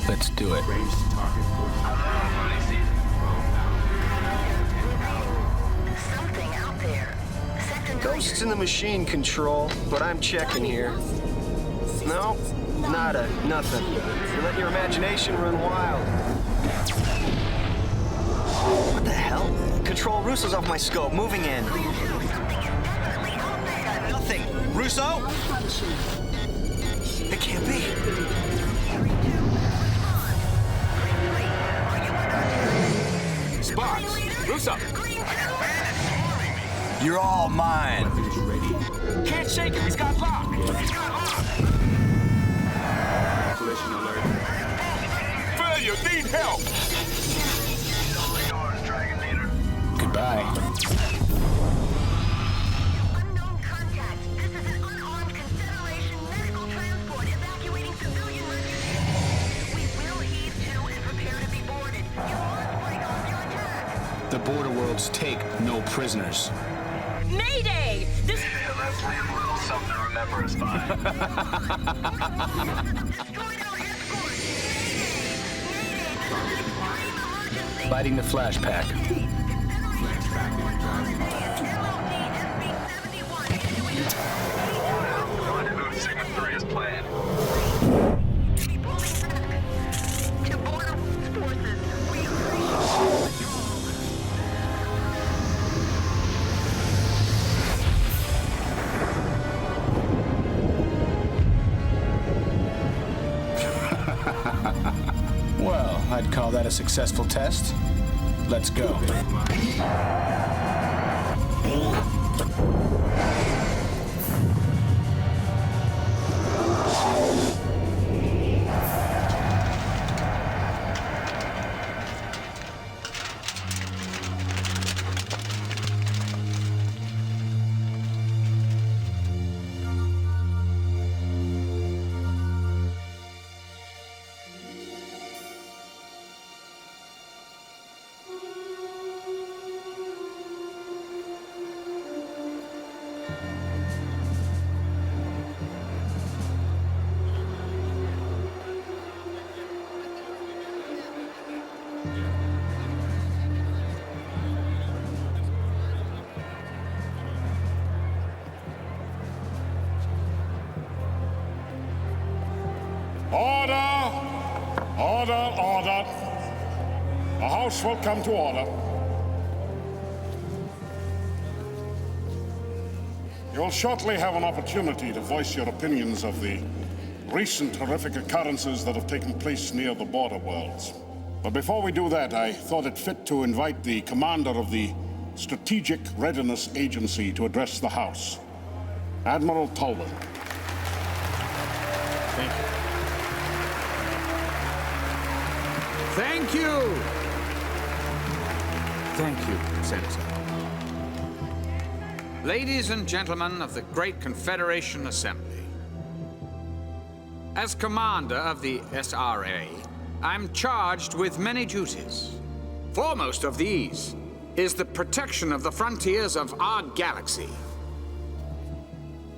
Let's do it. Something out there. Ghosts in the machine, Control, but I'm checking here. No, nada, nothing. You let your imagination run wild. What the hell? Control, Russo's off my scope, moving in. Nothing. Russo? It can't be. Sparks! Russo! You're all mine. Can't shake him, he's got lock! Collision alert. Failure, need help! Goodbye. Unknown contact. This is an unarmed Confederation medical transport evacuating civilian refugees. We will heave to and prepare to be boarded. You must break off your attack. The border worlds take no prisoners. Mayday! This That's something to remember us by. destroyed our escort. Mayday! Lighting the flash pack. Rendezvous Sigma 3 is planned. To border forces, we Well, I'd call that a successful test. Let's go. Order! Order, order. The House will come to order. You'll shortly have an opportunity to voice your opinions of the recent horrific occurrences that have taken place near the border worlds. But before we do that, I thought it fit to invite the commander of the Strategic Readiness Agency to address the House, Admiral Talbot. Thank you. Thank you! Thank you, Senator. Ladies and gentlemen of the Great Confederation Assembly, as commander of the SRA, I'm charged with many duties. Foremost of these is the protection of the frontiers of our galaxy.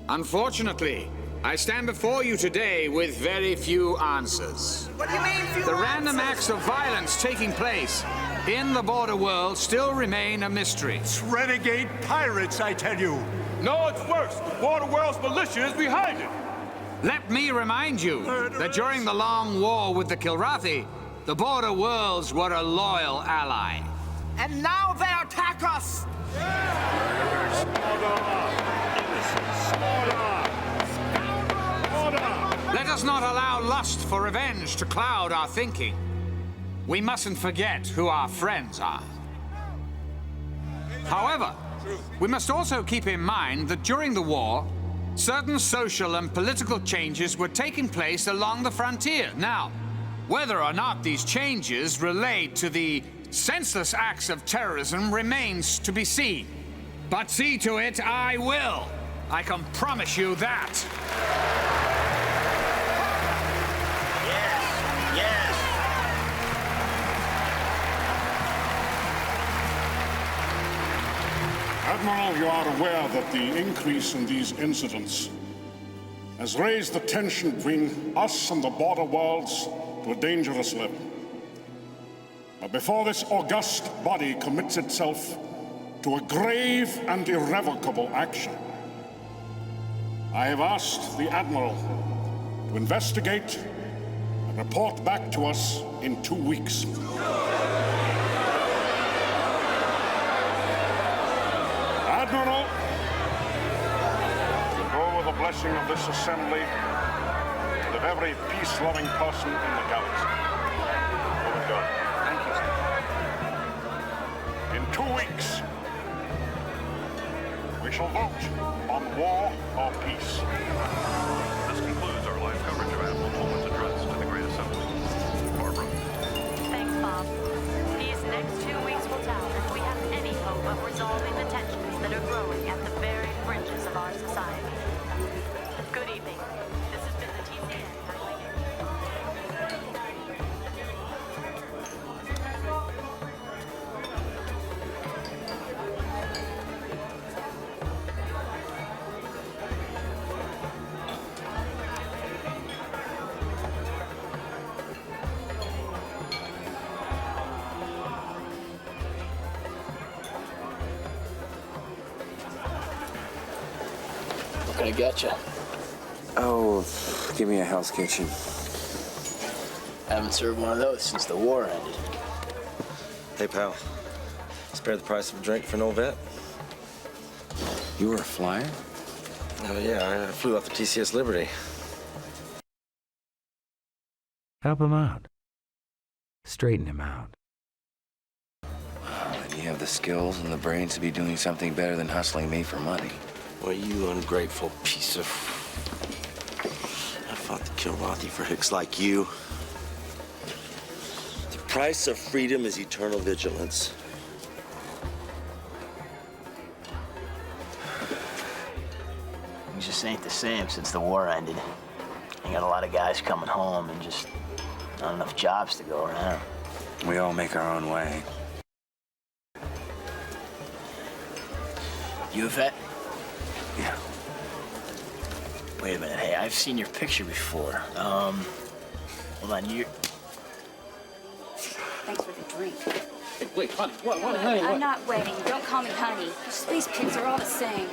Unfortunately, I stand before you today with very few answers. What do you mean, few The random acts of violence taking place in the border world still remain a mystery. It's renegade pirates, I tell you. No, it's worse. The Border World's militia is behind it. Let me remind you that during the long war with the Kilrathi, the Border Worlds were a loyal ally. And now they attack us! Let us not allow lust for revenge to cloud our thinking. We mustn't forget who our friends are. However, we must also keep in mind that during the war, certain social and political changes were taking place along the frontier. Now, whether or not these changes relate to the senseless acts of terrorism remains to be seen. But see to it I will. I can promise you that. Yes. Admiral, you are aware that the increase in these incidents has raised the tension between us and the border worlds to a dangerous level. But before this august body commits itself to a grave and irrevocable action, I have asked the Admiral to investigate and report back to us in 2 weeks. Admiral, you go with the blessing of this assembly and of every peace-loving person in the galaxy. Go with God. Thank you, sir. In 2 weeks, we shall vote on war or peace. This concludes our live coverage of Admiral Pullman's address to the Great Assembly. Barbara. Thanks, Bob. These next 2 weeks will tell if we have any hope of resolving the tensions that are growing at the very fringes of our society. Good evening. This has been the TCN. What can I get you? Oh, give me a Hell's Kitchen. Haven't served one of those since the war ended. Hey, pal. Spare the price of a drink for no vet? You were a flyer? Oh, yeah, I flew off the TCS Liberty. Help him out. Straighten him out. And you have the skills and the brains to be doing something better than hustling me for money. Well, you ungrateful piece of... I fought the Kilrathi for hicks like you. The price of freedom is eternal vigilance. Things just ain't the same since the war ended. You got a lot of guys coming home and just not enough jobs to go around. We all make our own way. You a vet? Yeah. Wait a minute. Hey, I've seen your picture before. Hold on. You. Thanks for the drink. Hey, wait, honey, what, honey, I'm not waiting. Don't call me honey. These pigs are all the same.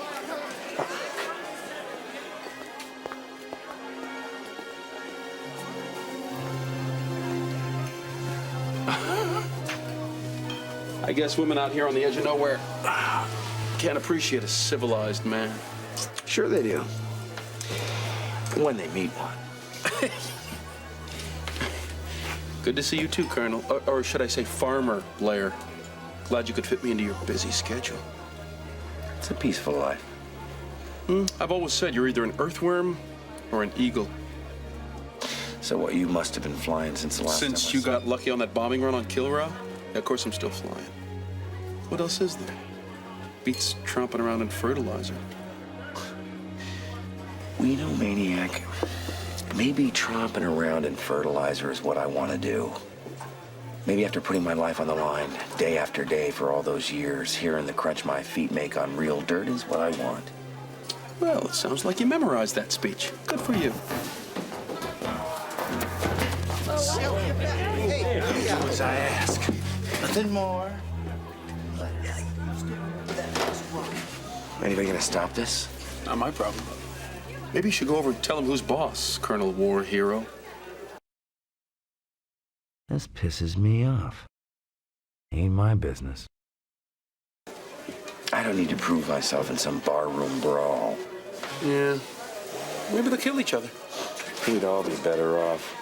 I guess women out here on the edge of nowhere can't appreciate a civilized man. Sure they do. When they meet one. Good to see you too, Colonel. Or should I say Farmer Blair. Glad you could fit me into your busy schedule. It's a peaceful life. I've always said you're either an earthworm or an eagle. So what, you must have been flying since the last time Since you got lucky on that bombing run on Kilrathi? Yeah, of course I'm still flying. What else is there? Beats tromping around in fertilizer. Well, you know, Maniac, maybe tromping around in fertilizer is what I want to do. Maybe after putting my life on the line, day after day for all those years, hearing the crunch my feet make on real dirt is what I want. Well, it sounds like you memorized that speech. Good for you. Do as I ask. Nothing more. Anybody gonna stop this? Not my problem. Maybe you should go over and tell him who's boss, Colonel War Hero. This pisses me off. Ain't my business. I don't need to prove myself in some barroom brawl. Yeah. Maybe they'll kill each other. We'd all be better off.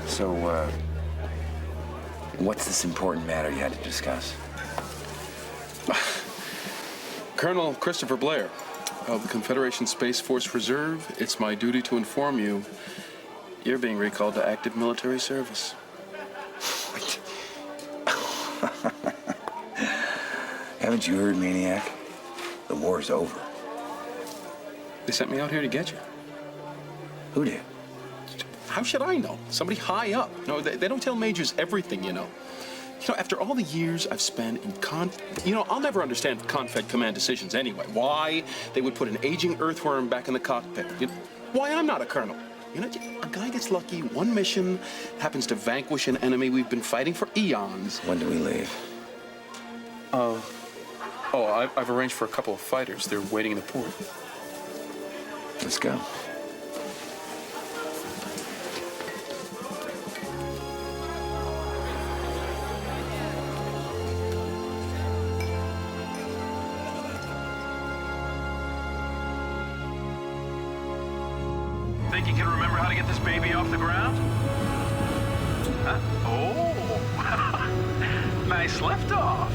So, what's this important matter you had to discuss? Colonel Christopher Blair of the Confederation Space Force Reserve, it's my duty to inform you you're being recalled to active military service. Haven't you heard, Maniac? The war's over. They sent me out here to get you. Who did? How should I know? Somebody high up. No, they don't tell majors everything, you know. You know, after all the years I've spent in I'll never understand Confed command decisions anyway. Why they would put an aging earthworm back in the cockpit. Why I'm not a colonel. You know, a guy gets lucky, one mission, happens to vanquish an enemy we've been fighting for eons. When do we leave? I've arranged for a couple of fighters. They're waiting in the port. Let's go. Think you can remember how to get this baby off the ground? Huh? Oh, nice liftoff.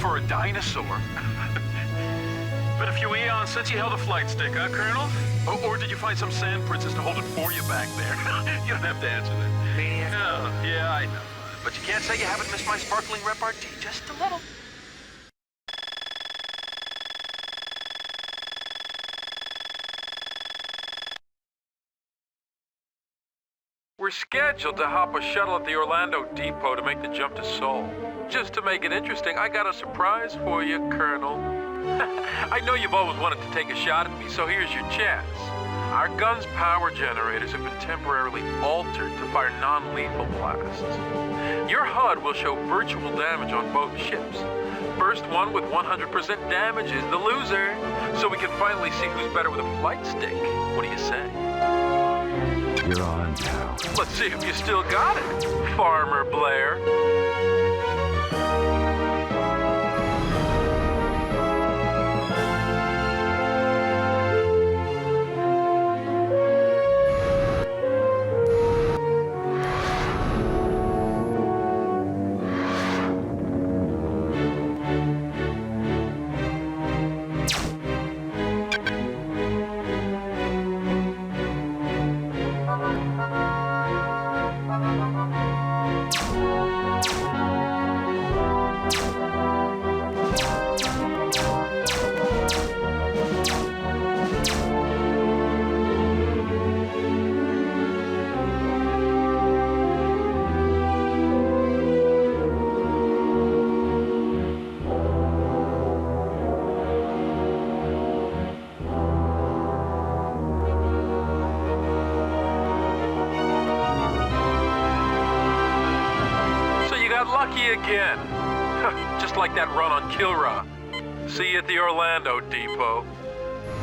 For a dinosaur. Been a few eons since you held a flight stick, huh, Colonel? Or did you find some sand princess to hold it for you back there? You don't have to answer that. Maniac. Oh, yeah, I know. But you can't say you haven't missed my sparkling repartee just a little. We're scheduled to hop a shuttle at the Orlando depot to make the jump to Seoul. Just to make it interesting, I got a surprise for you, Colonel. I know you've always wanted to take a shot at me, so here's your chance. Our gun's power generators have been temporarily altered to fire non-lethal blasts. Your HUD will show virtual damage on both ships. First one with 100% damage is the loser, so we can finally see who's better with a flight stick. What do you say? You're on now. Let's see if you still got it, Farmer Blair. Again. Just like that run on Kilrathi. See you at the Orlando depot.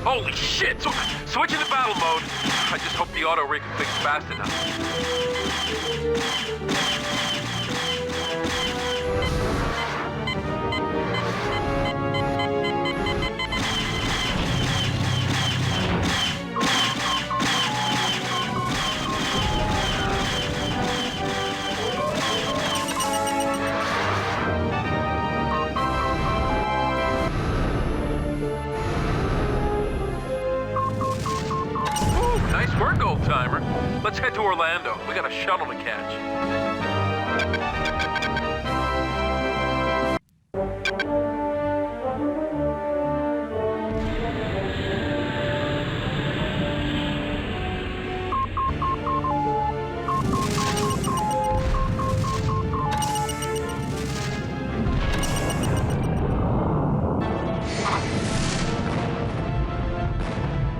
Holy shit! Switching to battle mode. I just hope the auto reconfig's fast enough. Nice work, old-timer. Let's head to Orlando. We got a shuttle to catch.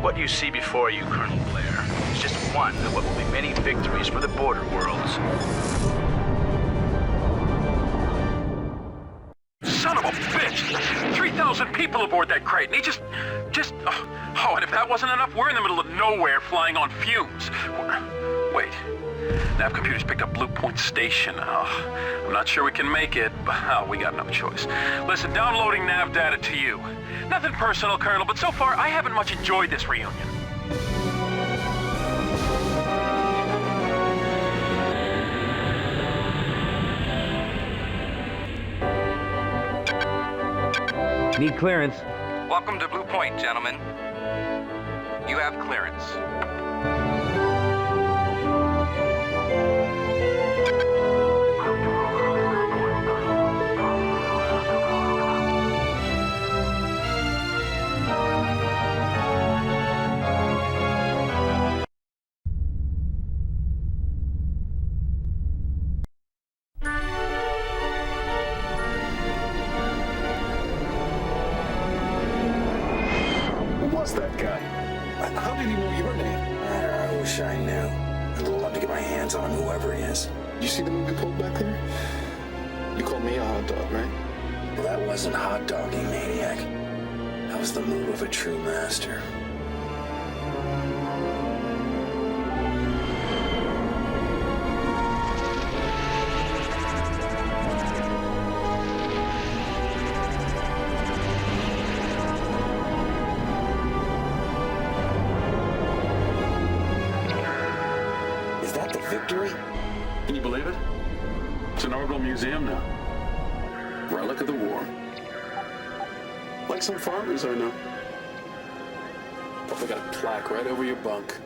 What you see before you, Colonel Blair, is just one of what will be many victories for the border worlds. Son of a bitch! 3,000 people aboard that crate, and he just... Oh, and if that wasn't enough, we're in the middle of nowhere flying on fumes. Wait. Nav computers picked up Blue Point Station. Oh, I'm not sure we can make it, but we got no choice. Listen, downloading nav data to you. Nothing personal, Colonel, but so far I haven't much enjoyed this reunion. Need clearance. Welcome to Blue Point, gentlemen. You have clearance. That guy. How did he know your name? I wish I knew. I'd love to get my hands on him, whoever he is. You see the movie pulled back there? You called me a hot dog, right? Well, that wasn't hot dogging, maniac. That was the move of a true master. Can you believe it? It's an orbital museum now. Relic of the war. Like some farmers I know. Probably got a plaque right over your bunk.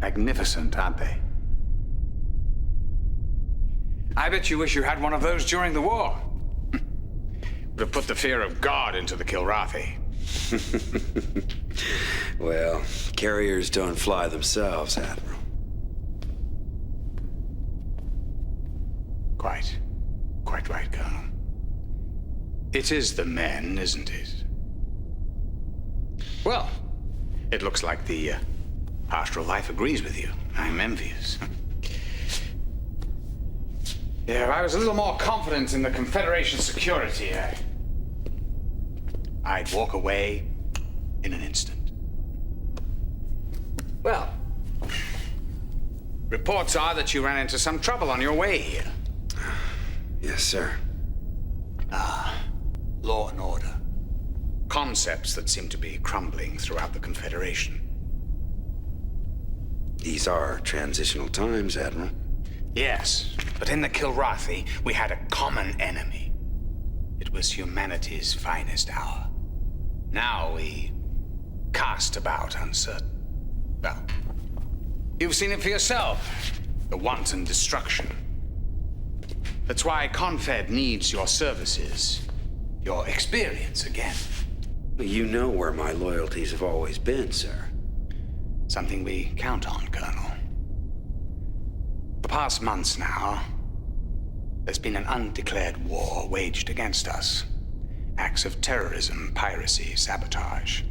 Magnificent, aren't they? I bet you wish you had one of those during the war. Would have put the fear of God into the Kilrathi. Well, carriers don't fly themselves, Admiral. Quite right, Colonel. It is the men, isn't it? Well, it looks like the pastoral life agrees with you. I'm envious. Yeah, if I was a little more confident in the Confederation security, I'd walk away in an instant. Well, reports are that you ran into some trouble on your way here. Yes, sir. Law and order. Concepts that seem to be crumbling throughout the Confederation. These are transitional times, Admiral. Yes, but in the Kilrathi, we had a common enemy. It was humanity's finest hour. Now we cast about uncertain. Well, you've seen it for yourself. The wanton destruction. That's why Confed needs your services. Your experience again. You know where my loyalties have always been, sir. Something we count on, Colonel. The past months now, there's been an undeclared war waged against us. Acts of terrorism, piracy, sabotage.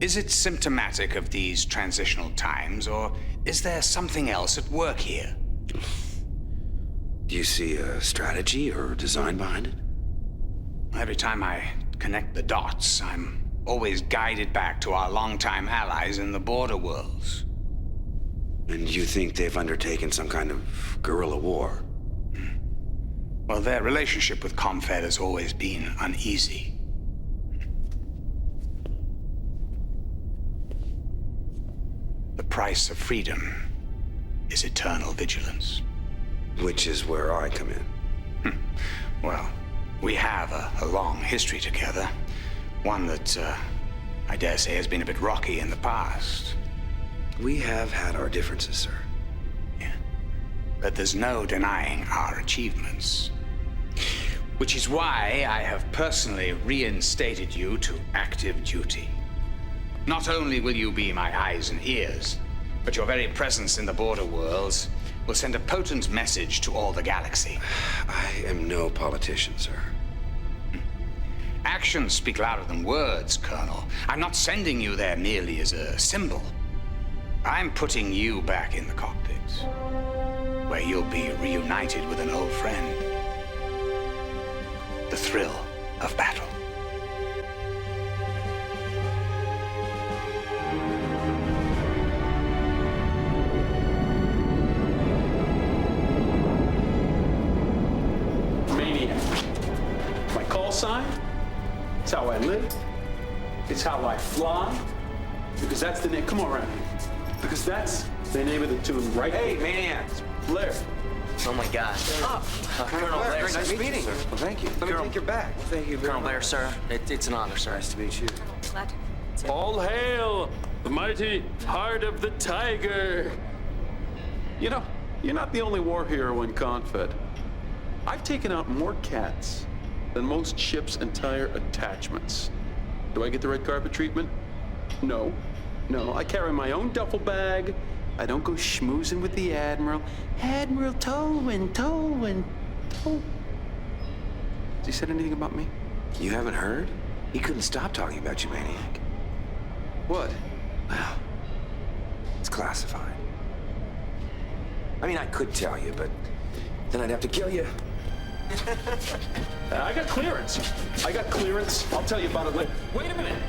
Is it symptomatic of these transitional times, or is there something else at work here? Do you see a strategy or design behind it? Every time I connect the dots, I'm always guided back to our longtime allies in the border worlds. And you think they've undertaken some kind of guerrilla war? Well, their relationship with Confed has always been uneasy. The price of freedom is eternal vigilance. Which is where I come in. Well, we have a long history together. One that, I dare say, has been a bit rocky in the past. We have had our differences, sir. Yeah. But there's no denying our achievements. Which is why I have personally reinstated you to active duty. Not only will you be my eyes and ears, but your very presence in the border worlds will send a potent message to all the galaxy. I am no politician, sir. Actions speak louder than words, Colonel. I'm not sending you there merely as a symbol. I'm putting you back in the cockpit, where you'll be reunited with an old friend. The thrill of battle. Sign. It's how I live. It's how I fly. Because that's the name. Come on around here. Because that's the name of the tune, right? Hey, maniacs. Blair. Oh my God. Colonel Blair, nice meeting you. Well, thank you. Let me take your bag. Thank you very Colonel much. Blair, sir. It's an honor, sir. Nice to meet you. Glad to. All hail the mighty heart of the tiger. You know, you're not the only war hero in Confed. I've taken out more cats than most ships' entire attachments. Do I get the red carpet treatment? No. No, I carry my own duffel bag. I don't go schmoozing with the Admiral. Admiral Tolwyn. Has he said anything about me? You haven't heard? He couldn't stop talking about you, maniac. What? Well, it's classified. I mean, I could tell you, but then I'd have to kill you. I got clearance. I'll tell you about it later. Wait a minute.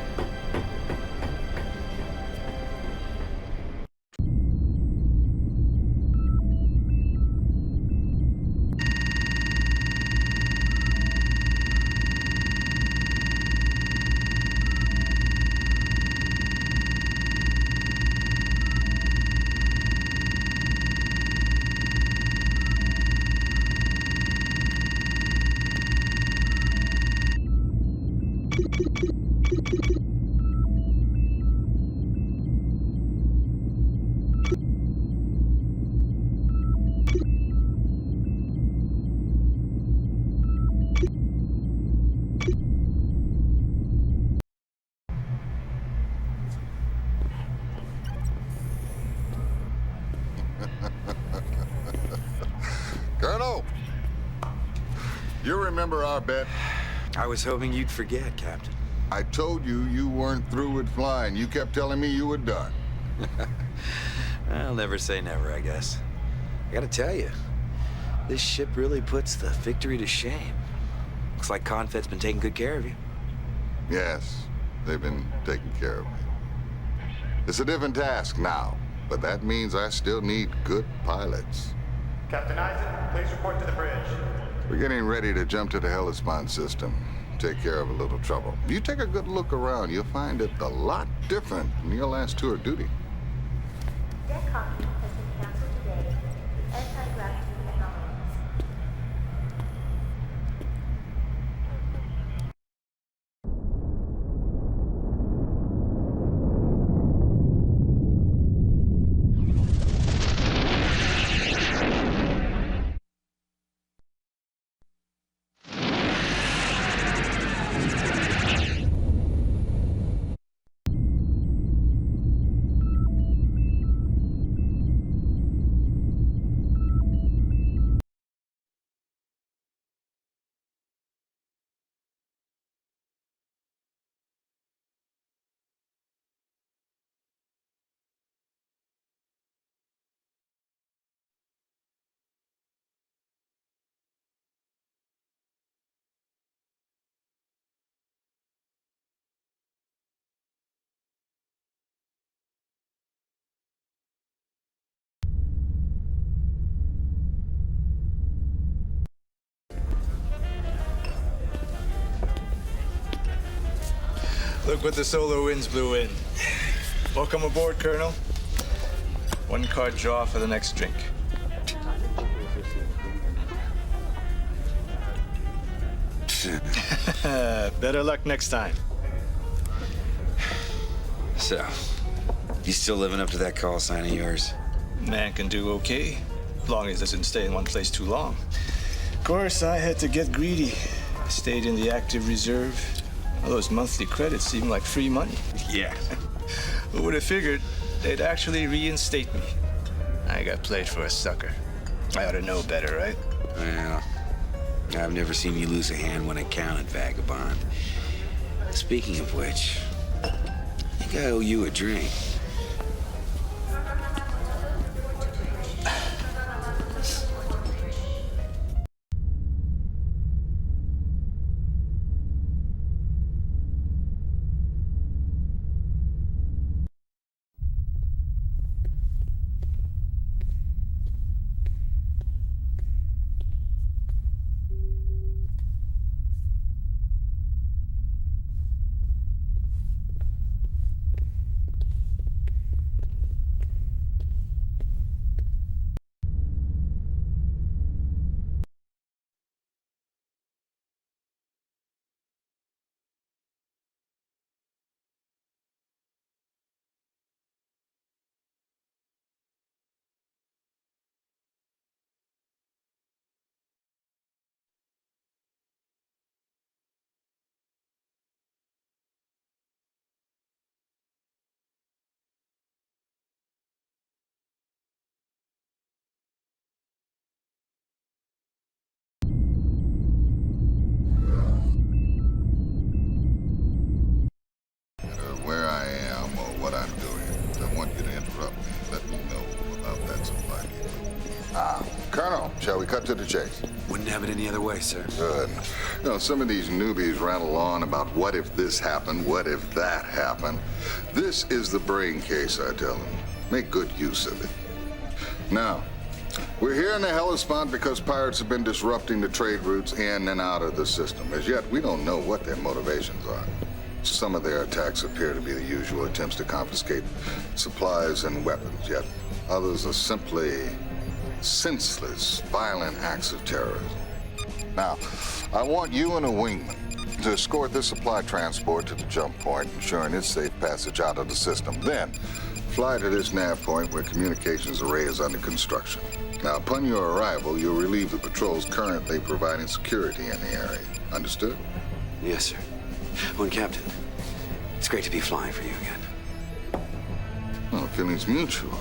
Colonel! You remember our bet? I was hoping you'd forget, Captain. I told you you weren't through with flying. You kept telling me you were done. I'll never say never, I guess. I gotta tell you, this ship really puts the victory to shame. Looks like Confed's been taking good care of you. Yes, they've been taking care of me. It's a different task now, but that means I still need good pilots. Captain Eisen, please report to the bridge. We're getting ready to jump to the Hellespont system. Take care of a little trouble. You take a good look around, you'll find it a lot different from your last tour of duty. Deck hockey has been canceled today with anti-gravity anomalies. Look what the solar winds blew in. Welcome aboard, Colonel. One card draw for the next drink. Better luck next time. So, you still living up to that call sign of yours? Man can do okay, as long as he doesn't stay in one place too long. Of course, I had to get greedy. Stayed in the active reserve. All those monthly credits seem like free money. Yeah. Who would have figured they'd actually reinstate me? I got played for a sucker. I ought to know better, right? Well, I've never seen you lose a hand when it counted, vagabond. Speaking of which, I think I owe you a drink. Where I am or what I'm doing, I want you to interrupt me. Let me know about that supply depot. Colonel, shall we cut to the chase? Wouldn't have it any other way, sir. Good. You know, some of these newbies rattle on about what if this happened, what if that happened. This is the brain case, I tell them. Make good use of it. Now, we're here in the Hellespont because pirates have been disrupting the trade routes in and out of the system. As yet, we don't know what their motivations are. Some of their attacks appear to be the usual attempts to confiscate supplies and weapons, yet others are simply senseless, violent acts of terrorism. Now, I want you and a wingman to escort this supply transport to the jump point, ensuring its safe passage out of the system. Then, fly to this nav point where communications array is under construction. Now, upon your arrival, you'll relieve the patrols currently providing security in the area. Understood? Yes, sir. Well, Captain, it's great to be flying for you again. Well, the feeling's mutual.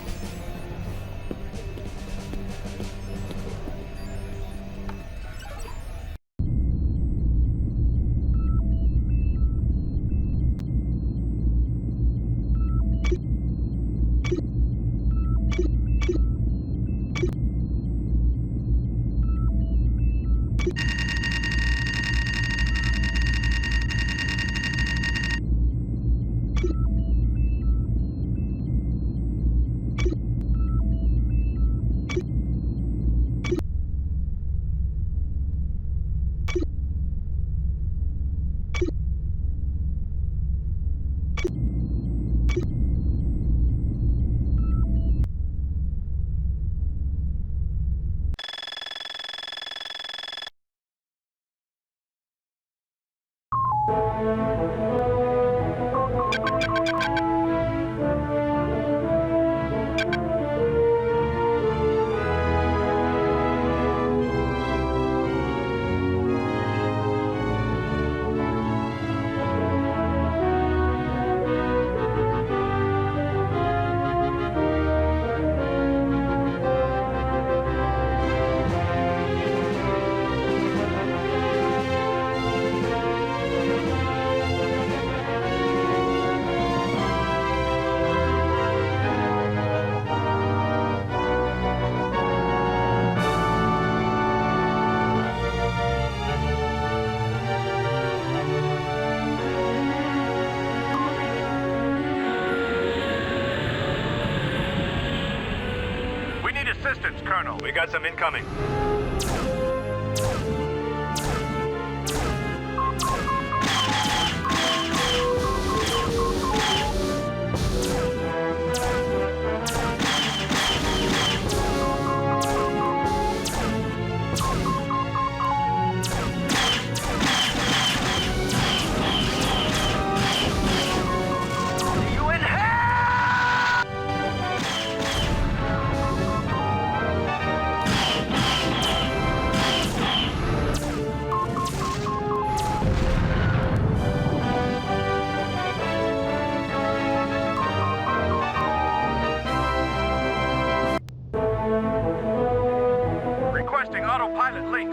Assistance, Colonel. We got some incoming.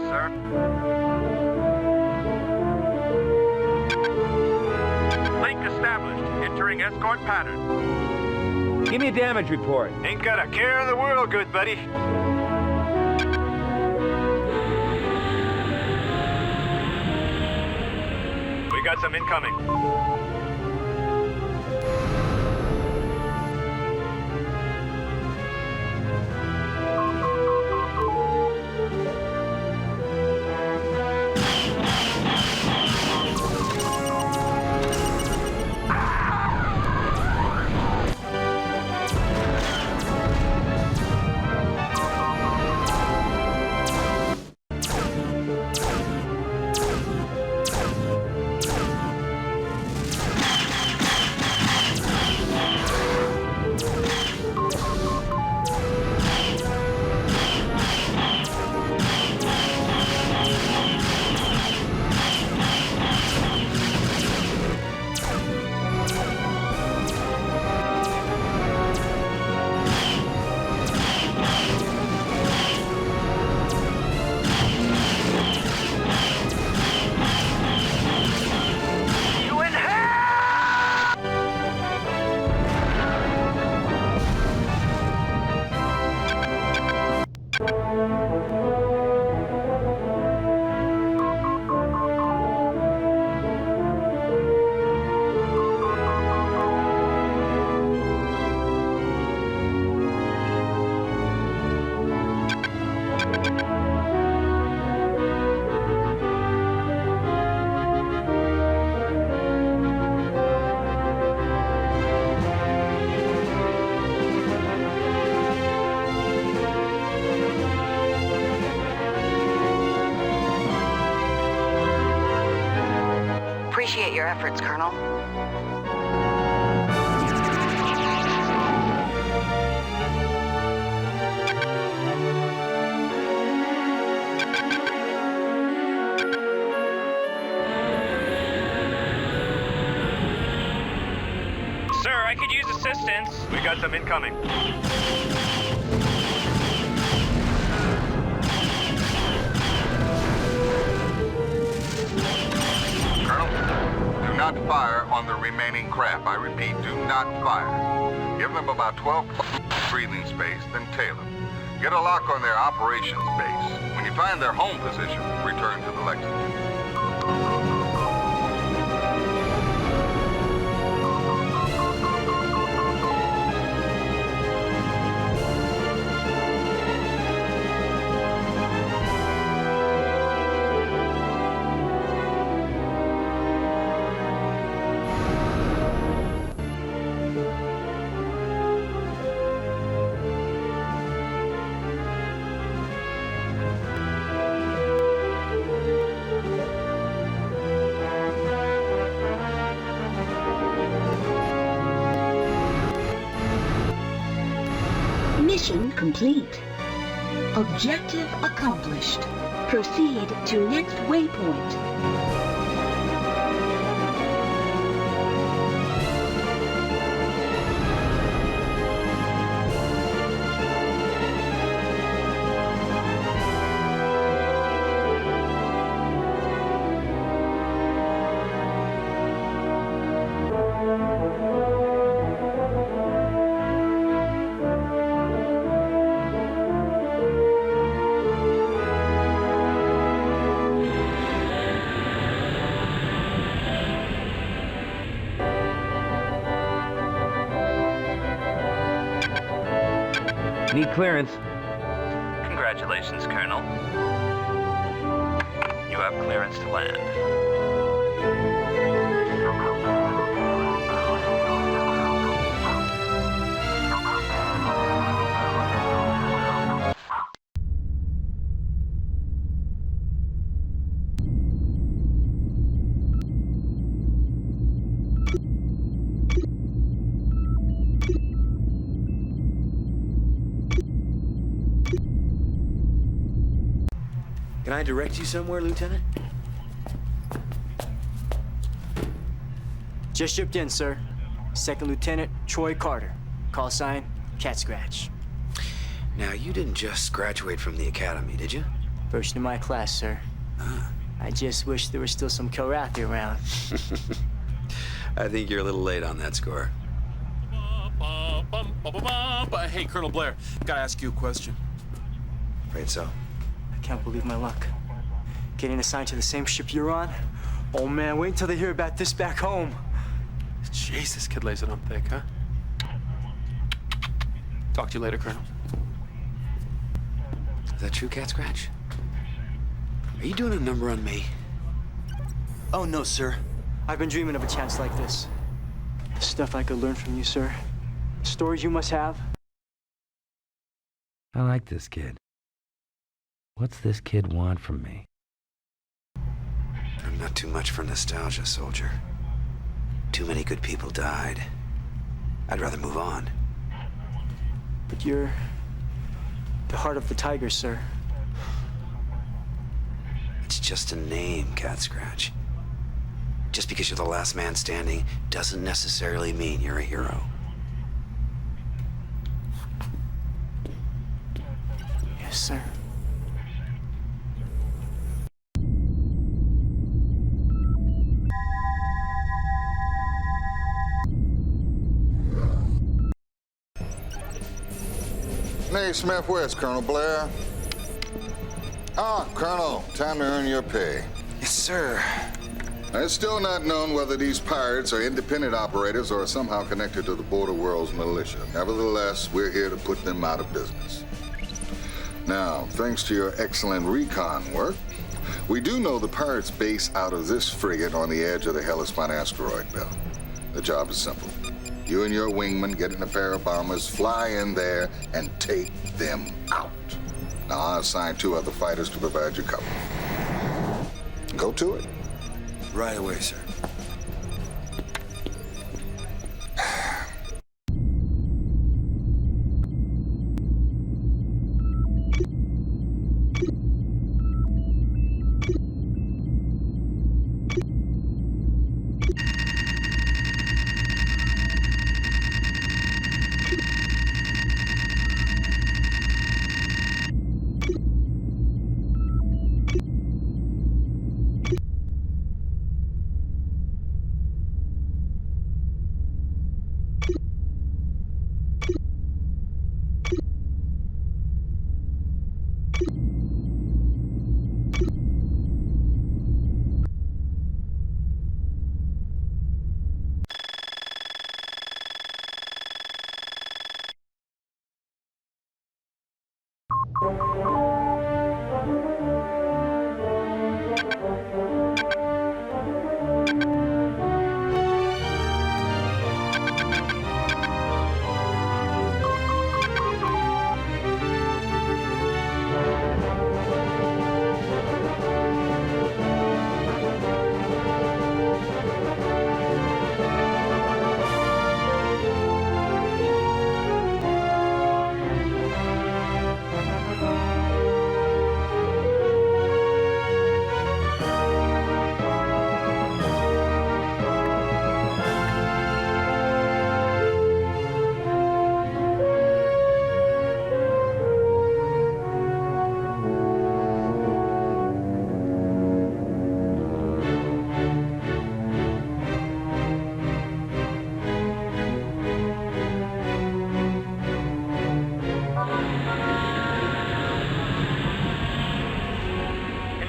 sir. Link established. Entering escort pattern. Give me a damage report. Ain't got a care in the world, good buddy. We got some incoming. Appreciate your efforts, Colonel. Sir, I could use assistance. We got some incoming. Do not fire on the remaining craft. I repeat, do not fire. Give them about 12 breathing space, then tail them. Get a lock on their operations base. When you find their home position, return to the Lexington. Mission complete. Objective accomplished. Proceed to next waypoint. Need clearance. Congratulations, Colonel. You have clearance to land. Can I direct you somewhere, Lieutenant? Just shipped in, sir. Second Lieutenant Troy Carter. Call sign, Cat Scratch. Now, you didn't just graduate from the academy, did you? First in my class, sir. I just wish there was still some Kilrathi around. I think you're a little late on that score. Hey, Colonel Blair, gotta ask you a question. Afraid so. I can't believe my luck. Getting assigned to the same ship you're on? Oh man, wait until they hear about this back home. Jeez, this kid lays it on thick, huh? Talk to you later, Colonel. Is that true, Cat Scratch? Are you doing a number on me? Oh no, sir. I've been dreaming of a chance like this. The stuff I could learn from you, sir. The stories you must have. I like this kid. What's this kid want from me? I'm not too much for nostalgia, soldier. Too many good people died. I'd rather move on. But you're the heart of the tiger, sir. It's just a name, Cat Scratch. Just because you're the last man standing doesn't necessarily mean you're a hero. Yes, sir. Hey, Smith, where's Colonel Blair? Ah, Colonel, time to earn your pay. Yes, sir. It's still not known whether these pirates are independent operators or are somehow connected to the Border World's militia. Nevertheless, we're here to put them out of business. Now, thanks to your excellent recon work, we do know the pirates base out of this frigate on the edge of the Hellespont asteroid belt. The job is simple. You and your wingman get in a pair of bombers, fly in there, and take them out. Now, I'll assign 2 other fighters to provide your cover. Go to it. Right away, sir.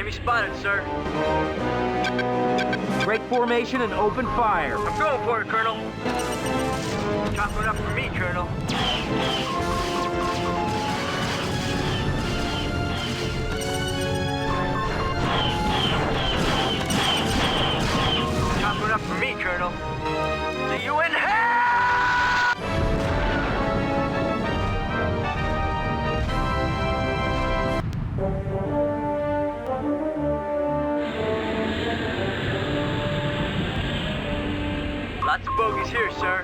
Spotted, sir. Break formation and open fire. I'm going for it, Colonel. Chop it up for me, Colonel. Chop it up for me, Colonel. See you in hell! Lots of bogeys here, sir.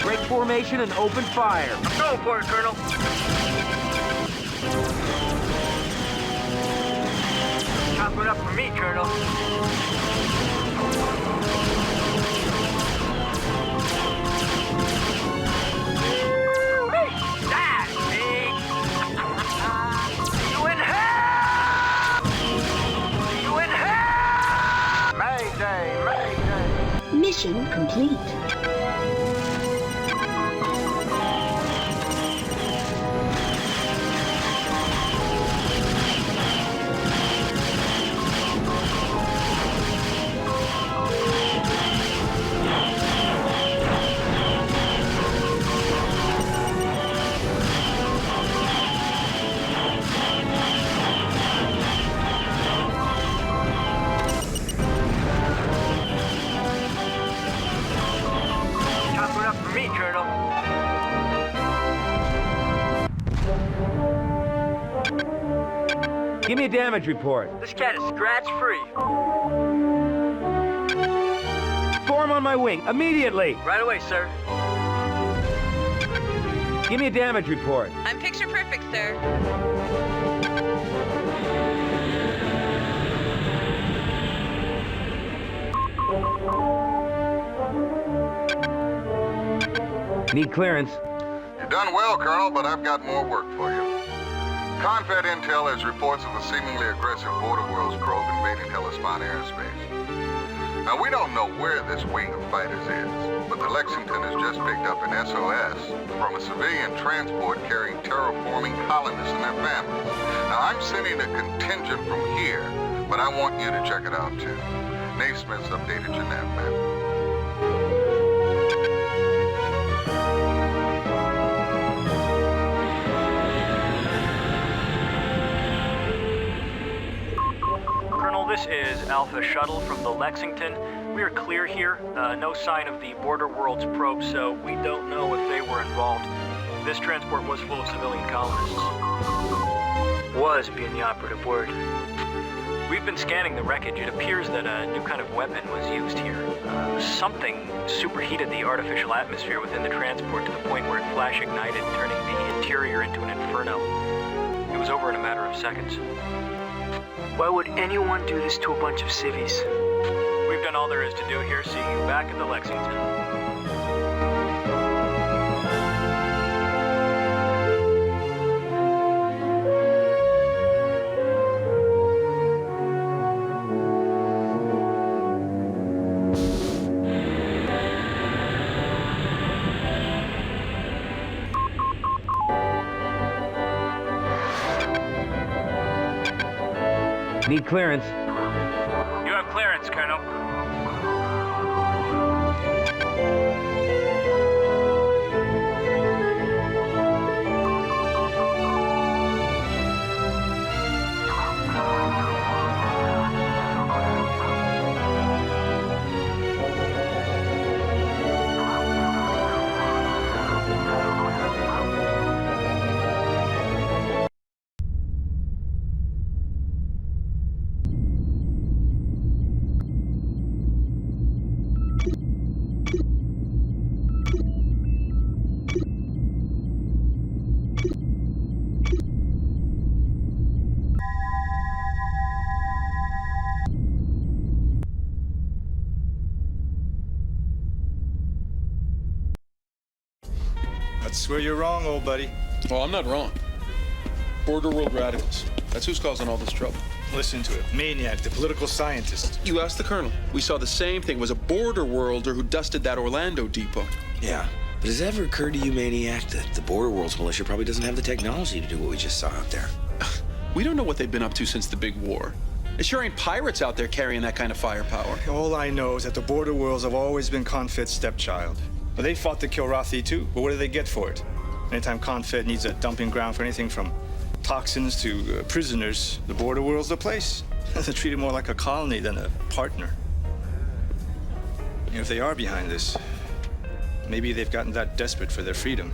Break formation and open fire. I'm going for it, Colonel. up for me, Colonel. Mission complete. Give me a damage report. This cat is scratch-free. Form on my wing, immediately. Right away, sir. Give me a damage report. I'm picture perfect, sir. Need clearance. You've done well, Colonel, but I've got more work for you. Confed intel has reports of a seemingly aggressive Border Worlds probe invading Hellespont airspace. Now, we don't know where this wing of fighters is, but the Lexington has just picked up an SOS from a civilian transport carrying terraforming colonists and their families. Now, I'm sending a contingent from here, but I want you to check it out, too. Naismith's updated your nav map. This is Alpha Shuttle from the Lexington. We are clear here. No sign of the Border Worlds probe, so we don't know if they were involved. This transport was full of civilian colonists. Was being the operative word. We've been scanning the wreckage. It appears that a new kind of weapon was used here. Something superheated the artificial atmosphere within the transport to the point where it flash ignited, turning the interior into an inferno. It was over in a matter of seconds. Why would anyone do this to a bunch of civvies? We've done all there is to do here. See you back at the Lexington. Need clearance. You have clearance, Colonel. I swear you're wrong, old buddy. Oh, I'm not wrong. Border World radicals. That's who's causing all this trouble. Listen to it. Maniac, the political scientist. You asked the Colonel. We saw the same thing. It was a Border Worlder who dusted that Orlando depot. Yeah. But has it ever occurred to you, Maniac, that the Border Worlds militia probably doesn't have the technology to do what we just saw out there? We don't know what they've been up to since the big war. It sure ain't pirates out there carrying that kind of firepower. All I know is that the Border Worlds have always been Confed's stepchild. But they fought the Kilrathi too, but what do they get for it? Anytime Confed needs a dumping ground for anything from toxins to prisoners, the Border World's the place. They treat it more like a colony than a partner. If they are behind this, maybe they've gotten that desperate for their freedom.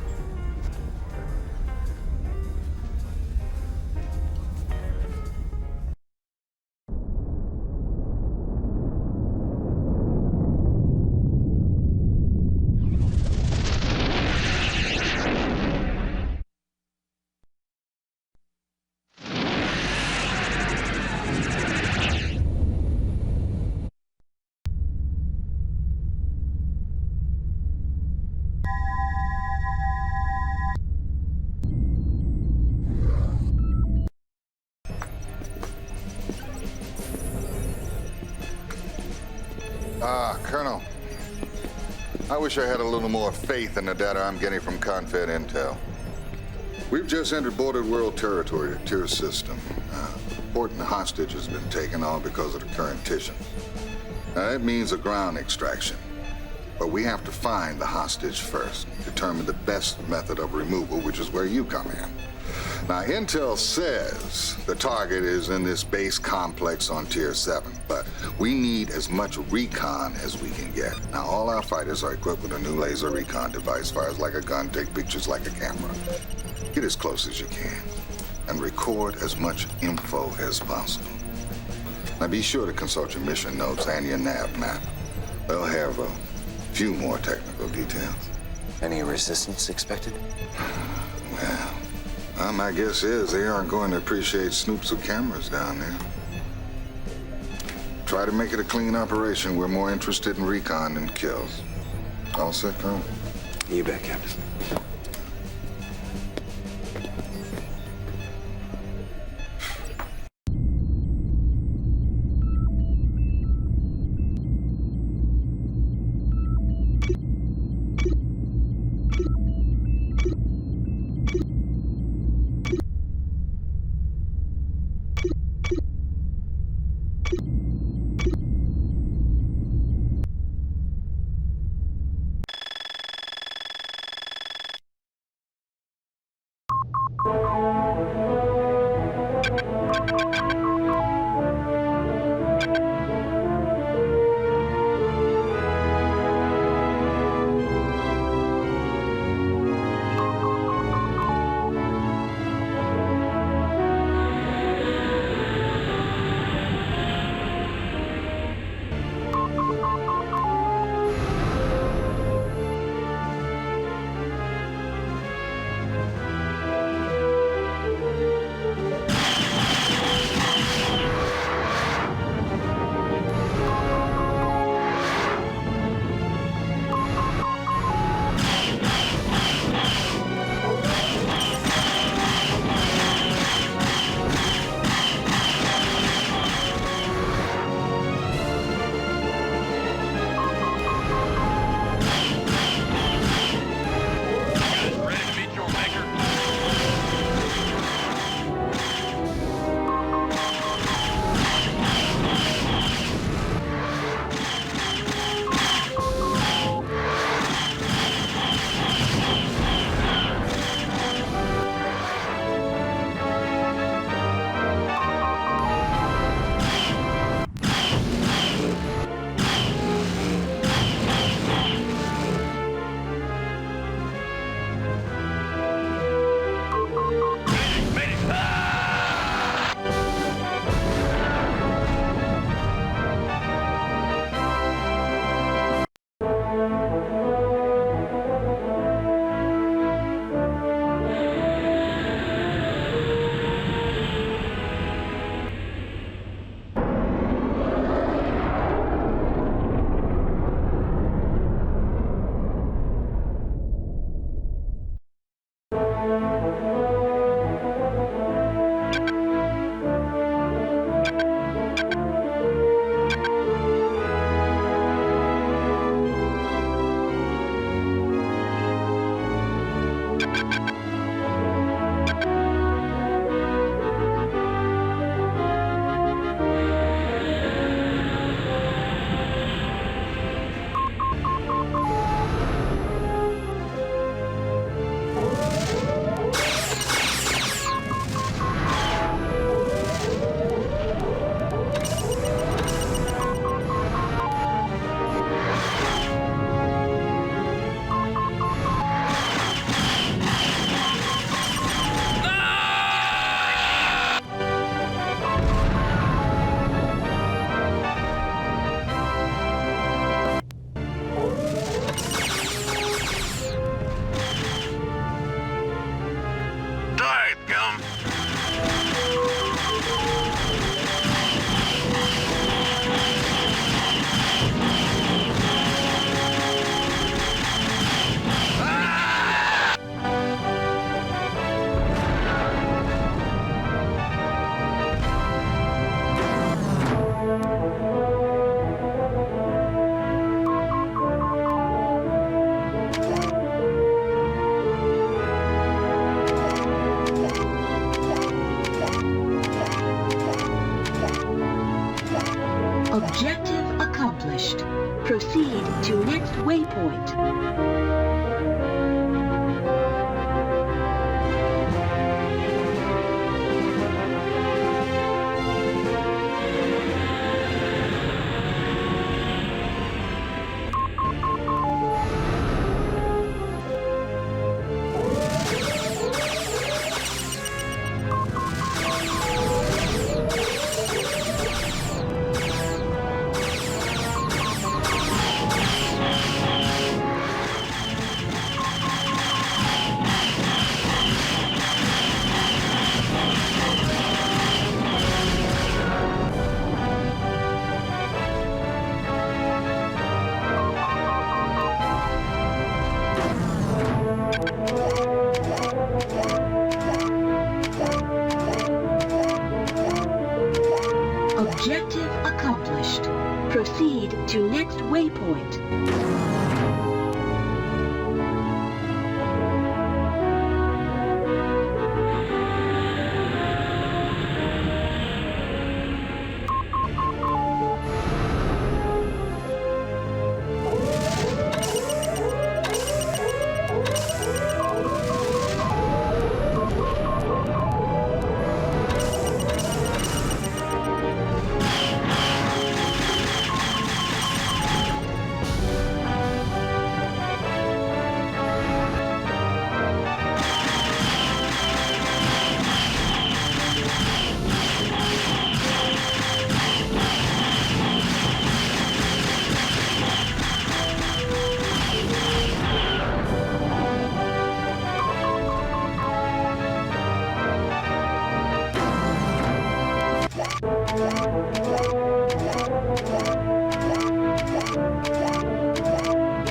Colonel. I wish I had a little more faith in the data I'm getting from Confed intel. We've just entered bordered world territory, a tier system. Important hostage has been taken, all because of the current tension. Now, that means a ground extraction. But we have to find the hostage first, determine the best method of removal, which is where you come in. Now, intel says the target is in this base complex on Tier 7, but we need as much recon as we can get. Now, all our fighters are equipped with a new laser recon device, fires like a gun, take pictures like a camera. Get as close as you can, and record as much info as possible. Now, be sure to consult your mission notes and your nav map. They'll have a few more technical details. Any resistance expected? Well, my guess is they aren't going to appreciate snoops with cameras down there. Try to make it a clean operation. We're more interested in recon than kills. All set, Colonel? You bet, Captain. Objective accomplished. Proceed to next waypoint.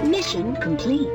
Mission complete.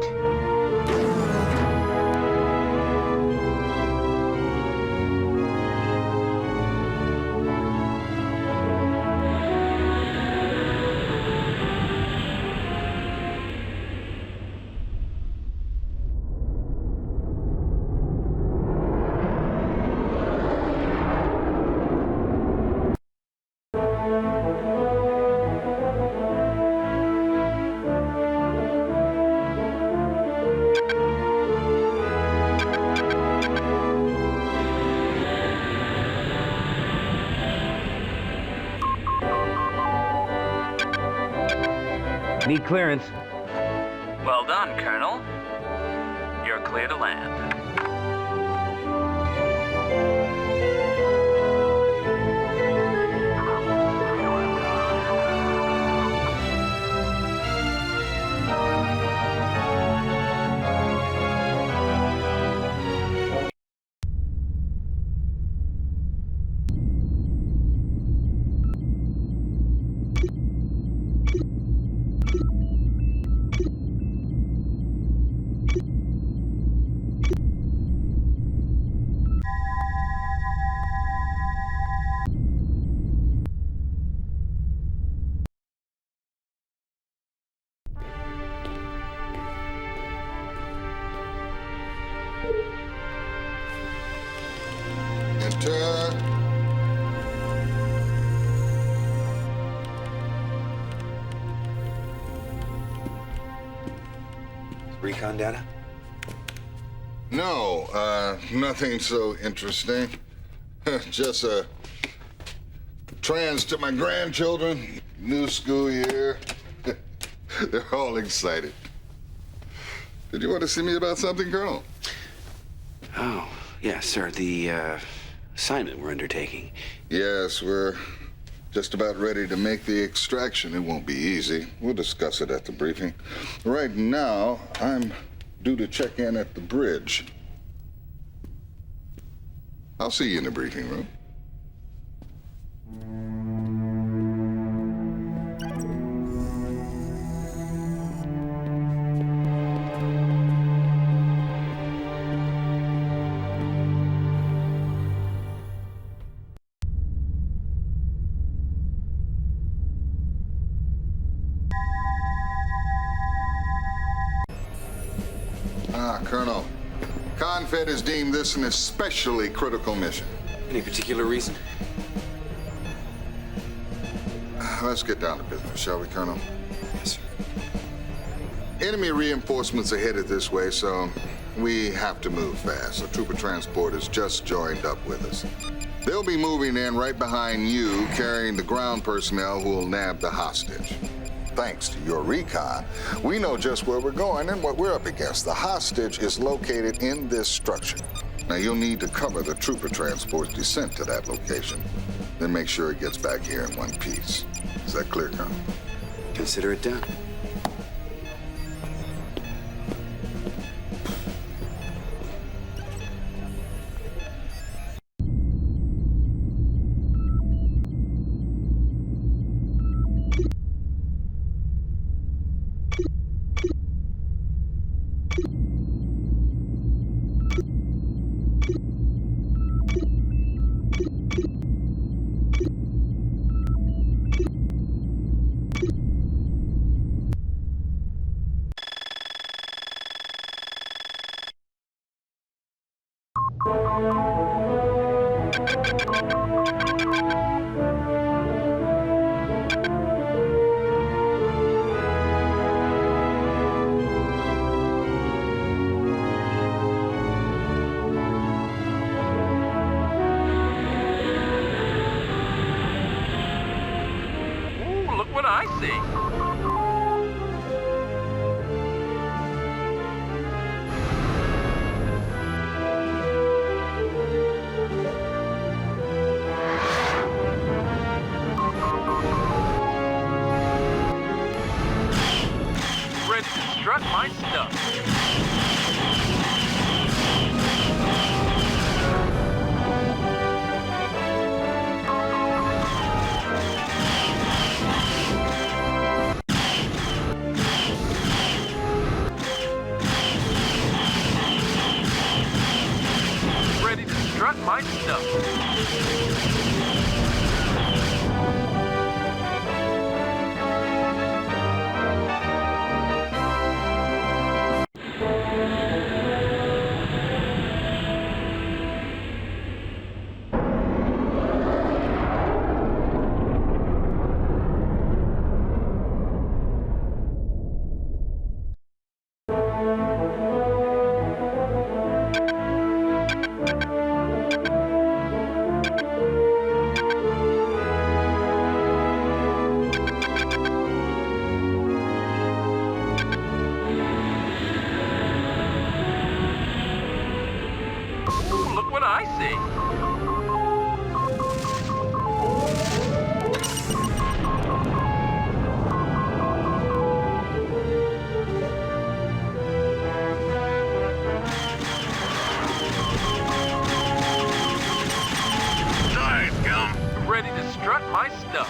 Need clearance. Well done, Colonel. You're clear to land. Enter. Recon data? No, nothing so interesting. Just a trans to my grandchildren. New school year. They're all excited. Did you want to see me about something, Colonel? Oh, yes, sir. The assignment we're undertaking. Yes, we're just about ready to make the extraction. It won't be easy. We'll discuss it at the briefing. Right now, I'm due to check in at the bridge. I'll see you in the briefing room. Colonel, Confed has deemed this an especially critical mission. Any particular reason? Let's get down to business, shall we, Colonel? Yes, sir. Enemy reinforcements are headed this way, so we have to move fast. A trooper transport has just joined up with us. They'll be moving in right behind you, carrying the ground personnel who will nab the hostage. Thanks to your recon, we know just where we're going and what we're up against. The hostage is located in this structure. Now, you'll need to cover the trooper transport's descent to that location, then make sure it gets back here in one piece. Is that clear, Colonel? Consider it done. Ooh, look what I see. Ready to strut my stuff. Ready to strut my stuff. Ooh, look what I see. Ready to strut my stuff.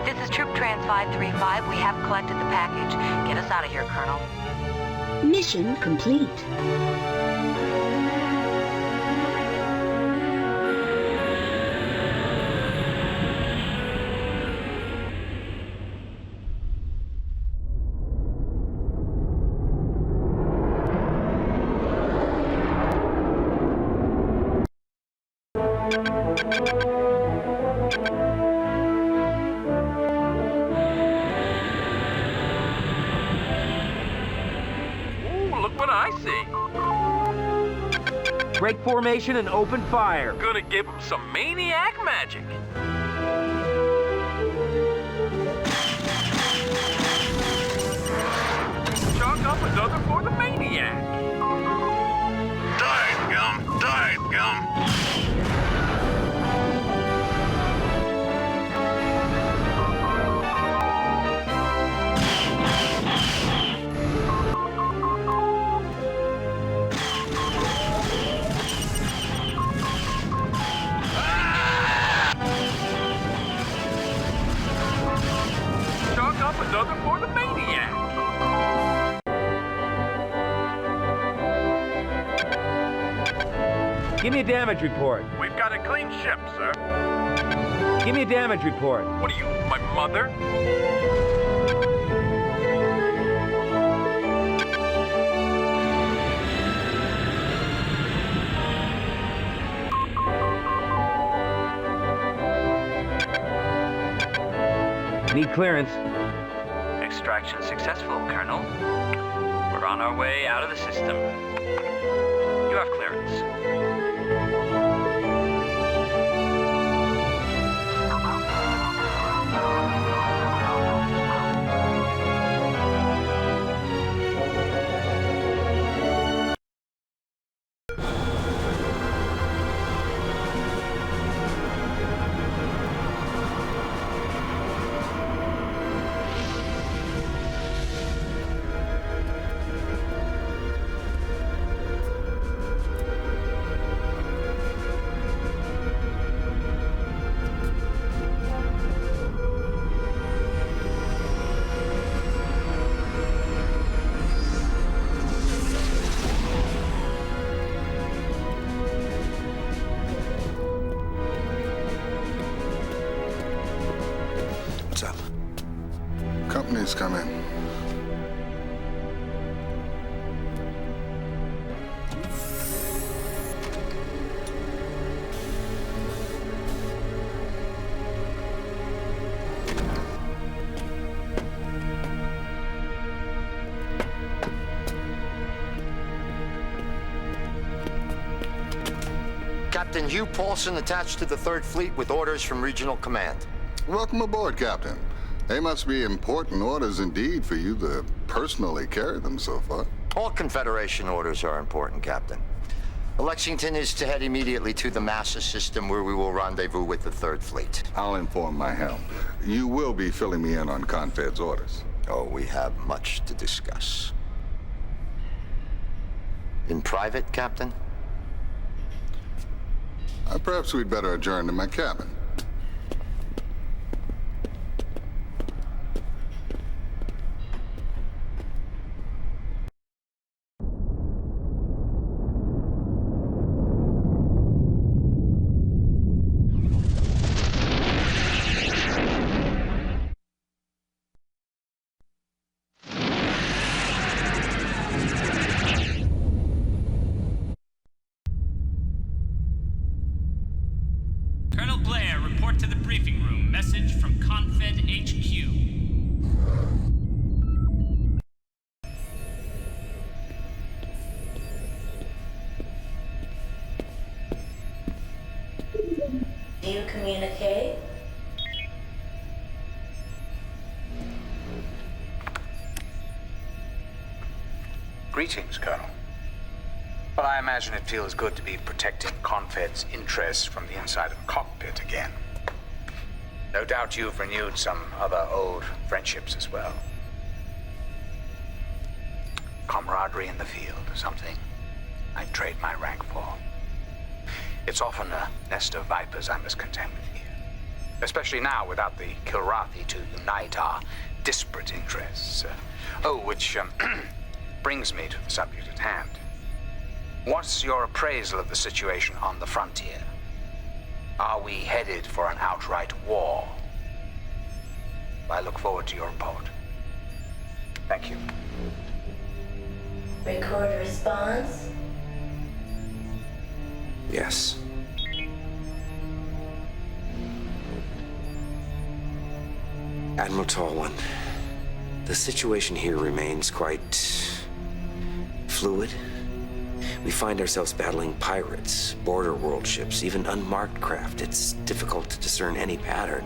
This is Troop Trans 535. We have collected the package. Get us out of here, Colonel. Mission complete. Ooh, look what I see. Break formation and open fire. Gonna give him some maniac magic. Chalk up another for the maniac. Dive gum, dive gum. Chalk up another for the maniac. Give me a damage report. We've got a clean ship, sir. Give me a damage report. What are you, my mother? Need clearance. Extraction successful, Colonel. We're on our way out of the system. You have clearance. Please come in. Captain Hugh Paulson attached to the 3rd Fleet with orders from Regional Command. Welcome aboard, Captain. They must be important orders indeed for you to personally carry them so far. All Confederation orders are important, Captain. Lexington is to head immediately to the Masa system where we will rendezvous with the 3rd Fleet. I'll inform my helm. You will be filling me in on Confed's orders. Oh, we have much to discuss. In private, Captain? Perhaps we'd better adjourn to my cabin. Colonel Blair, report to the briefing room. Message from Confed HQ. Do you communicate? Greetings, Colonel. Well, I imagine it feels good to be protecting Confed's interests from the inside of a cockpit again. No doubt you've renewed some other old friendships as well. Camaraderie in the field, something I'd trade my rank for. It's often a nest of vipers I must contend with here. Especially now without the Kilrathi to unite our disparate interests. Which brings me to the subject at hand. What's your appraisal of the situation on the frontier? Are we headed for an outright war? I look forward to your report. Thank you. Record response. Yes. Admiral Tallwan, the situation here remains quite fluid. We find ourselves battling pirates, border world ships, even unmarked craft. It's difficult to discern any pattern.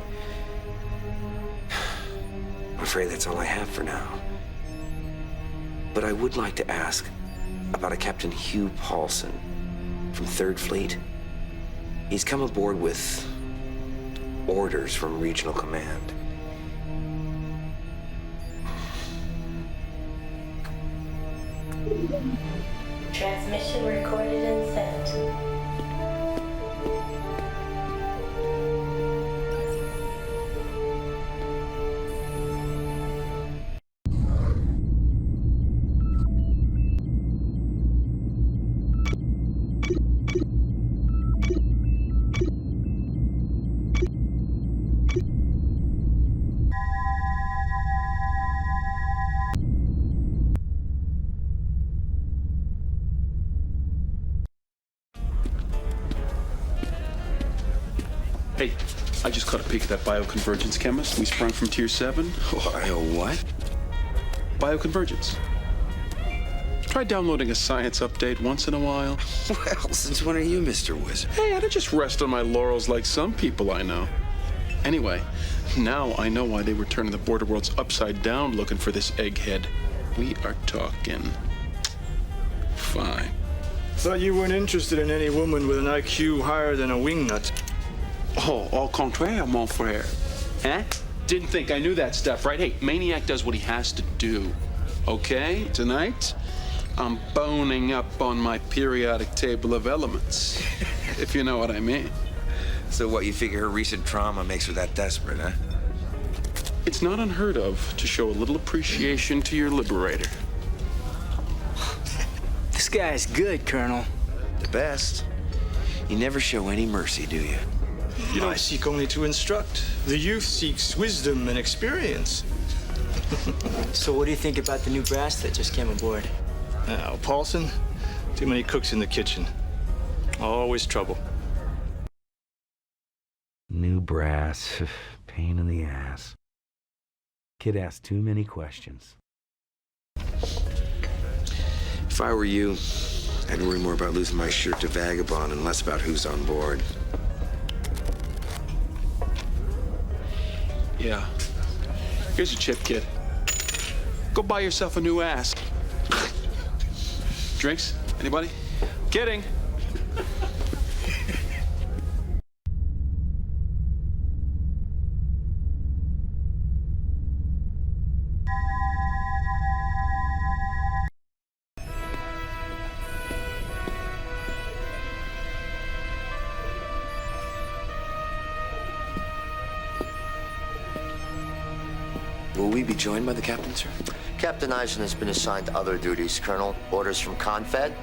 I'm afraid that's all I have for now. But I would like to ask about a Captain Hugh Paulson from 3rd Fleet. He's come aboard with orders from Regional Command. Transmission recorded and sent. Hey, I just caught a peek at that bioconvergence chemist we sprung from Tier 7. Bio what? Bioconvergence. Try downloading a science update once in a while. Well, since when are you Mr. Wizard? Hey, I don't just rest on my laurels like some people I know. Anyway, now I know why they were turning the border worlds upside down looking for this egghead. We are talking fine. Thought you weren't interested in any woman with an IQ higher than a wingnut. Oh, au contraire, mon frère. Eh? Didn't think I knew that stuff, right? Hey, Maniac does what he has to do. Okay? Tonight, I'm boning up on my periodic table of elements. If you know what I mean. So what, you figure her recent trauma makes her that desperate, huh? It's not unheard of to show a little appreciation to your liberator. This guy's good, Colonel. The best. You never show any mercy, do you? I seek only to instruct. The youth seeks wisdom and experience. So what do you think about the new brass that just came aboard? Paulson? Too many cooks in the kitchen. Always trouble. New brass. Pain in the ass. Kid asks too many questions. If I were you, I'd worry more about losing my shirt to Vagabond and less about who's on board. Yeah. Here's your chip, kid. Go buy yourself a new ass. Drinks? Anybody? Kidding. Will we be joined by the captain, sir? Captain Eisen has been assigned other duties, Colonel. Orders from Confed.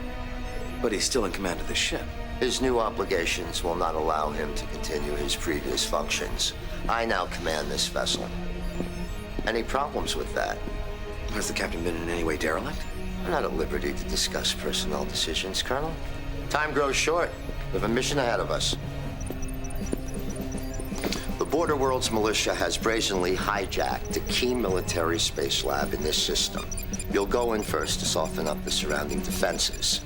But he's still in command of the ship. His new obligations will not allow him to continue his previous functions. I now command this vessel. Any problems with that? Has the captain been in any way derelict? I'm not at liberty to discuss personnel decisions, Colonel. Time grows short. We have a mission ahead of us. The Border Worlds militia has brazenly hijacked a key military space lab in this system. You'll go in first to soften up the surrounding defenses.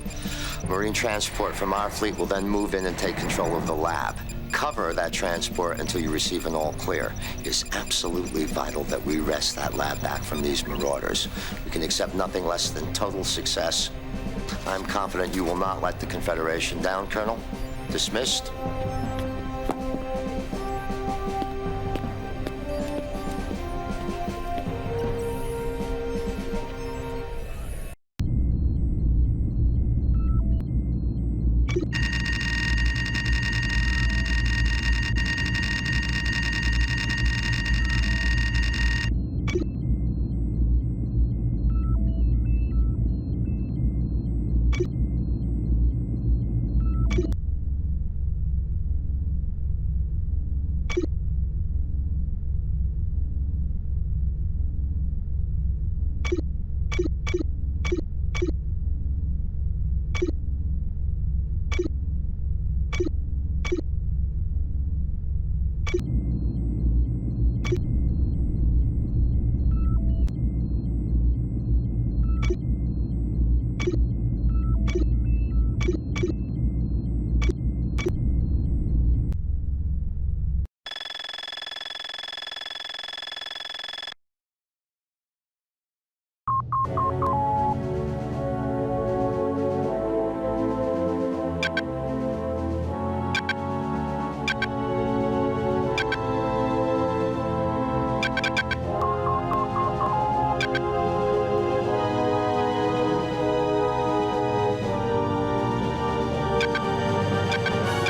Marine transport from our fleet will then move in and take control of the lab. Cover that transport until you receive an all clear. It is absolutely vital that we wrest that lab back from these marauders. We can accept nothing less than total success. I'm confident you will not let the Confederation down, Colonel. Dismissed.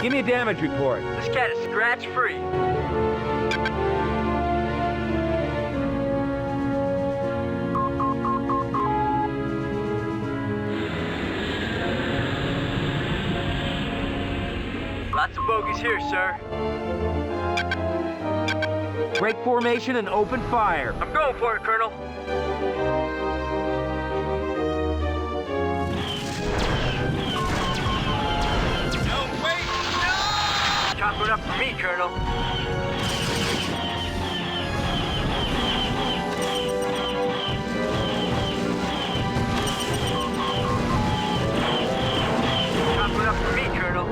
Give me a damage report. This cat is scratch-free. Lots of bogeys here, sir. Break formation and open fire. I'm going for it, Colonel. Chop it up for me, Colonel. Chop it up for me, Colonel.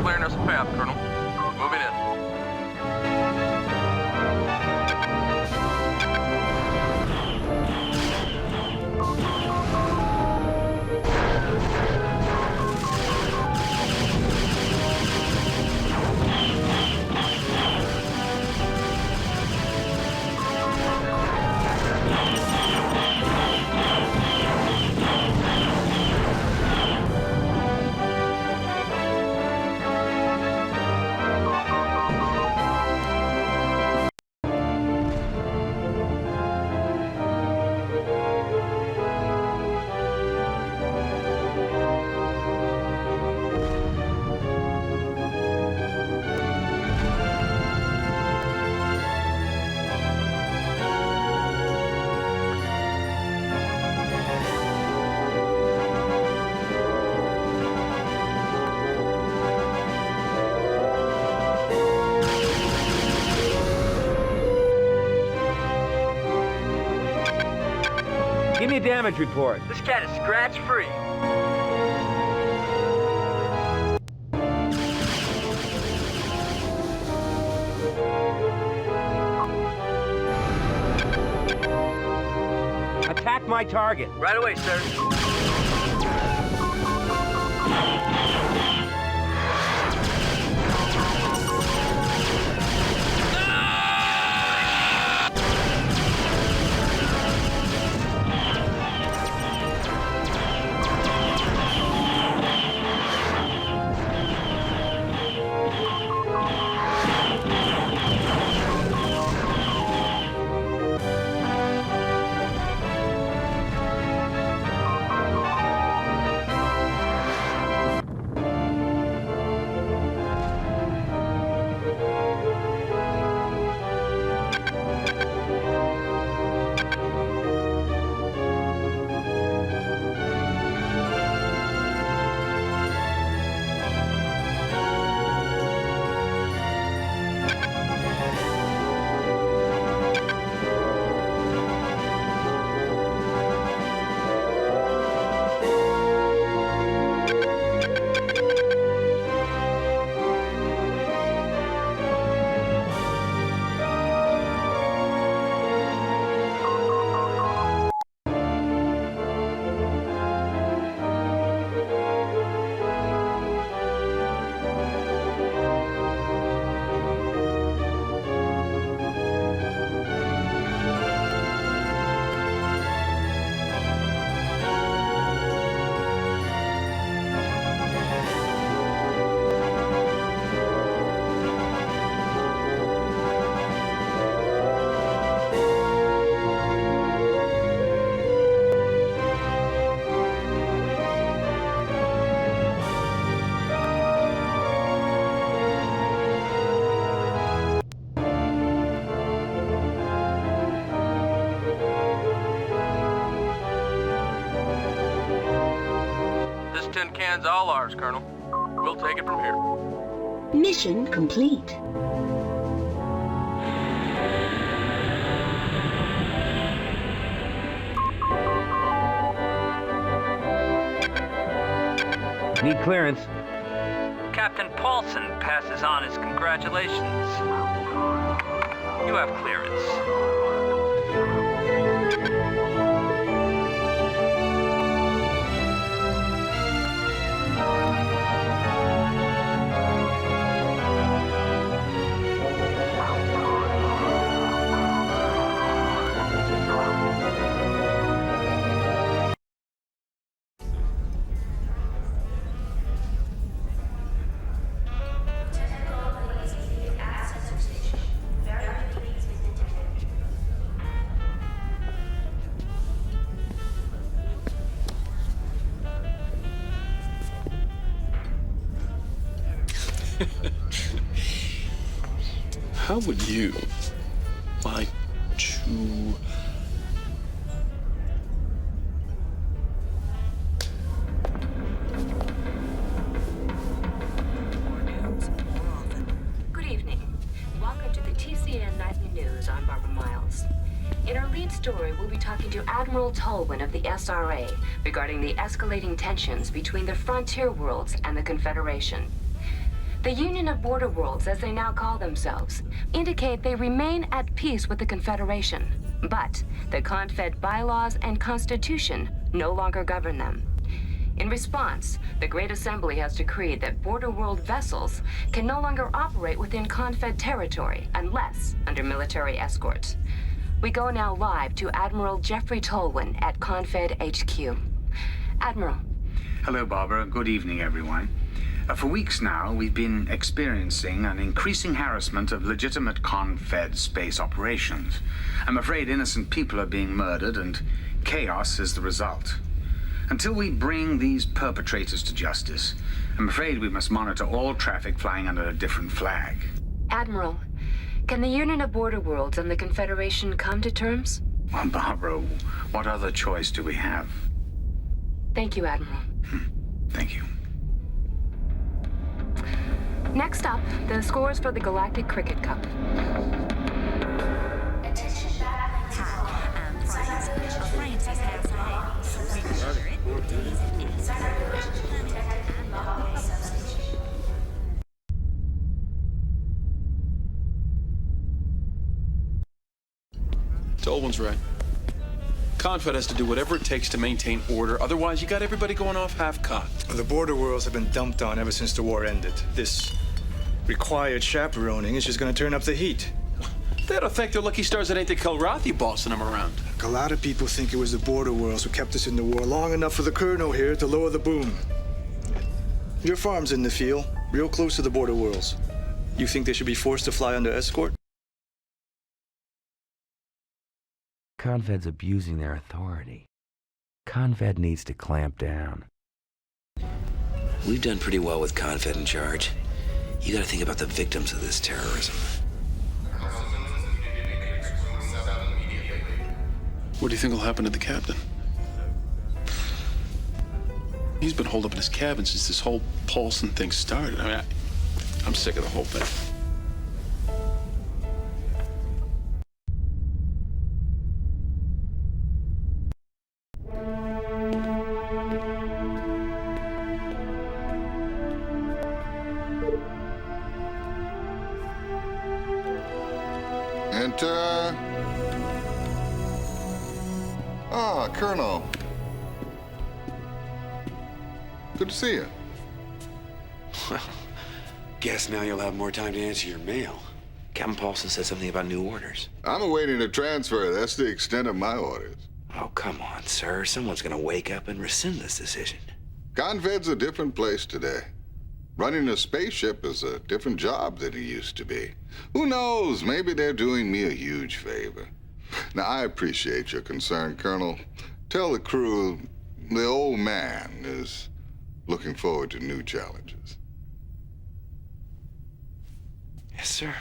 Clearing us a path, Colonel. Moving in. damage report. This cat is scratch-free. Attack my target. Right away, sir. Tin can's all ours, Colonel. We'll take it from here. Mission complete. Need clearance. Captain Paulson passes on his congratulations. You have clearance. How would you like to... Good evening. Welcome to the TCN Nightly News. I'm Barbara Miles. In our lead story, we'll be talking to Admiral Tolwyn of the SRA regarding the escalating tensions between the frontier worlds and the Confederation. The Union of Border Worlds, as they now call themselves, indicate they remain at peace with the Confederation, but the Confed bylaws and constitution no longer govern them. In response, the Great Assembly has decreed that Border World vessels can no longer operate within Confed territory unless under military escort. We go now live to Admiral Jeffrey Tolwyn at Confed HQ. Admiral. Hello, Barbara. Good evening, everyone. For weeks now, we've been experiencing an increasing harassment of legitimate Confed space operations. I'm afraid innocent people are being murdered, and chaos is the result. Until we bring these perpetrators to justice, I'm afraid we must monitor all traffic flying under a different flag. Admiral, can the Union of Border Worlds and the Confederation come to terms? Well, Barbara, what other choice do we have? Thank you, Admiral. Thank you. Next up, the scores for the Galactic Cricket Cup. Attention battling and Francis has Tolwyn's right. Confed has to do whatever it takes to maintain order. Otherwise, you got everybody going off half-cocked. The border worlds have been dumped on ever since the war ended. This required chaperoning is just gonna turn up the heat. They ought to thank their lucky stars it ain't the Kilrathi bossing them around. A lot of people think it was the border worlds who kept us in the war long enough for the colonel here to lower the boom. Your farm's in Nephele, real close to the border worlds. You think they should be forced to fly under escort? Confed's abusing their authority. Confed needs to clamp down. We've done pretty well with Confed in charge. You gotta think about the victims of this terrorism. What do you think will happen to the captain? He's been holed up in his cabin since this whole Paulson thing started. I mean, I'm sick of the whole thing. Enter. Ah, Colonel. Good to see you. Well, guess now you'll have more time to answer your mail. Captain Paulson said something about new orders. I'm awaiting a transfer. That's the extent of my orders. Oh, come on, sir. Someone's gonna wake up and rescind this decision. Confed's a different place today. Running a spaceship is a different job than it used to be. Who knows? Maybe they're doing me a huge favor. Now, I appreciate your concern, Colonel. Tell the crew the old man is looking forward to new challenges. Yes, sir.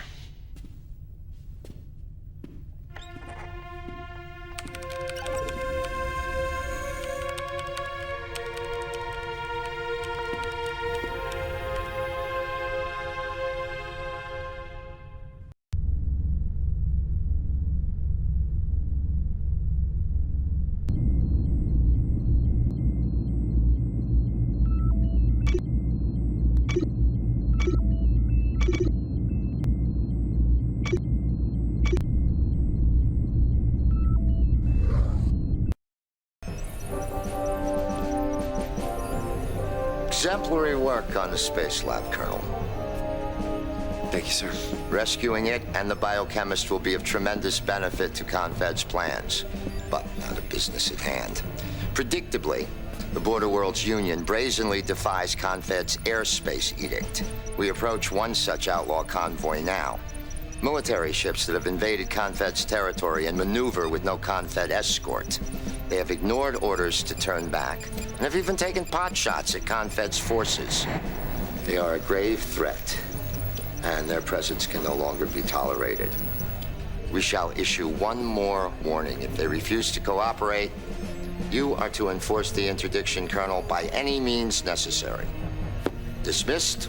Exemplary work on the Spacelab, Colonel. Thank you, sir. Rescuing it and the biochemist will be of tremendous benefit to Confed's plans, but not a business at hand. Predictably, the Border Worlds Union brazenly defies Confed's airspace edict. We approach one such outlaw convoy now. Military ships that have invaded Confed's territory and maneuver with no Confed escort. They have ignored orders to turn back, and have even taken pot shots at Confed's forces. They are a grave threat, and their presence can no longer be tolerated. We shall issue one more warning. If they refuse to cooperate, you are to enforce the interdiction, Colonel, by any means necessary. Dismissed.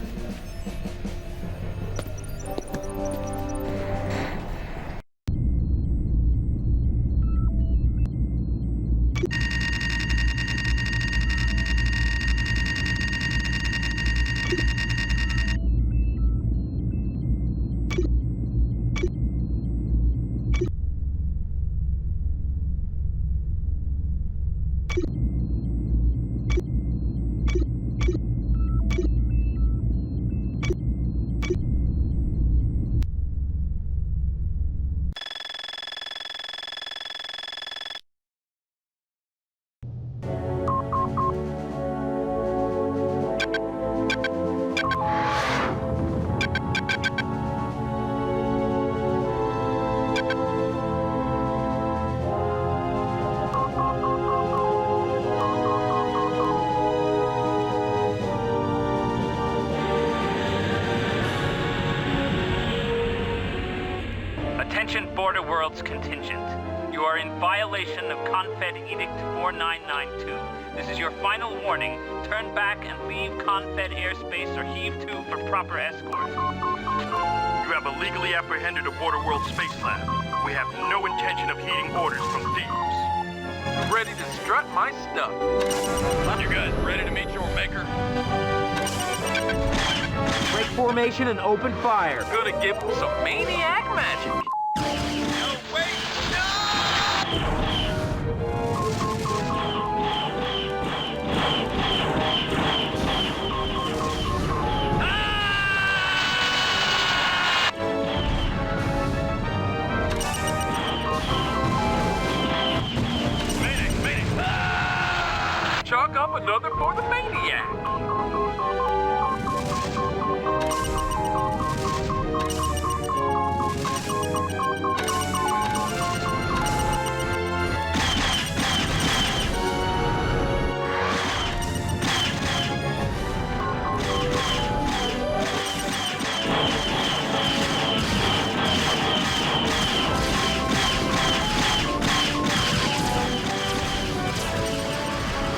Attention Border Worlds contingent. You are in violation of Confed Edict 4992. This is your final warning. Turn back and leave Confed airspace or heave to for proper escort. You have illegally apprehended a Border World Spacelab. We have no intention of heeding orders from thieves. ready to strut my stuff. You guys ready to meet your maker? Break formation and open fire. Gonna give him some maniac magic. No, wait, Chalk up another for the maniac.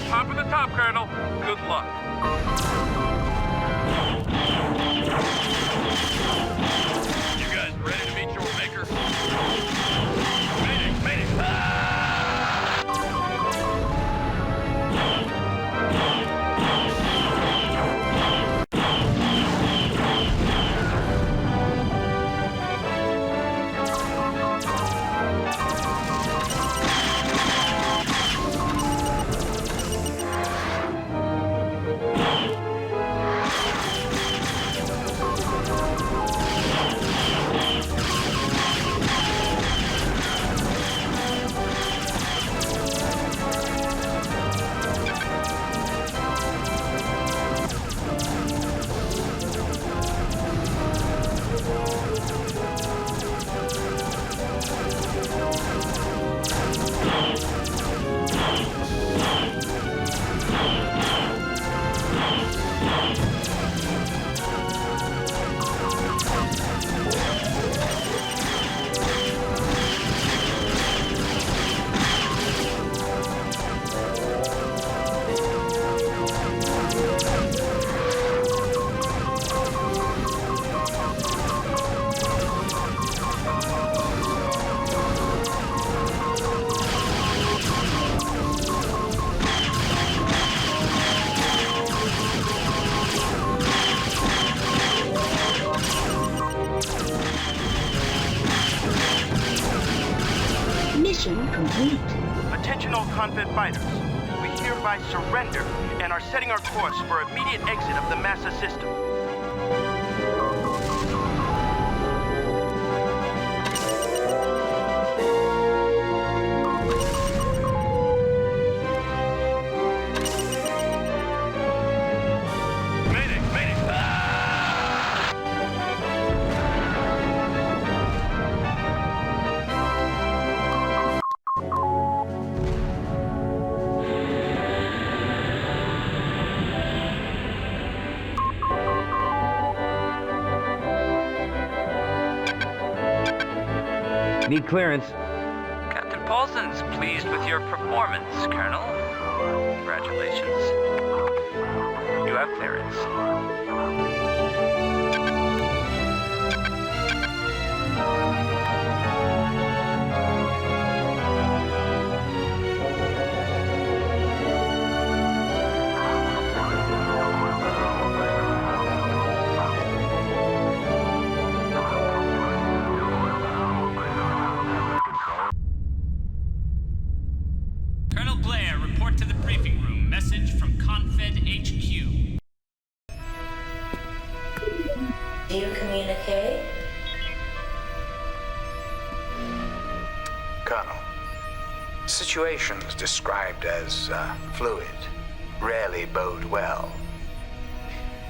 Top of the top, Colonel. Good luck. You guys ready to meet your maker? Mayday, mayday! Mission complete. Attention all Confed fighters. We hereby surrender and are setting our course for immediate exit of the Masa system. Need clearance. Captain Paulson's pleased with your performance, Colonel. Congratulations. You have clearance. Colonel Blair, report to the briefing room. Message from Confed HQ. Do you communicate? Colonel, situations described as fluid rarely bode well.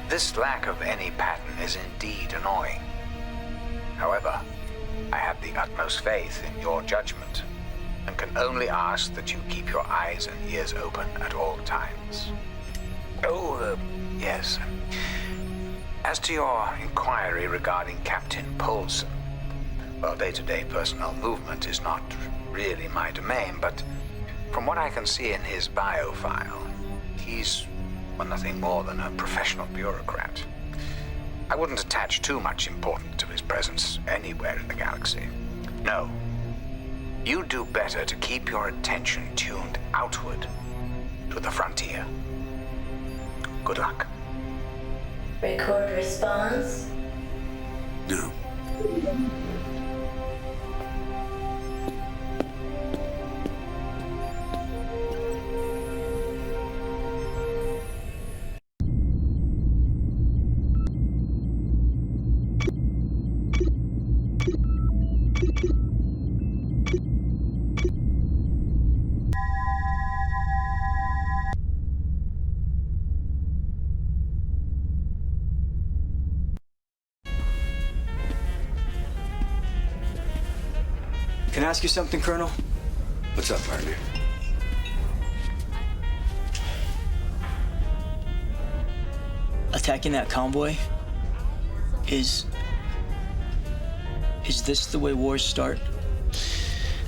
This lack of any pattern is indeed annoying. However, I have the utmost faith in your judgment and can only ask that you keep your eyes and ears open at all times. Yes. As to your inquiry regarding Captain Paulson, well, day-to-day personnel movement is not really my domain, but from what I can see in his bio file, he's, well, nothing more than a professional bureaucrat. I wouldn't attach too much importance to his presence anywhere in the galaxy. No. You do better to keep your attention tuned outward to the frontier. Good luck. Record response. No. Can I ask you something, Colonel? What's up, partner? Attacking that convoy? Is this the way wars start?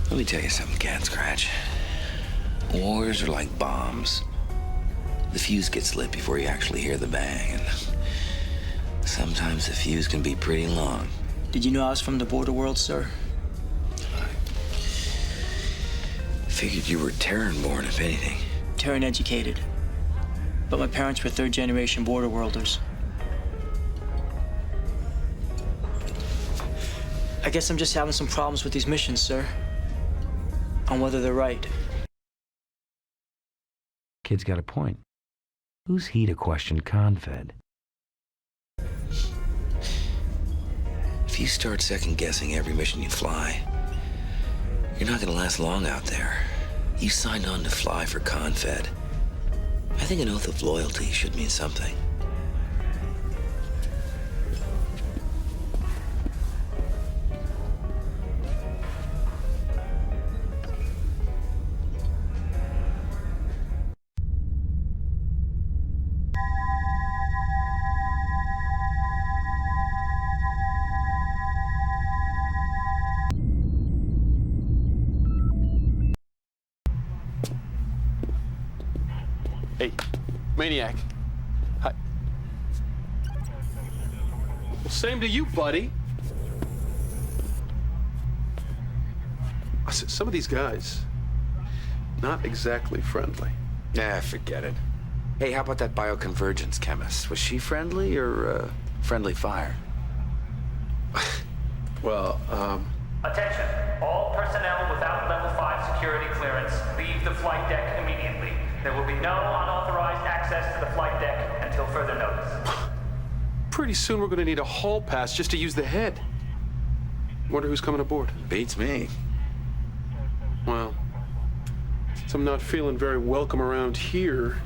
Let me tell you something, Cat Scratch. Wars are like bombs. The fuse gets lit before you actually hear the bang, and sometimes the fuse can be pretty long. Did you know I was from the border world, sir? Figured you were Terran-born, if anything. Terran educated. But my parents were third-generation border worlders. I guess I'm just having some problems with these missions, sir. On whether they're right. Kid's got a point. Who's he to question Confed? If you start second-guessing every mission you fly, you're not gonna last long out there. You signed on to fly for Confed. I think an oath of loyalty should mean something. Hey, Maniac. Hi. Well, same to you, buddy. Some of these guys, not exactly friendly. Nah, forget it. Hey, how about that bioconvergence chemist? Was she friendly or friendly fire? Well, Attention. All personnel without level 5 security clearance leave the flight deck immediately. There will be no unauthorized access to the flight deck until further notice. pretty soon we're gonna need a hall pass just to use the head. Wonder who's coming aboard. Beats me. Well, since I'm not feeling very welcome around here,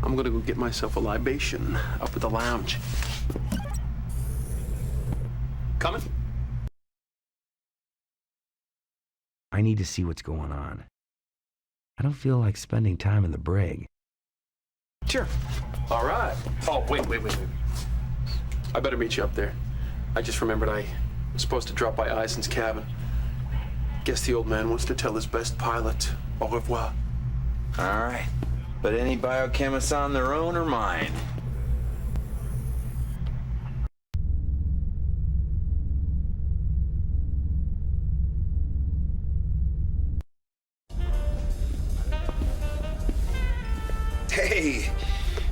I'm gonna go get myself a libation up at the lounge. Coming? I need to see what's going on. I don't feel like spending time in the brig. Sure. All right. Oh, wait. I better meet you up there. I just remembered I was supposed to drop by Eisen's cabin. Guess the old man wants to tell his best pilot au revoir. All right. But any biochemists on their own or mine? Hey,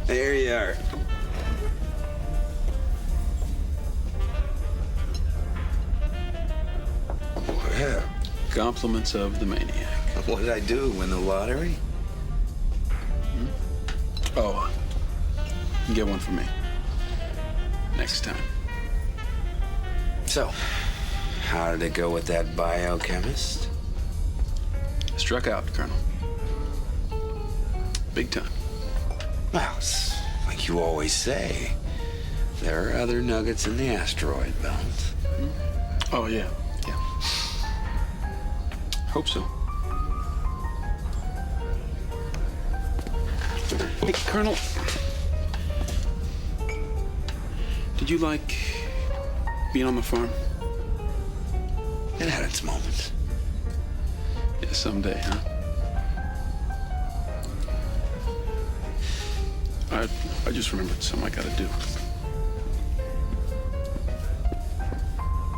there you are. Well, compliments of the maniac. What did I do? Win the lottery? Oh, get one for me. Next time. So, how did it go with that biochemist? Struck out, Colonel. Big time. Well, it's like you always say, there are other nuggets in the asteroid belt. Oh, yeah. Hope so. Hey, Colonel. Did you like being on the farm? It had its moments. Yeah, someday, huh? I just remembered something I gotta do.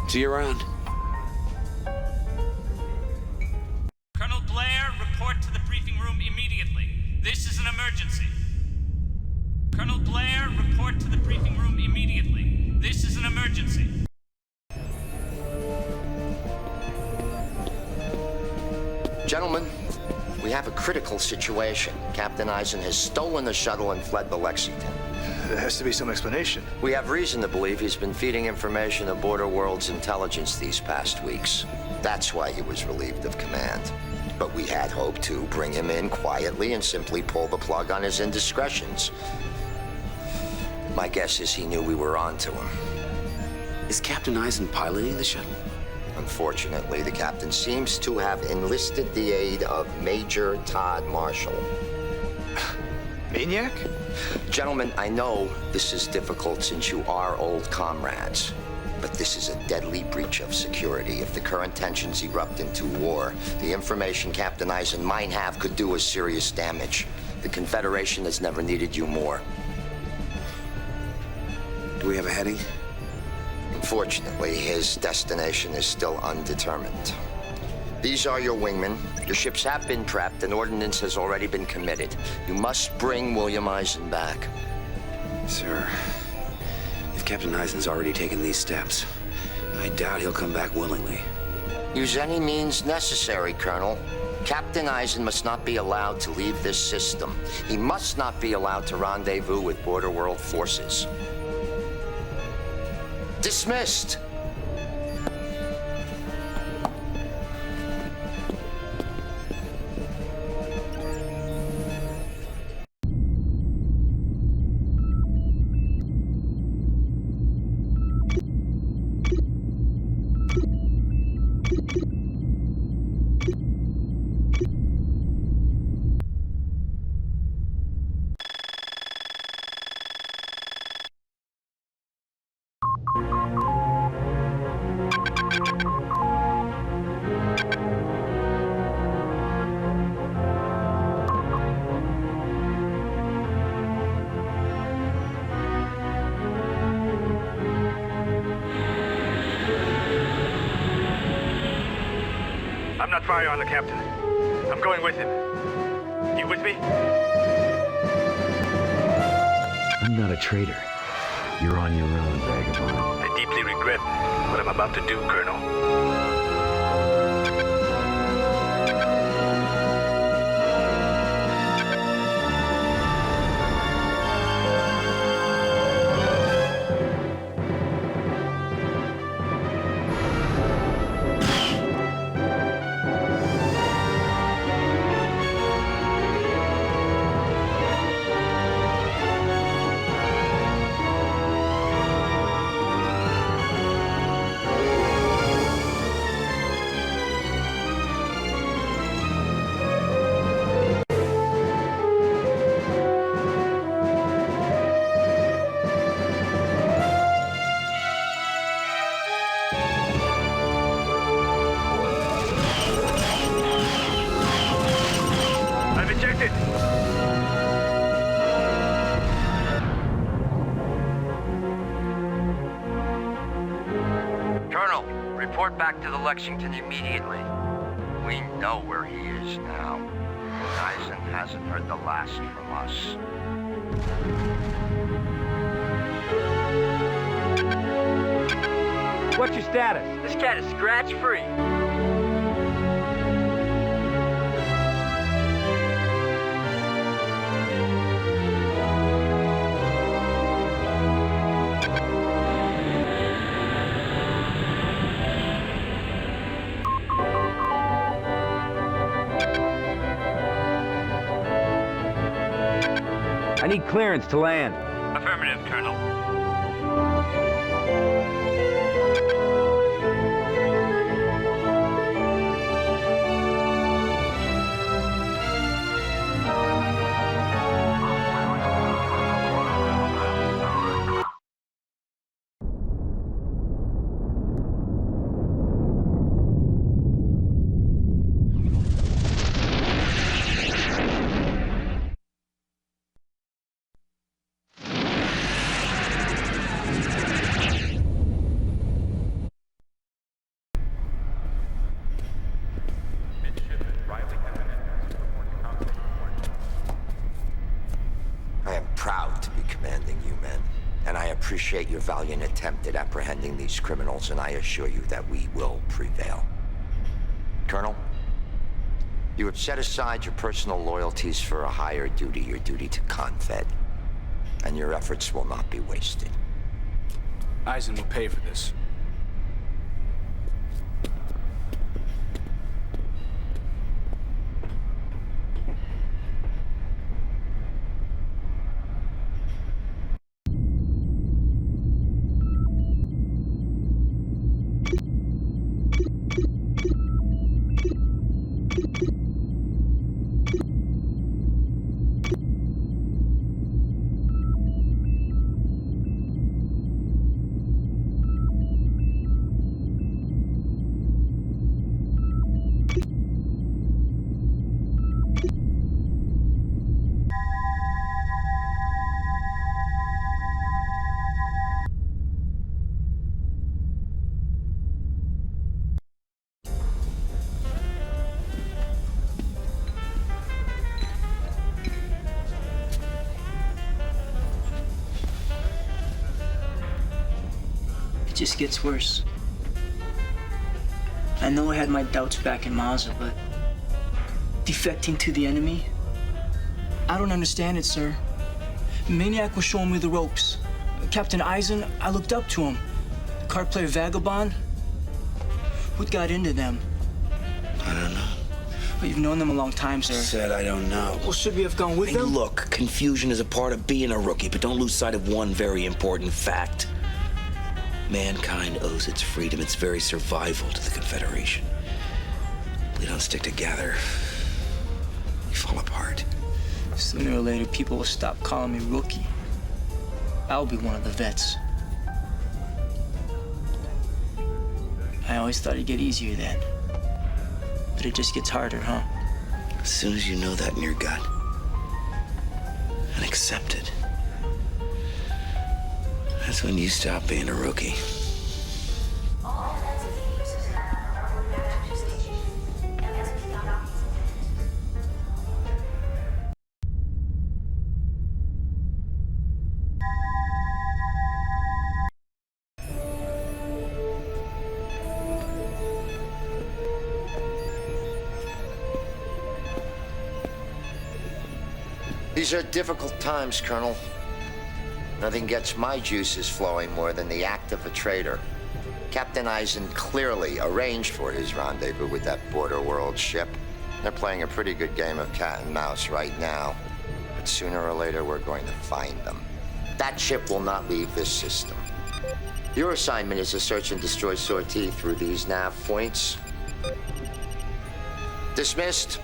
See you around. Gentlemen, we have a critical situation. Captain Eisen has stolen the shuttle and fled the Lexington. There has to be some explanation. We have reason to believe he's been feeding information to Border World's intelligence these past weeks. That's why he was relieved of command. But we had hoped to bring him in quietly and simply pull the plug on his indiscretions. My guess is he knew we were on to him. Is Captain Eisen piloting the shuttle? Unfortunately, the captain seems to have enlisted the aid of Major Todd Marshall. Maniac? Gentlemen, I know this is difficult since you are old comrades, but this is a deadly breach of security. If the current tensions erupt into war, the information Captain Eisen might have could do us serious damage. The Confederation has never needed you more. Do we have a heading? Unfortunately, his destination is still undetermined. These are your wingmen. Your ships have been prepped and ordnance has already been committed. You must bring William Eisen back. Sir, if Captain Eisen's already taken these steps, I doubt he'll come back willingly. Use any means necessary, Colonel. Captain Eisen must not be allowed to leave this system. He must not be allowed to rendezvous with Border World forces. Dismissed! I'm not firing on the captain. I'm going with him. You with me? I'm not a traitor. You're on your own, vagabond. I deeply regret what I'm about to do, Colonel. Report back to the Lexington immediately. We know where he is now. Eisen hasn't heard the last from us. What's your status? This cat is scratch-free. I need clearance to land. Affirmative, Colonel. Appreciate your valiant attempt at apprehending these criminals, and I assure you that we will prevail. Colonel, You have set aside your personal loyalties for a higher duty, your duty to Confed. And your efforts will not be wasted. Eisen will pay for this. It just gets worse. I know I had my doubts back in Masa, but defecting to the enemy? I don't understand it, sir. Maniac was showing me the ropes. Captain Eisen, I looked up to him. Card player Vagabond? What got into them? I don't know. Well, you've known them a long time, sir. Said I don't know. Well, should we have gone with Hey, them? look, confusion is a part of being a rookie, but don't lose sight of one very important fact. Mankind owes its freedom, its very survival to the Confederation. We don't stick together, we fall apart. Sooner or later, people will stop calling me rookie. I'll be one of the vets. I always thought it'd get easier then. But it just gets harder, huh? As soon as you know that in your gut and accept it, that's when you stop being a rookie. These are difficult times, Colonel. Nothing gets my juices flowing more than the act of a traitor. Captain Eisen clearly arranged for his rendezvous with that border world ship. They're playing a pretty good game of cat and mouse right now. But sooner or later, we're going to find them. That ship will not leave this system. Your assignment is a search and destroy sortie through these nav points. Dismissed.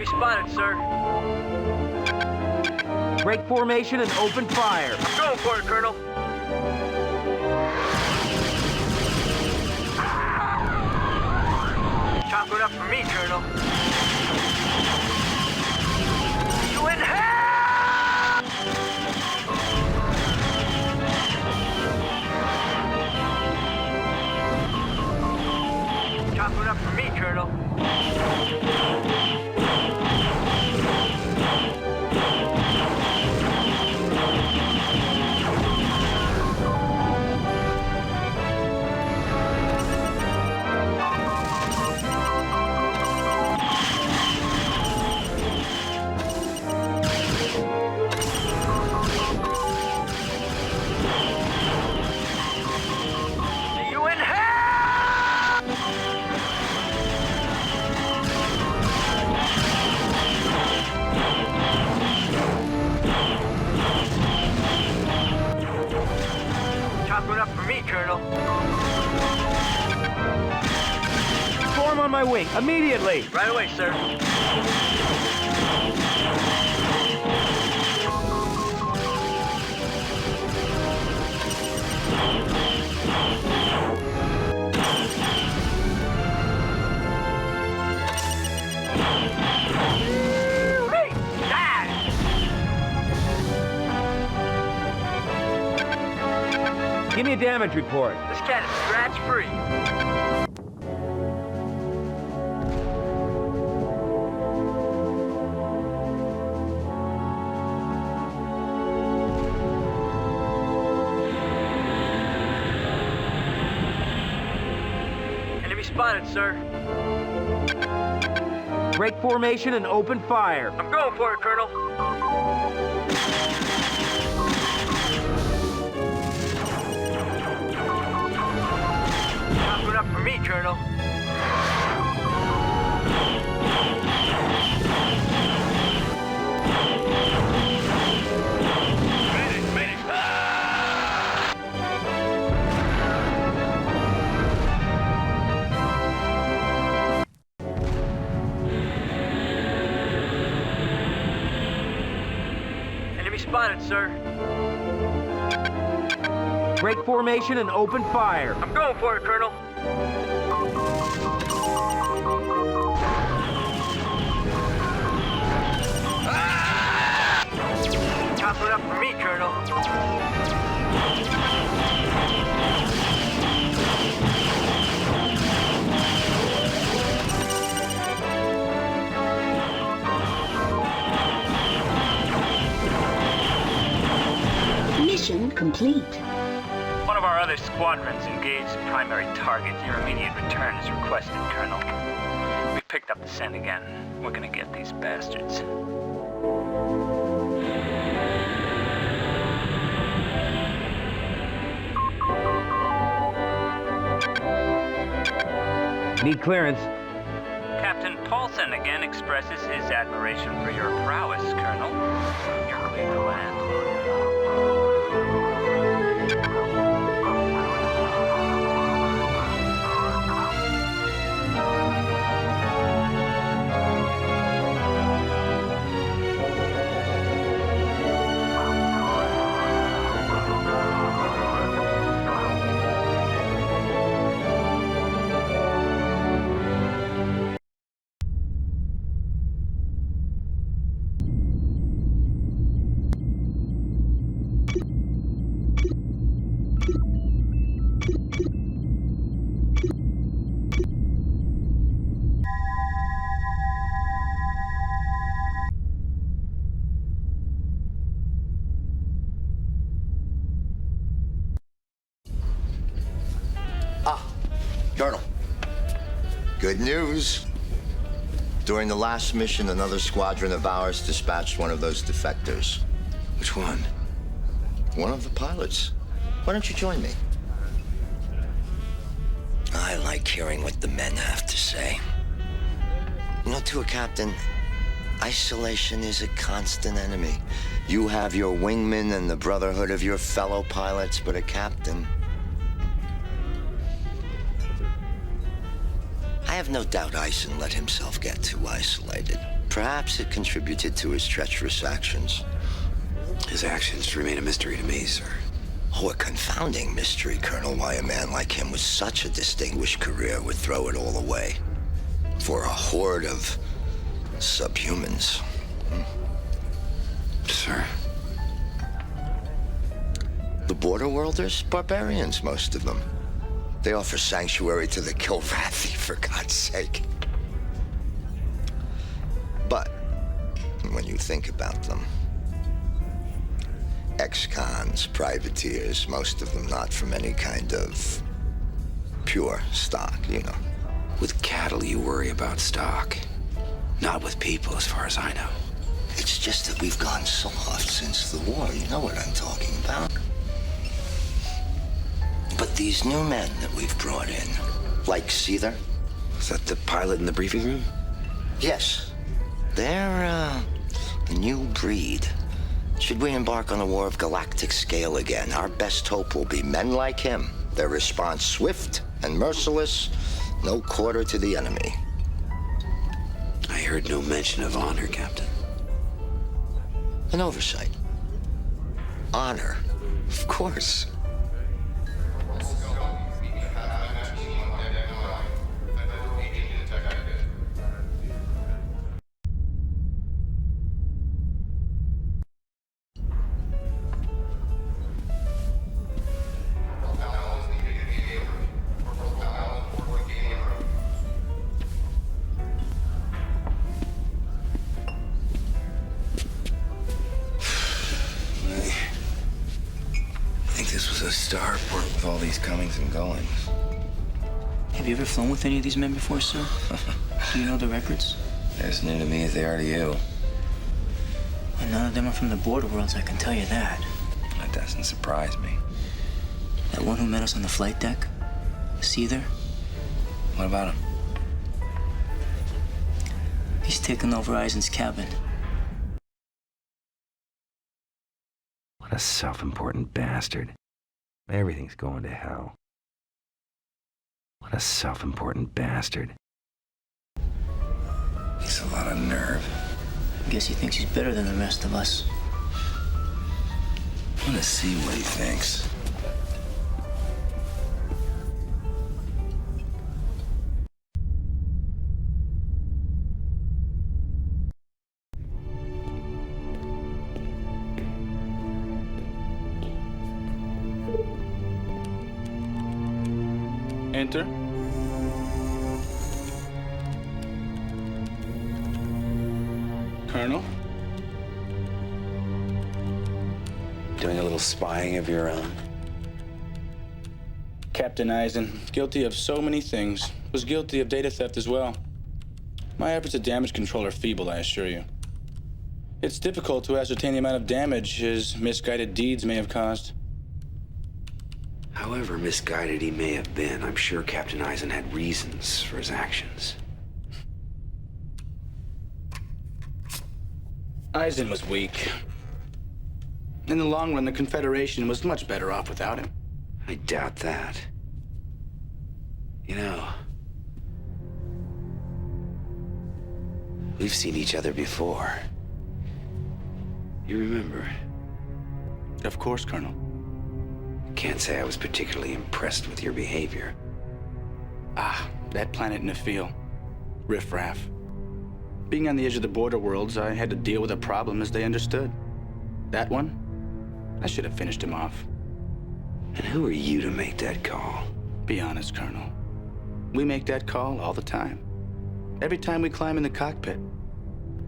Spotted, sir. Break formation and open fire. I'm going for it, Colonel. Chop it up for me, Colonel. You in hell! Colonel. Form on my wing, immediately! Right away, sir. Give me a damage report. This cat is scratch-free. Enemy spotted, sir. Break formation and open fire. I'm going for it, Colonel. Not good up for me, Colonel. Enemy spotted, sir. Break formation and open fire. I'm going for it, Colonel. Top it up for me, Colonel. Mission complete. One of our other squadrons engaged the primary target. Your immediate return is requested, Colonel. We've picked up the scent again. We're gonna get these bastards. Need clearance. Captain Paulson again expresses his admiration for your prowess, Colonel. You're clear to land. Colonel, good news. During the last mission, another squadron of ours dispatched one of those defectors. Which one? One of the pilots. Why don't you join me? I like hearing what the men have to say. You know, to a captain, isolation is a constant enemy. You have your wingmen and the brotherhood of your fellow pilots, but a captain... I have no doubt Eisen let himself get too isolated. Perhaps it contributed to his treacherous actions. His actions remain a mystery to me, sir. Oh, a confounding mystery, Colonel, why a man like him with such a distinguished career would throw it all away for a horde of subhumans. Sir? The border worlders? Barbarians, most of them. They offer sanctuary to the Kilrathi, for God's sake. But when you think about them, ex-cons, privateers, most of them not from any kind of pure stock, you know. With cattle, you worry about stock. Not with people, as far as I know. It's just that we've gone soft since the war. You know what I'm talking about. But these new men that we've brought in, like Seether. Is that the pilot in the briefing room? Yes. They're a new breed. Should we embark on a war of galactic scale again, our best hope will be men like him, Their response swift and merciless, no quarter to the enemy. I heard no mention of honor, Captain. An oversight. Honor, of course. Starport with all these comings and goings. Have you ever flown with any of these men before, sir? Do you know the records? They're as new to me as they are to you. Well, none of them are from the border worlds, I can tell you that. That doesn't surprise me. That one who met us on the flight deck? Seether? What about him? He's taken over Eisen's cabin. What a self-important bastard. Everything's going to hell. What a self-important bastard. He's a lot of nerve. I guess he thinks he's better than the rest of us. I want to see what he thinks. Enter. Colonel? Doing a little spying of your own? Captain Eisen, guilty of so many things, was guilty of data theft as well. My efforts at damage control are feeble, I assure you. It's difficult to ascertain the amount of damage his misguided deeds may have caused. However misguided he may have been, I'm sure Captain Eisen had reasons for his actions. Eisen was weak. In the long run, the Confederation was much better off without him. I doubt that. You know, we've seen each other before. You remember? Of course, Colonel. Can't say I was particularly impressed with your behavior. Ah, that planet Nephele. Riffraff. Being on the edge of the border worlds, I had to deal with a problem as they understood. That one, I should have finished him off. And who are you to make that call? Be honest, Colonel. We make that call all the time. Every time we climb in the cockpit.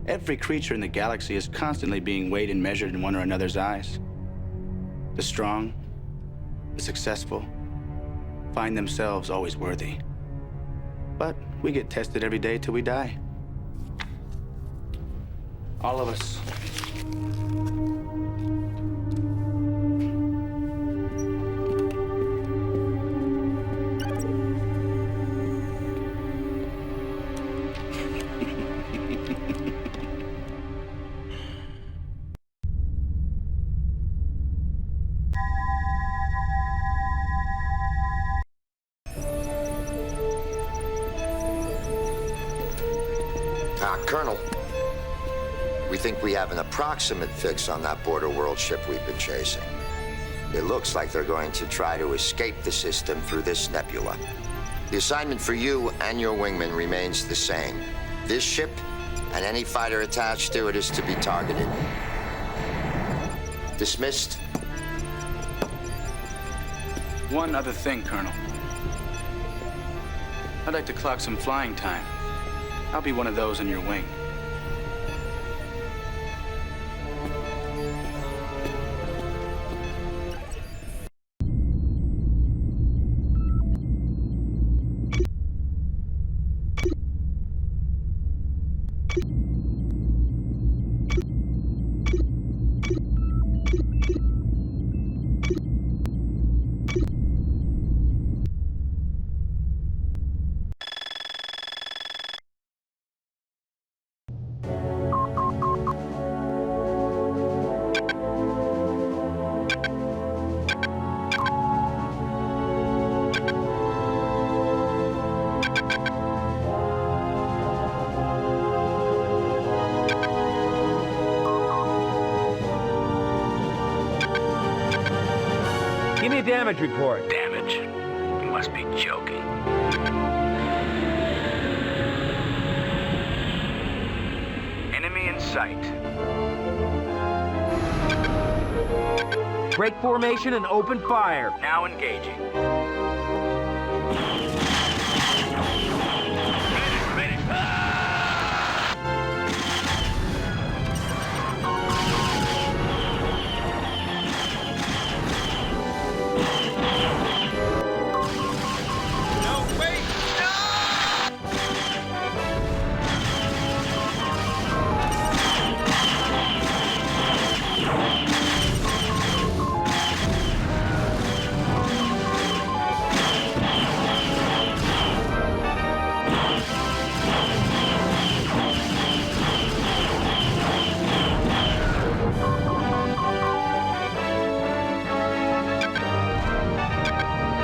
Every creature in the galaxy is constantly being weighed and measured in one or another's eyes. The strong, the successful, find themselves always worthy. But we get tested every day till we die. All of us. Colonel, we think we have an approximate fix on that border world ship we've been chasing. It looks like they're going to try to escape the system through this nebula. The assignment for you and your wingman remains the same. This ship and any fighter attached to it is to be targeted. Dismissed. One other thing, Colonel. I'd like to clock some flying time. I'll be one of those in your wing. damage report. Damage? You must be joking. Enemy in sight. Break formation and open fire. Now engaging.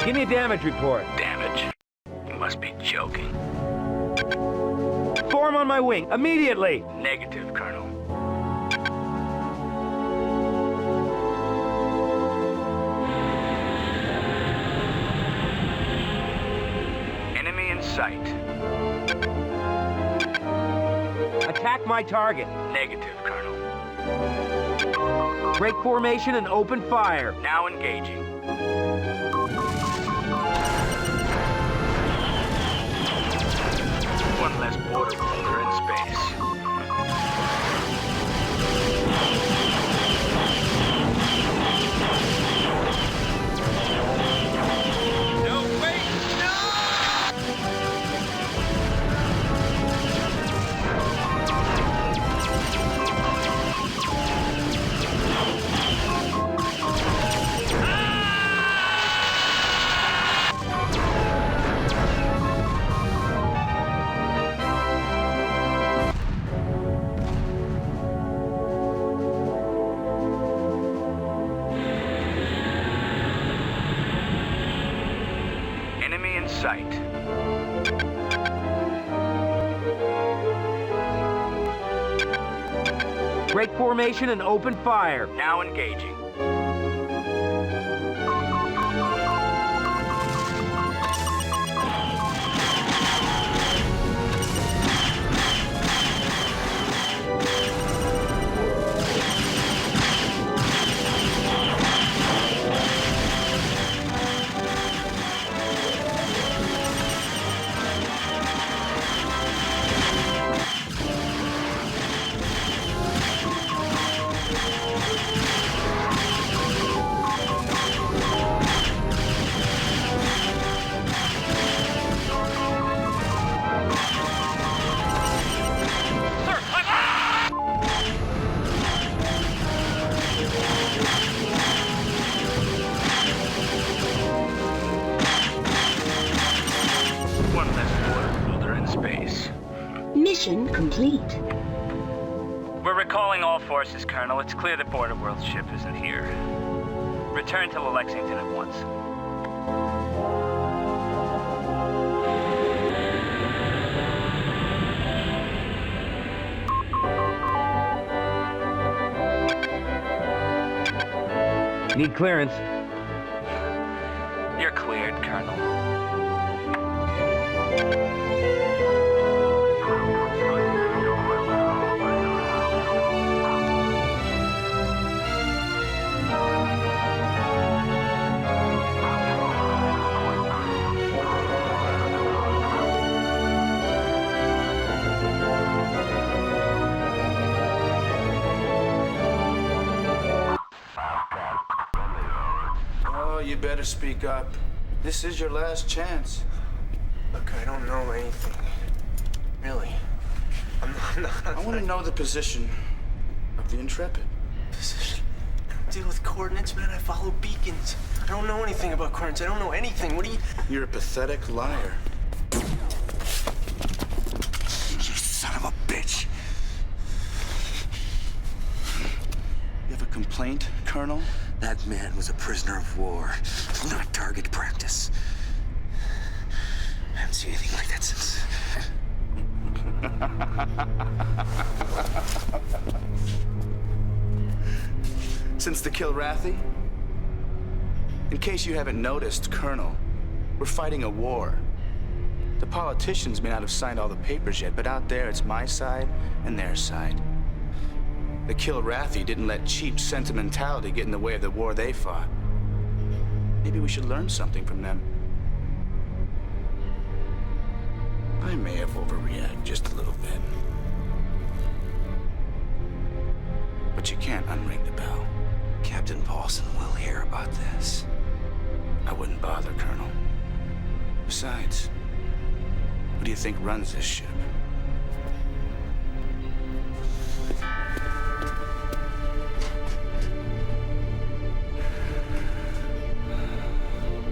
Give me a damage report. Damage? You must be joking. Form on my wing, immediately! Negative, Colonel. Enemy in sight. Attack my target. Negative, Colonel. Break formation and open fire. Now engaging. One less border welder in space. No, wait! No! Sight. Break formation and open fire. Now engaging. Mission complete. We're recalling all forces, Colonel. It's clear the Border World's ship isn't here. Return to Lexington at once. Need clearance. You're cleared, Colonel. You better speak up. This is your last chance. Look, I don't know anything. Really. I'm not. I want to know the position of the Intrepid. Position? I don't deal with coordinates, man. I follow beacons. I don't know anything about coordinates. I don't know anything. What do you... You're a pathetic liar. You son of a bitch. You have a complaint, Colonel? That man was a prisoner of war, not target practice. I haven't seen anything like that since... Since the Kilrathi? In case you haven't noticed, Colonel, we're fighting a war. The politicians may not have signed all the papers yet, but out there it's my side and their side. The Kilrathi didn't let cheap sentimentality get in the way of the war they fought. Maybe we should learn something from them. I may have overreacted just a little bit. But you can't unring the bell. Captain Paulson will hear about this. I wouldn't bother, Colonel. Besides, who do you think runs this ship?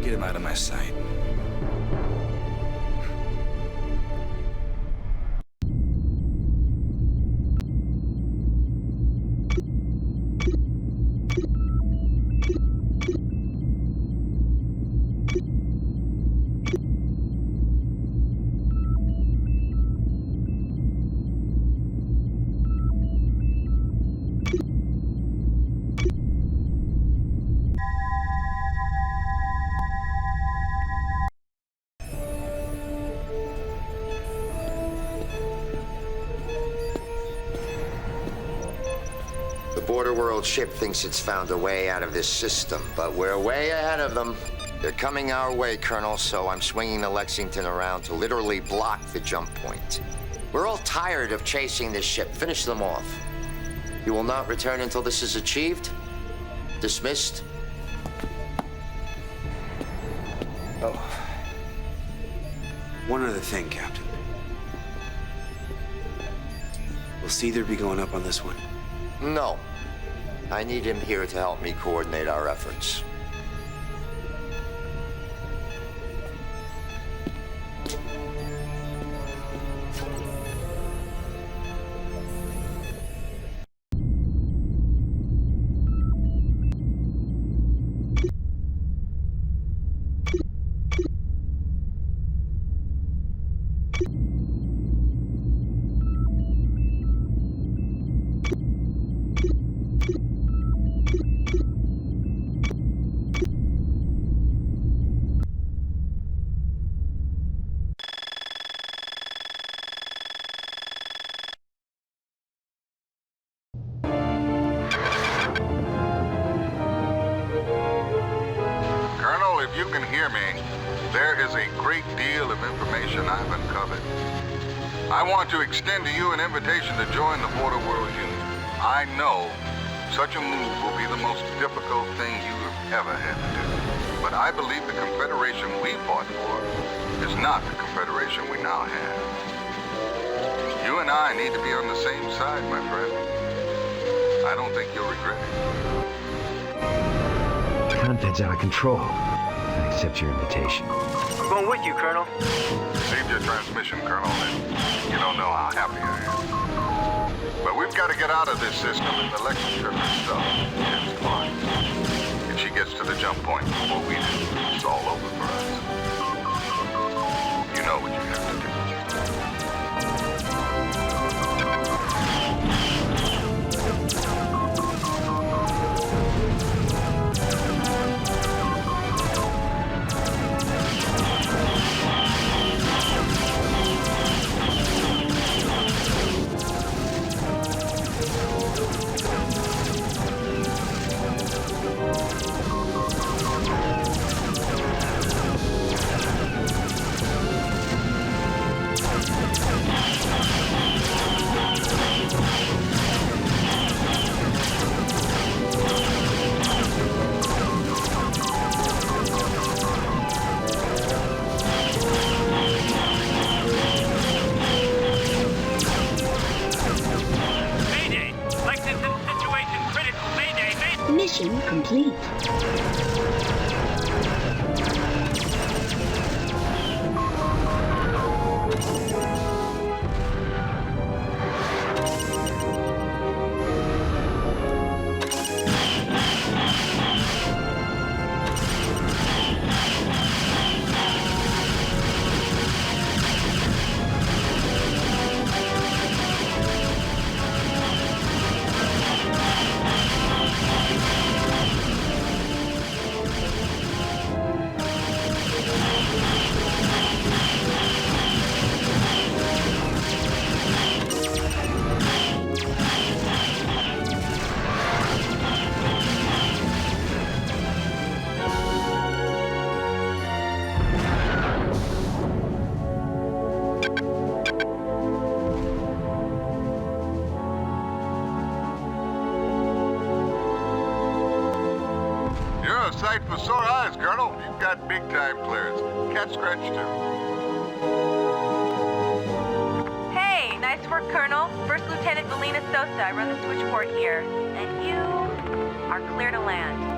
Get him out of my sight. Border-world ship thinks it's found a way out of this system, but we're way ahead of them. They're coming our way, Colonel, so I'm swinging the Lexington around to literally block the jump point. We're all tired of chasing this ship. Finish them off. You will not return until this is achieved? Dismissed? Oh. One other thing, Captain. Will Seether be going up on this one? No. I need him here to help me coordinate our efforts. I want to extend to you an invitation to join the Border World Union. I know such a move will be the most difficult thing you have ever had to do. But I believe the Confederation we fought for is not the Confederation we now have. You and I need to be on the same side, my friend. I don't think you'll regret it. Confed's out of control. I accept your invitation. I'm going with you, Colonel. Received your transmission, Colonel, and you don't know how happy I am. But we've got to get out of this system, and the Lexington herself is fine. If she gets to the jump point before we do, it's all over for us. You know what you have to do. Mission complete. a sight for sore eyes, Colonel. You've got big-time clearance. Cat scratch, too. Hey, nice work, Colonel. First Lieutenant Valina Sosa. I run the switchboard here. And you are clear to land.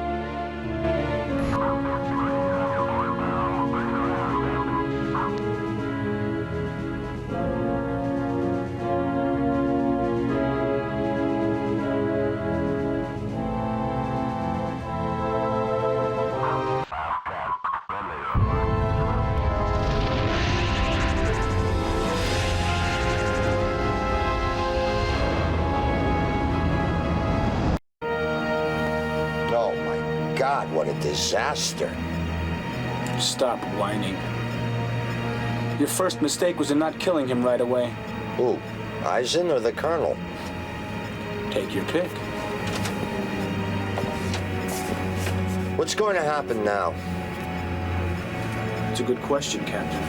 God, what a disaster. Stop whining. Your first mistake was in not killing him right away. Who? Eisen or the Colonel? Take your pick. What's going to happen now? It's a good question, Captain.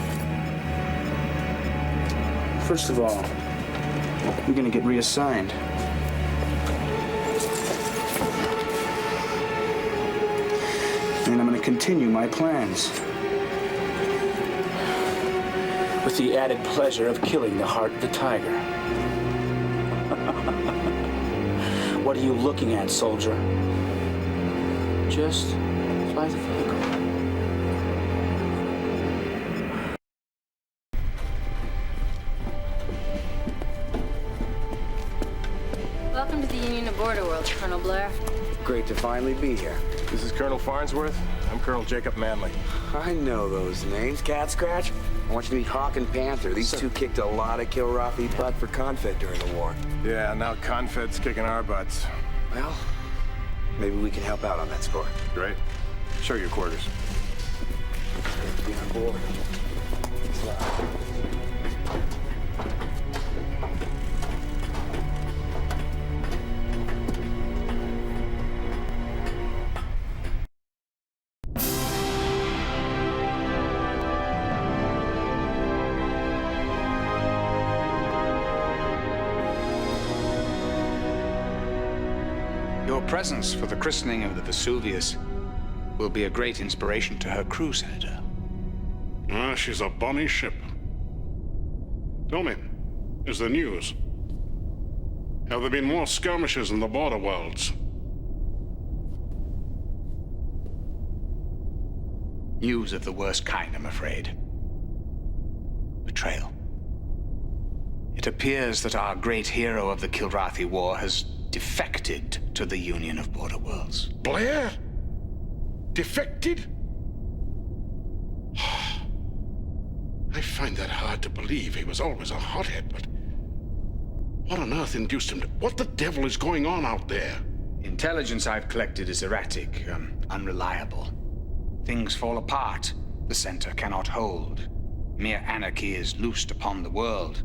First of all, you're gonna get reassigned. And I'm going to continue my plans. With the added pleasure of killing the heart of the tiger. What are you looking at, soldier? Just fly the vehicle. Welcome to the Union of Border Worlds, Colonel Blair. Great to finally be here. This is Colonel Farnsworth. I'm Colonel Jacob Manley. I know those names. Cat Scratch? I want you to meet Hawk and Panther. These two kicked a lot of Kilrathi butt for Confed during the war. Yeah, now Confed's kicking our butts. Well, maybe we can help out on that score. Great. Show your quarters. Be on board. Your presence for the christening of the Vesuvius will be a great inspiration to her crew, Senator. Ah, she's a bonny ship. Tell me, is there news? Have there been more skirmishes in the border worlds? News of the worst kind, I'm afraid. Betrayal. It appears that our great hero of the Kilrathi War has defected to the Union of Border Worlds. Blair? Defected? I find that hard to believe. He was always a hothead, but what on earth induced him to... What the devil is going on out there? Intelligence I've collected is erratic, unreliable. Things fall apart. The center cannot hold. Mere anarchy is loosed upon the world.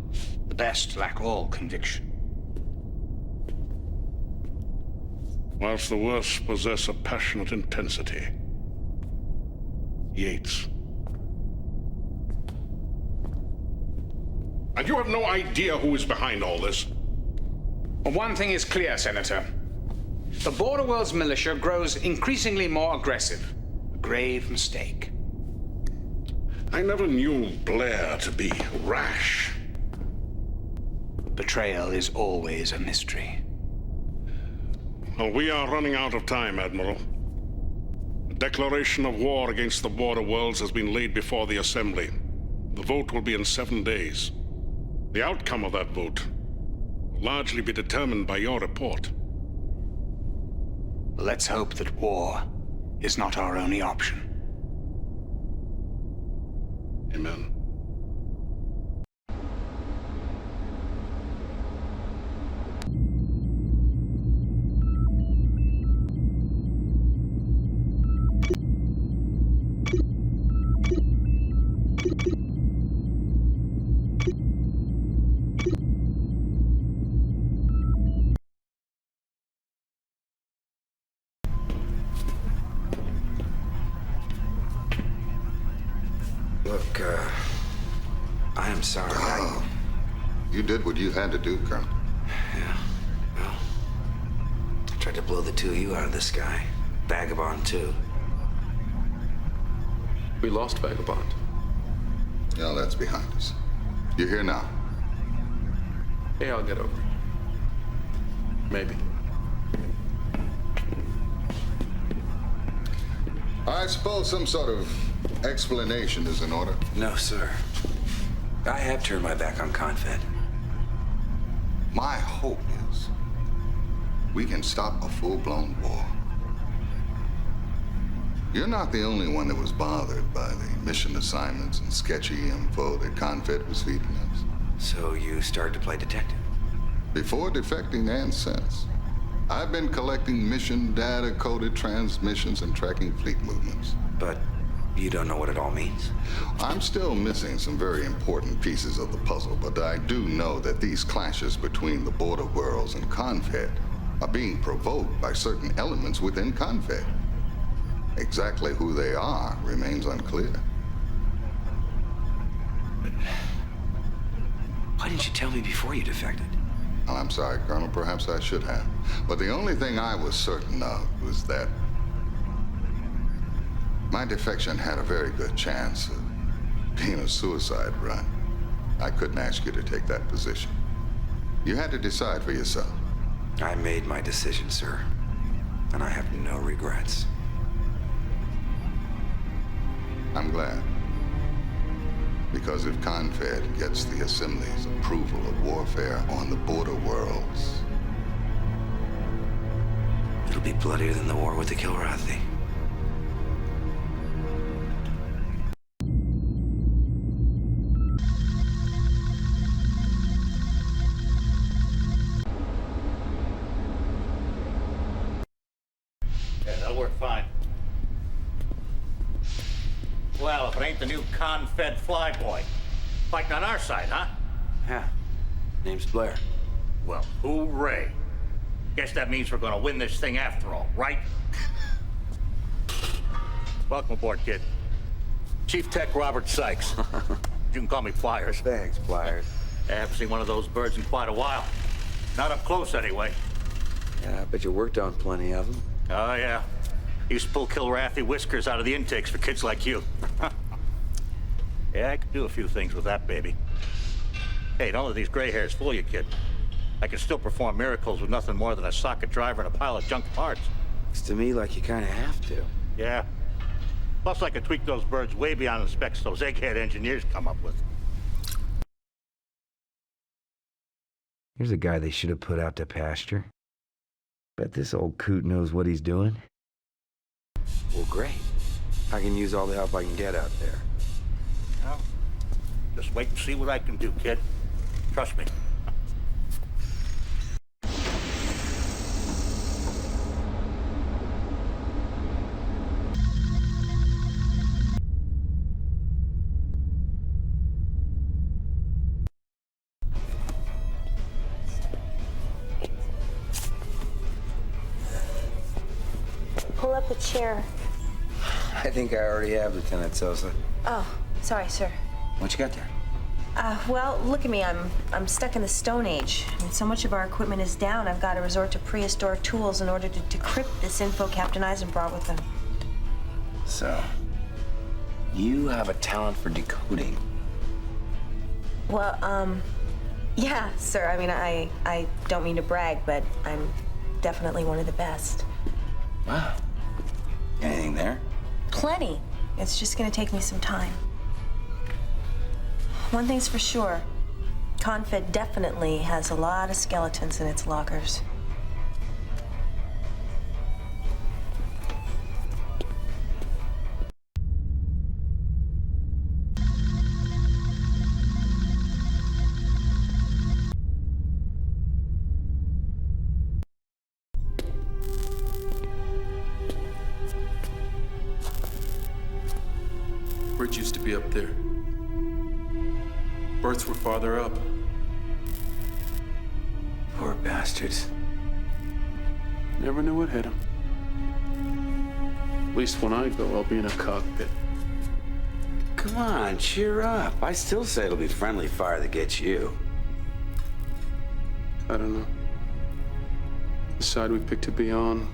The best lack all conviction. Whilst the worst possess a passionate intensity. Yates. And you have no idea who is behind all this? Well, one thing is clear, Senator. The Border Worlds militia grows increasingly more aggressive. A grave mistake. I never knew Blair to be rash. Betrayal is always a mystery. Well, we are running out of time, Admiral. A declaration of war against the Border Worlds has been laid before the Assembly. The vote will be in 7 days. The outcome of that vote will largely be determined by your report. Let's hope that war is not our only option. Amen. Look, I am sorry. You did what you had to do, Colonel. Yeah, well, I tried to blow the two of you out of the sky. Vagabond, too. We lost Vagabond. Now that's behind us. You're here now. Hey, I'll get over it. Maybe. I suppose some sort of explanation is in order. No, sir. I have turned my back on Confed. My hope is we can stop a full-blown war. You're not the only one that was bothered by the mission assignments and sketchy info that Confed was feeding us. So you started to play detective? Before defecting and since, I've been collecting mission data, coded transmissions, and tracking fleet movements. But you don't know what it all means? I'm still missing some very important pieces of the puzzle, but I do know that these clashes between the border worlds and Confed are being provoked by certain elements within Confed. Exactly who they are remains unclear. Why didn't you tell me before you defected? Well, I'm sorry, Colonel. Perhaps I should have. But the only thing I was certain of was that my defection had a very good chance of being a suicide run. I couldn't ask you to take that position. You had to decide for yourself. I made my decision, sir. And I have no regrets. I'm glad. Because if Confed gets the Assembly's approval of warfare on the border worlds, it'll be bloodier than the war with the Kilrathi. Yeah, that'll work fine. Well, if it ain't the new Confed flyboy. Fighting on our side, huh? Yeah. Name's Blair. Well, hooray. Guess that means we're gonna win this thing after all, right? Welcome aboard, kid. Chief Tech Robert Sykes. You can call me Flyers. Thanks, Flyers. I haven't seen one of those birds in quite a while. Not up close, anyway. Yeah, I bet you worked on plenty of them. Oh, yeah. Used to pull Kilrathi whiskers out of the intakes for kids like you. Yeah, I could do a few things with that baby. Hey, don't let these gray hairs fool you, kid. I can still perform miracles with nothing more than a socket driver and a pile of junk parts. Looks to me like you kind of have to. Yeah. Plus, I could tweak those birds way beyond the specs those egghead engineers come up with. Here's a guy they should have put out to pasture. Bet this old coot knows what he's doing. Well, great. I can use all the help I can get out there. Well, just wait and see what I can do, kid. Trust me. Pull up a chair. I think I already have, Lieutenant Sosa. Oh, sorry, sir. What you got there? Well, look at me. I'm stuck in the Stone Age. I mean, so much of our equipment is down, I've got to resort to prehistoric tools in order to decrypt this info Captain Eisen brought with him. So, you have a talent for decoding. Well, yeah, sir. I mean, I don't mean to brag, but I'm definitely one of the best. Wow. Anything there? Plenty. It's just gonna take me some time. One thing's for sure. Confed definitely has a lot of skeletons in its lockers. Bridge used to be up there. Berths were farther up. Poor bastards. Never knew what hit them. At least when I go, I'll be in a cockpit. Come on, cheer up. I still say it'll be friendly fire that gets you. I don't know. The side we picked to be on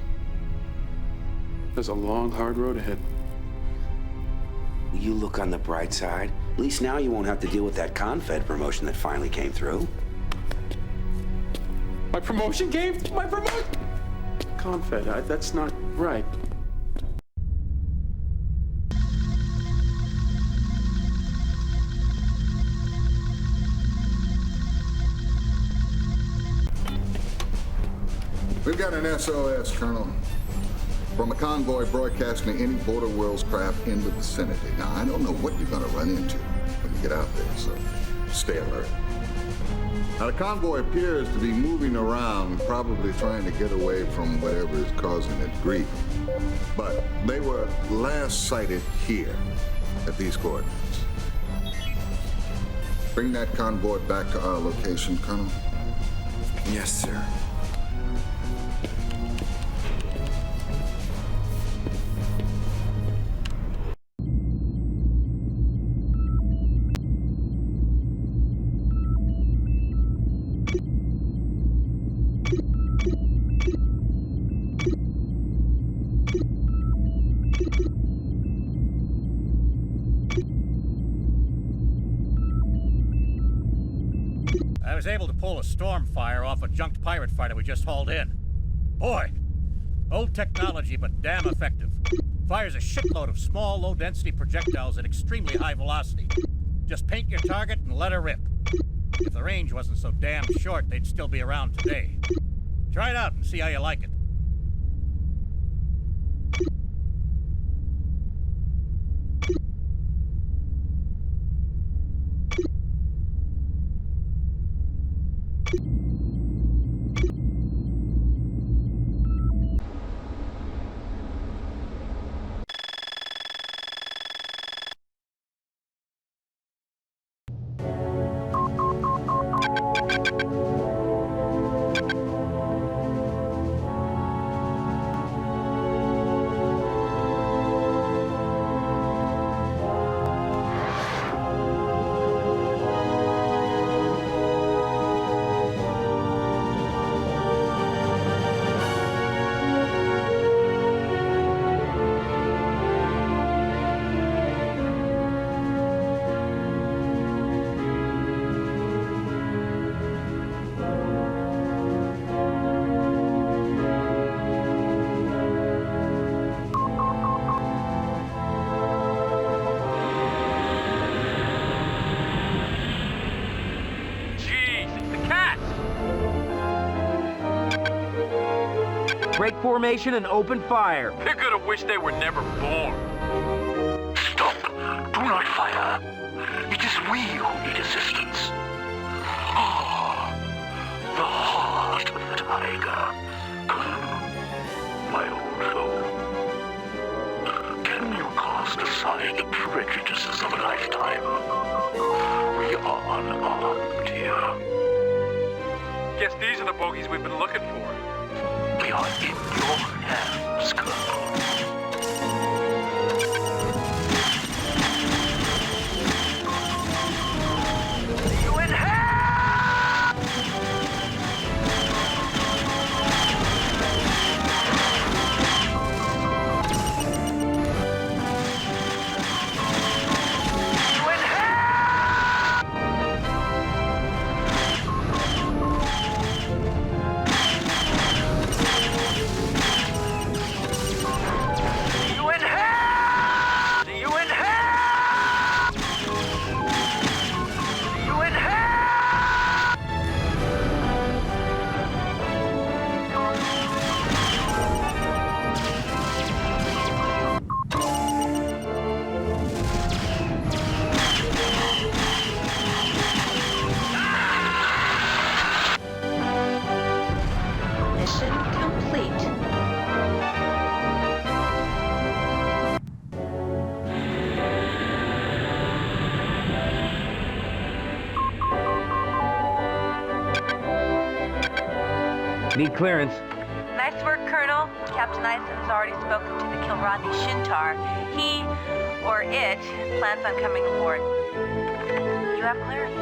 has a long, hard road ahead. You look on the bright side. At least now you won't have to deal with that Confed promotion that finally came through. My promotion came? My promotion? Confed, that's not right. We've got an SOS, Colonel, from a convoy broadcasting to any Border Worlds craft in the vicinity. Now, I don't know what you're going to run into when you get out there, so stay alert. Now, the convoy appears to be moving around, probably trying to get away from whatever is causing it grief. But they were last sighted here at these coordinates. Bring that convoy back to our location, Colonel. Yes, sir. I was able to pull a storm fire off a junked pirate fighter we just hauled in. Boy, old technology, but damn effective. Fires a shitload of small, low-density projectiles at extremely high velocity. Just paint your target and let her rip. If the range wasn't so damn short, they'd still be around today. Try it out and see how you like it. Break formation and open fire. They're gonna wish they were never born. Stop! Do not fire! It is we who need assistance. Ah, the heart of the tiger. My old soul. Can you cast aside the prejudices of a lifetime? We are unarmed here. Guess these are the bogies we've been looking for. We are in your hands, Colonel. You in Need clearance. Nice work, Colonel. Captain Eisen has already spoken to the Kilrathi Shintar. He, or it, plans on coming aboard. You have clearance.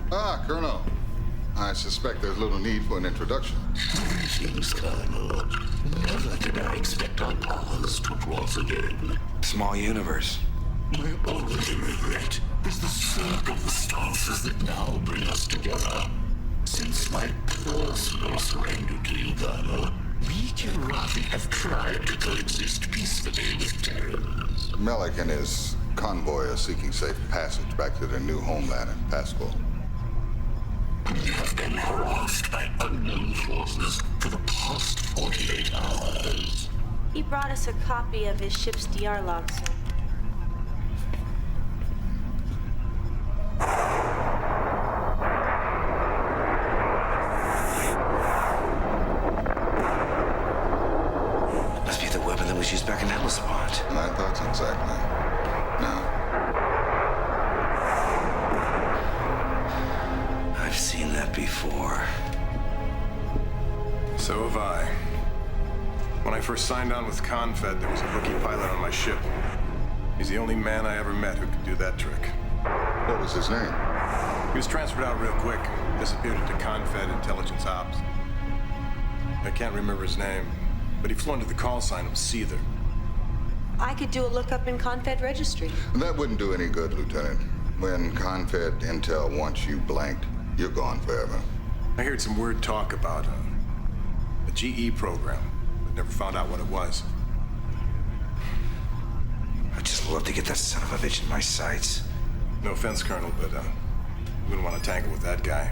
Ah, Colonel. I suspect there's little need for an introduction. Greetings, Colonel. Never did I expect our paths to cross again. Small universe. My only regret is the sake of the stances that now bring us together. Since my personal surrender to you, Colonel, we Kilrathi have tried to coexist peacefully with Terrans. Melek and his convoy are seeking safe passage back to their new homeland in Pasqual. We have been harassed by unknown forces for the past 48 hours. He brought us a copy of his ship's DR log, sir. Must be the weapon that was used back in Hellespont. My thoughts exactly. No. I've seen that before. So have I. When I first signed on with Confed, there was a rookie pilot on my ship. He's the only man I ever met who could do that trick. What was his name? He was transferred out real quick. Disappeared into Confed Intelligence Ops. I can't remember his name, but he flew under the call sign of Seether. I could do a lookup in Confed registry. That wouldn't do any good, Lieutenant. When Confed Intel wants you blanked, you're gone forever. I heard some weird talk about a GE program, but never found out what it was. I'd just love to get that son of a bitch in my sights. No offense, Colonel, but you wouldn't want to tangle with that guy.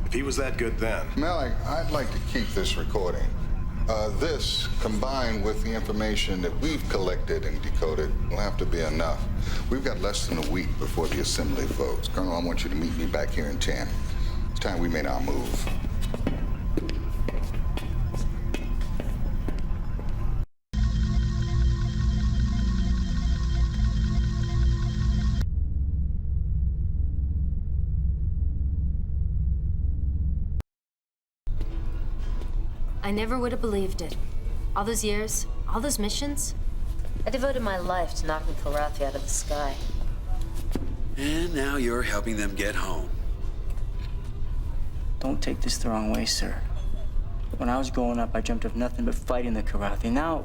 If he was that good then... Melek, I'd like to keep this recording. This, combined with the information that we've collected and decoded, will have to be enough. We've got less than a week before the assembly votes. Colonel, I want you to meet me back here in 10. It's time we made our move. I never would have believed it. All those years, all those missions. I devoted my life to knocking Kilrathi out of the sky. And now you're helping them get home. Don't take this the wrong way, sir. When I was growing up, I dreamt of nothing but fighting the Kilrathi. Now...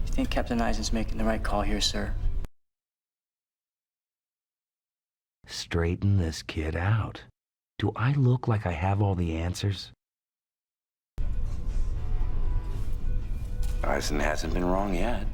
You think Captain Eisen's making the right call here, sir? Straighten this kid out. Do I look like I have all the answers? Eisen hasn't been wrong yet.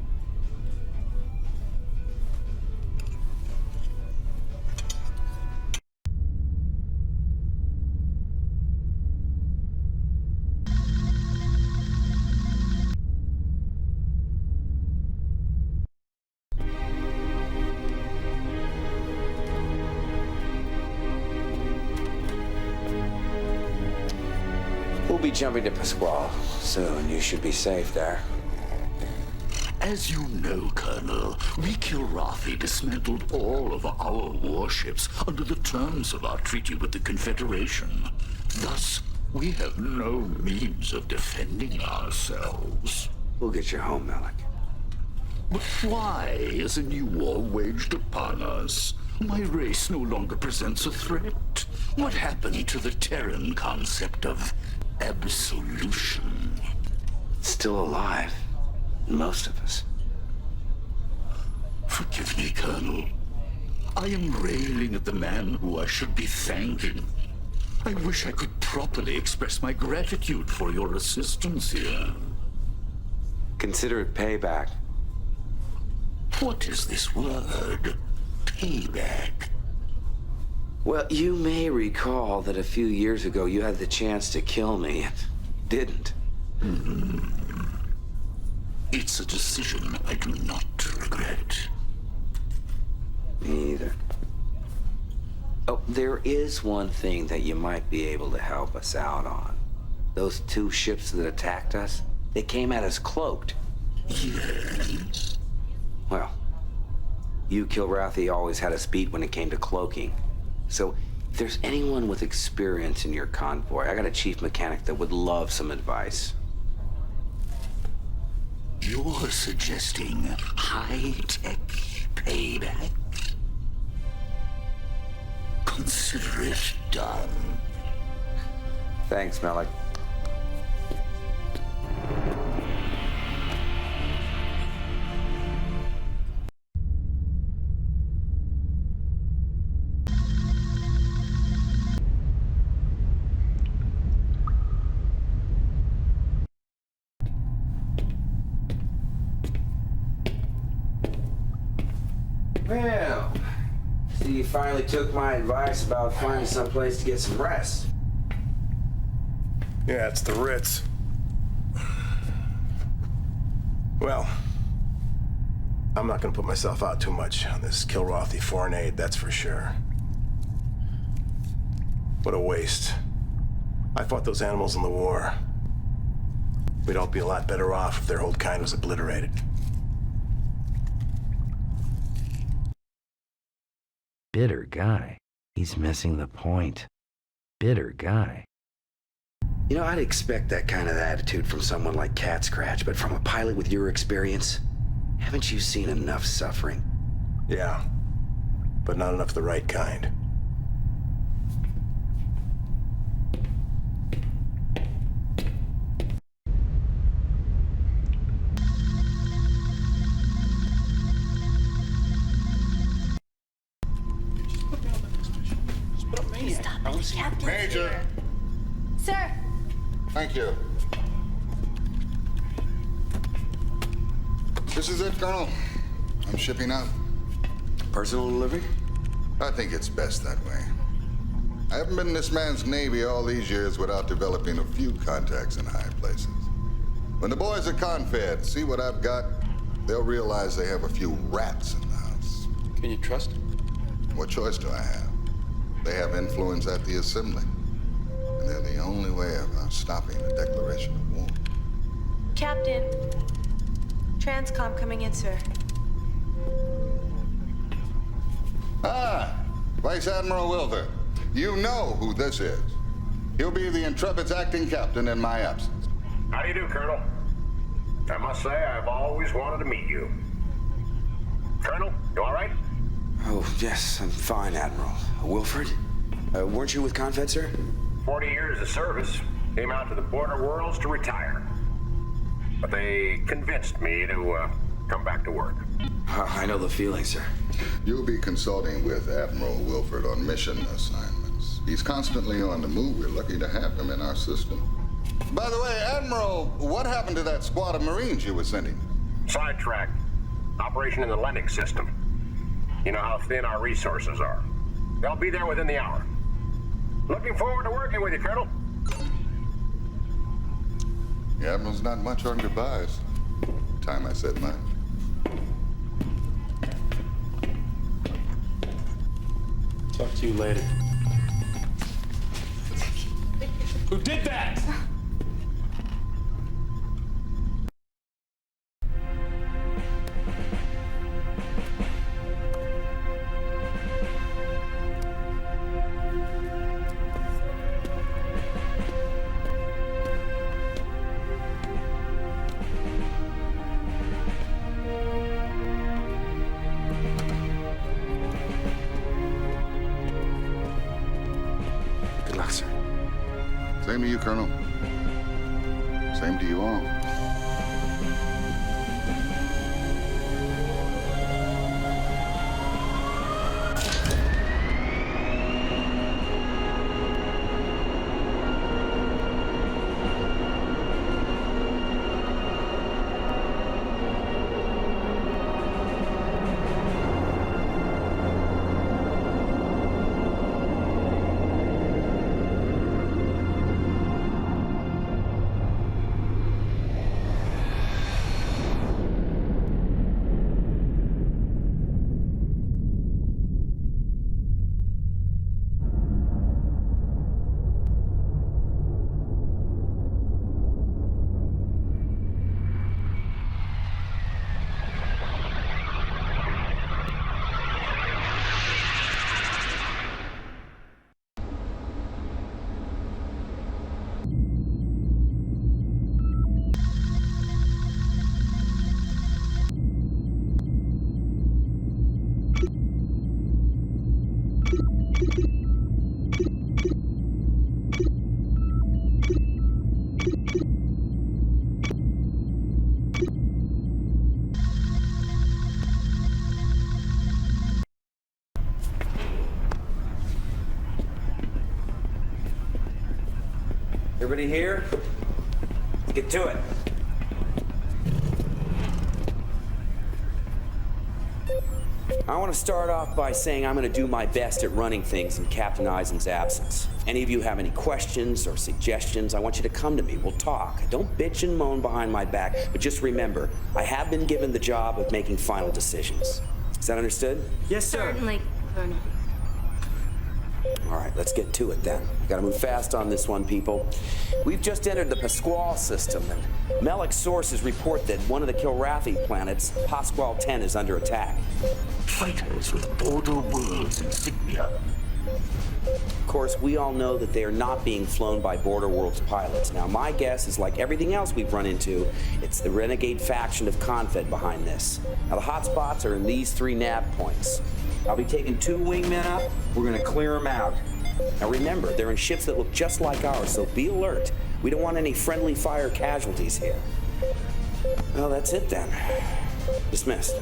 We'll be jumping to Pasqual soon. You should be safe there. As you know, Colonel, we Kilrathi dismantled all of our warships under the terms of our treaty with the Confederation. Thus, we have no means of defending ourselves. We'll get you home, Melek. But why is a new war waged upon us? My race no longer presents a threat. What happened to the Terran concept of absolution? Still alive. Most of us. Forgive me, Colonel. I am railing at the man who I should be thanking. I wish I could properly express my gratitude for your assistance here. Consider it payback. What is this word? Payback? Well, you may recall that a few years ago you had the chance to kill me and didn't. It's a decision I do not regret. Me either. Oh, there is one thing that you might be able to help us out on. Those two ships that attacked us, they came at us cloaked. Yes. Well, you Kilrathi always had us beat when it came to cloaking. So, if there's anyone with experience in your convoy, I got a chief mechanic that would love some advice. You're suggesting high-tech payback? Consider it done. Thanks, Melek. Well, see, you finally took my advice about finding someplace to get some rest. Yeah, it's the Ritz. Well, I'm not gonna put myself out too much on this Kilrathi foreign aid, that's for sure. What a waste. I fought those animals in the war. We'd all be a lot better off if their whole kind was obliterated. Bitter guy. He's missing the point. Bitter guy. You know, I'd expect that kind of attitude from someone like Cat Scratch, but from a pilot with your experience, haven't you seen enough suffering? Yeah, but not enough of the right kind. Major! Sir! Thank you. This is it, Colonel. I'm shipping out. Personal delivery? I think it's best that way. I haven't been in this man's Navy all these years without developing a few contacts in high places. When the boys at Confed see what I've got, they'll realize they have a few rats in the house. Can you trust him? What choice do I have? They have influence at the Assembly. And they're the only way of stopping the declaration of war. Captain. Transcom coming in, sir. Ah, Vice Admiral Wilfer. You know who this is. He'll be the Intrepid's acting captain in my absence. How do you do, Colonel? I must say, I've always wanted to meet you. Colonel, you all right? Oh, yes, I'm fine, Admiral. Wilfred? Weren't you with Confed, sir? 40 years of service. Came out to the border worlds to retire. But they convinced me to come back to work. I know the feeling, sir. You'll be consulting with Admiral Wilfred on mission assignments. He's constantly on the move. We're lucky to have him in our system. By the way, Admiral, what happened to that squad of Marines you were sending? Sidetracked. Operation in the Lennox system. You know how thin our resources are. They'll be there within the hour. Looking forward to working with you, Colonel. The Admiral's not much on goodbyes. Time I said mine. Talk to you later. Who did that? Same to you, Colonel. Same to you all. Everybody here? Let's get to it. I want to start off by saying I'm going to do my best at running things in Captain Eisen's absence. Any of you have any questions or suggestions, I want you to come to me. We'll talk. Don't bitch and moan behind my back, but just remember, I have been given the job of making final decisions. Is that understood? Yes, sir. Certainly, Colonel. All right, let's get to it then. We gotta move fast on this one, people. We've just entered the Pasqual system, and Melek sources report that one of the Kilrathi planets, Pasqual 10, is under attack. Fighters with Border Worlds insignia. Of course, we all know that they are not being flown by Border Worlds pilots. Now, my guess is like everything else we've run into, it's the renegade faction of Confed behind this. Now, the hotspots are in these 3 nav points. I'll be taking 2 wingmen up. We're gonna clear them out. Now remember, they're in ships that look just like ours, so be alert. We don't want any friendly fire casualties here. Well, that's it then. Dismissed.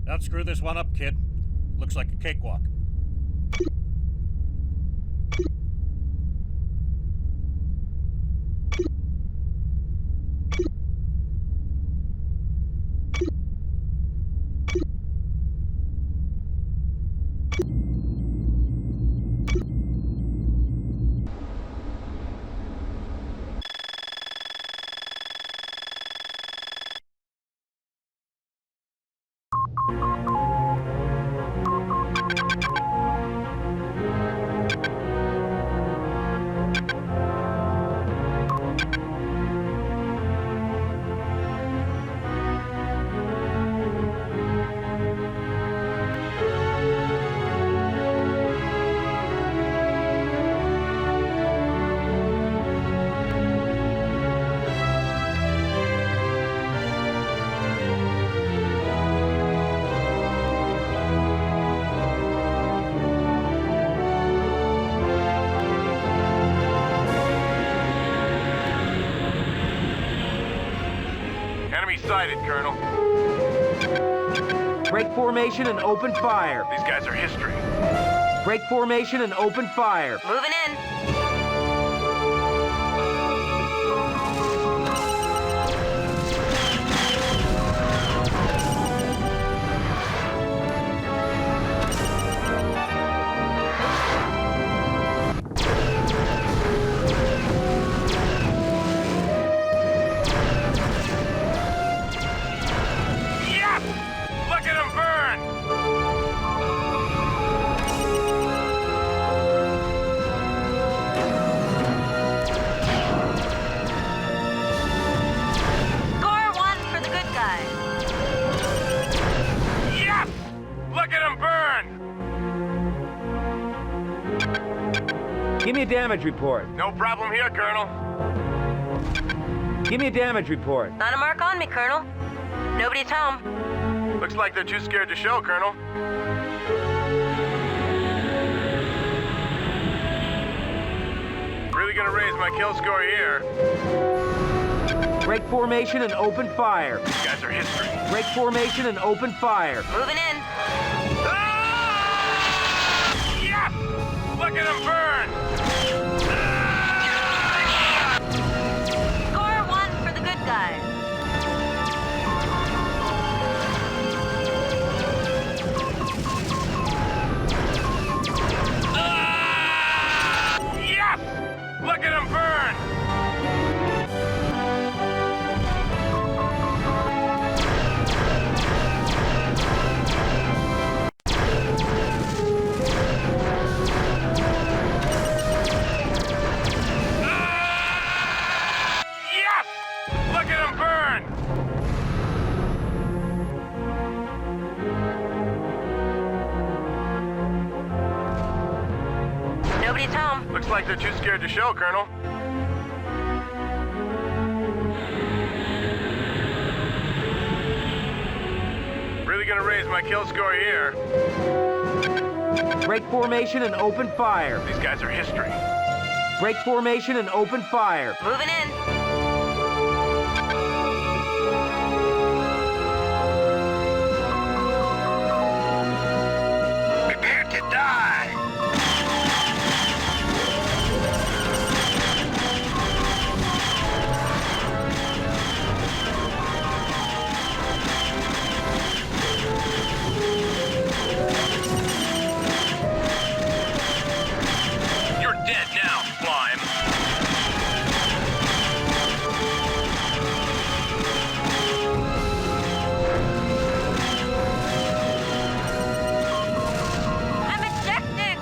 Don't screw this one up, kid. Looks like a cakewalk. Sighted, Colonel. Break formation and open fire. These guys are history. Break formation and open fire. Moving in. Give me a damage report. No problem here, Colonel. Give me a damage report. Not a mark on me, Colonel. Nobody's home. Looks like they're too scared to show, Colonel. Really gonna raise my kill score here. Break formation and open fire. These guys are history. Break formation and open fire. Moving in. Ah! Yes! Look at him burn! Score 1 for the good guys. Yes! Look at him burn! Looks like they're too scared to show, Colonel. Really gonna raise my kill score here. Break formation and open fire. These guys are history. Break formation and open fire. Moving in. Prepare to die! You're dead now, slime. I'm ejected!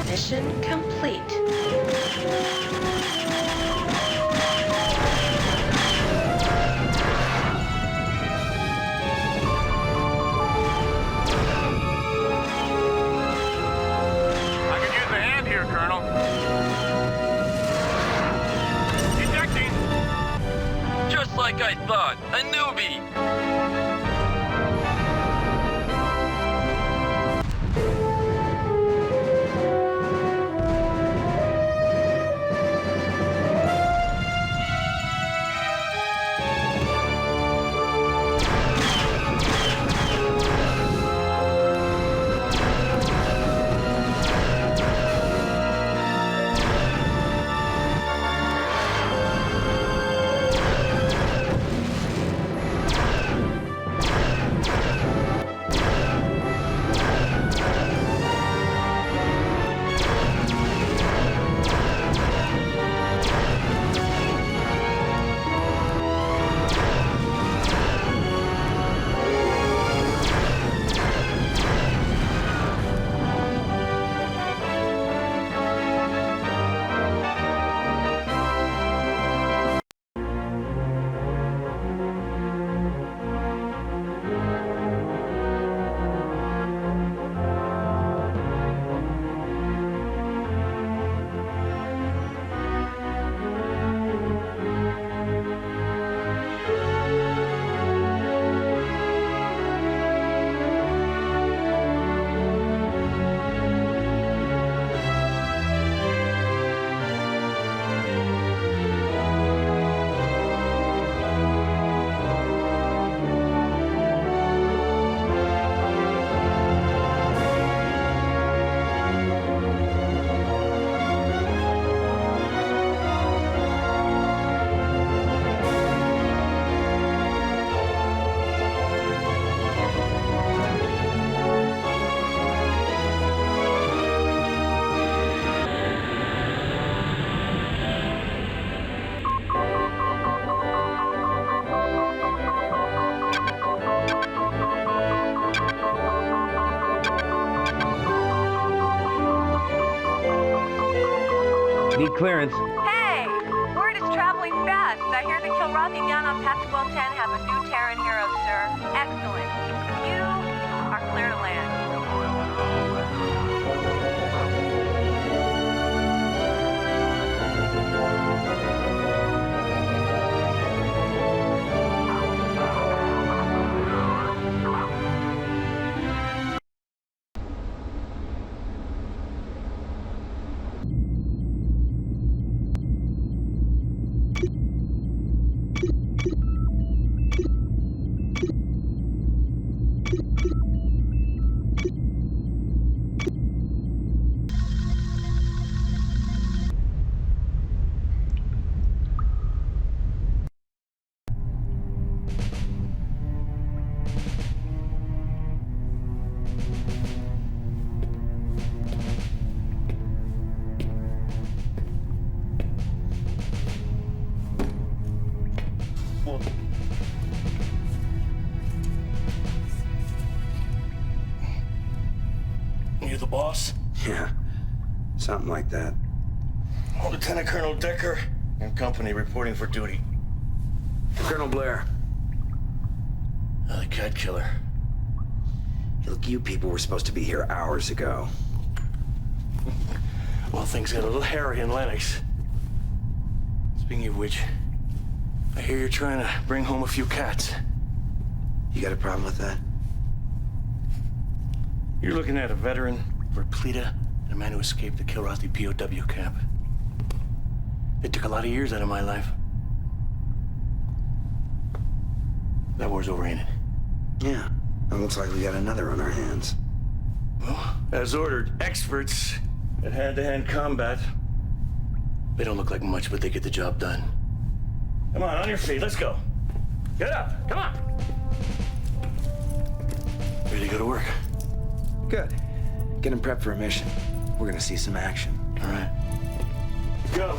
Mission complete. I could use a hand here, Colonel. Ejecting! Just like I thought, a newbie. Need clearance. Hey! Word is traveling fast. I hear the Kilrathi down on Pasqual 10 have a new Terran hero, sir. Excellent. You are clear to land. You the boss? Yeah, something like that. Lieutenant Colonel Decker, and company reporting for duty. Colonel Blair. The cat killer. Look, you people were supposed to be here hours ago. Well, things got a little hairy in Lennox. Speaking of which, I hear you're trying to bring home a few cats. You got a problem with that? You're looking at a veteran, Verpleta, and a man who escaped the Kilrathi POW camp. It took a lot of years out of my life. That war's over, ain't it? Yeah. It looks like we got another on our hands. Well, as ordered, experts at hand-to-hand combat. They don't look like much, but they get the job done. Come on your feet, let's go. Get up, come on. Ready to go to work? Good. Get him prepped for a mission. We're gonna see some action. All right. Go.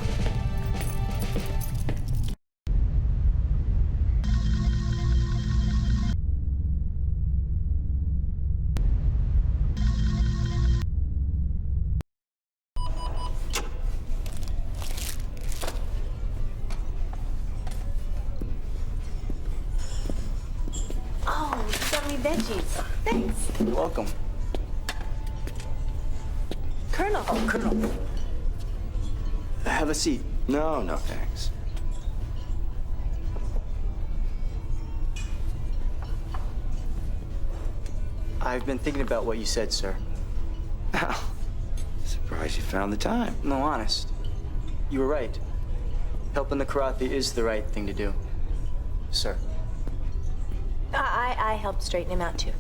Oh, you got me veggies. Thanks. You're welcome. Colonel. Oh, Colonel. Have a seat. No, thanks. I've been thinking about what you said, sir. Well, surprised you found the time. No, honest. You were right. Helping the Kilrathi is the right thing to do, sir. I helped straighten him out, too.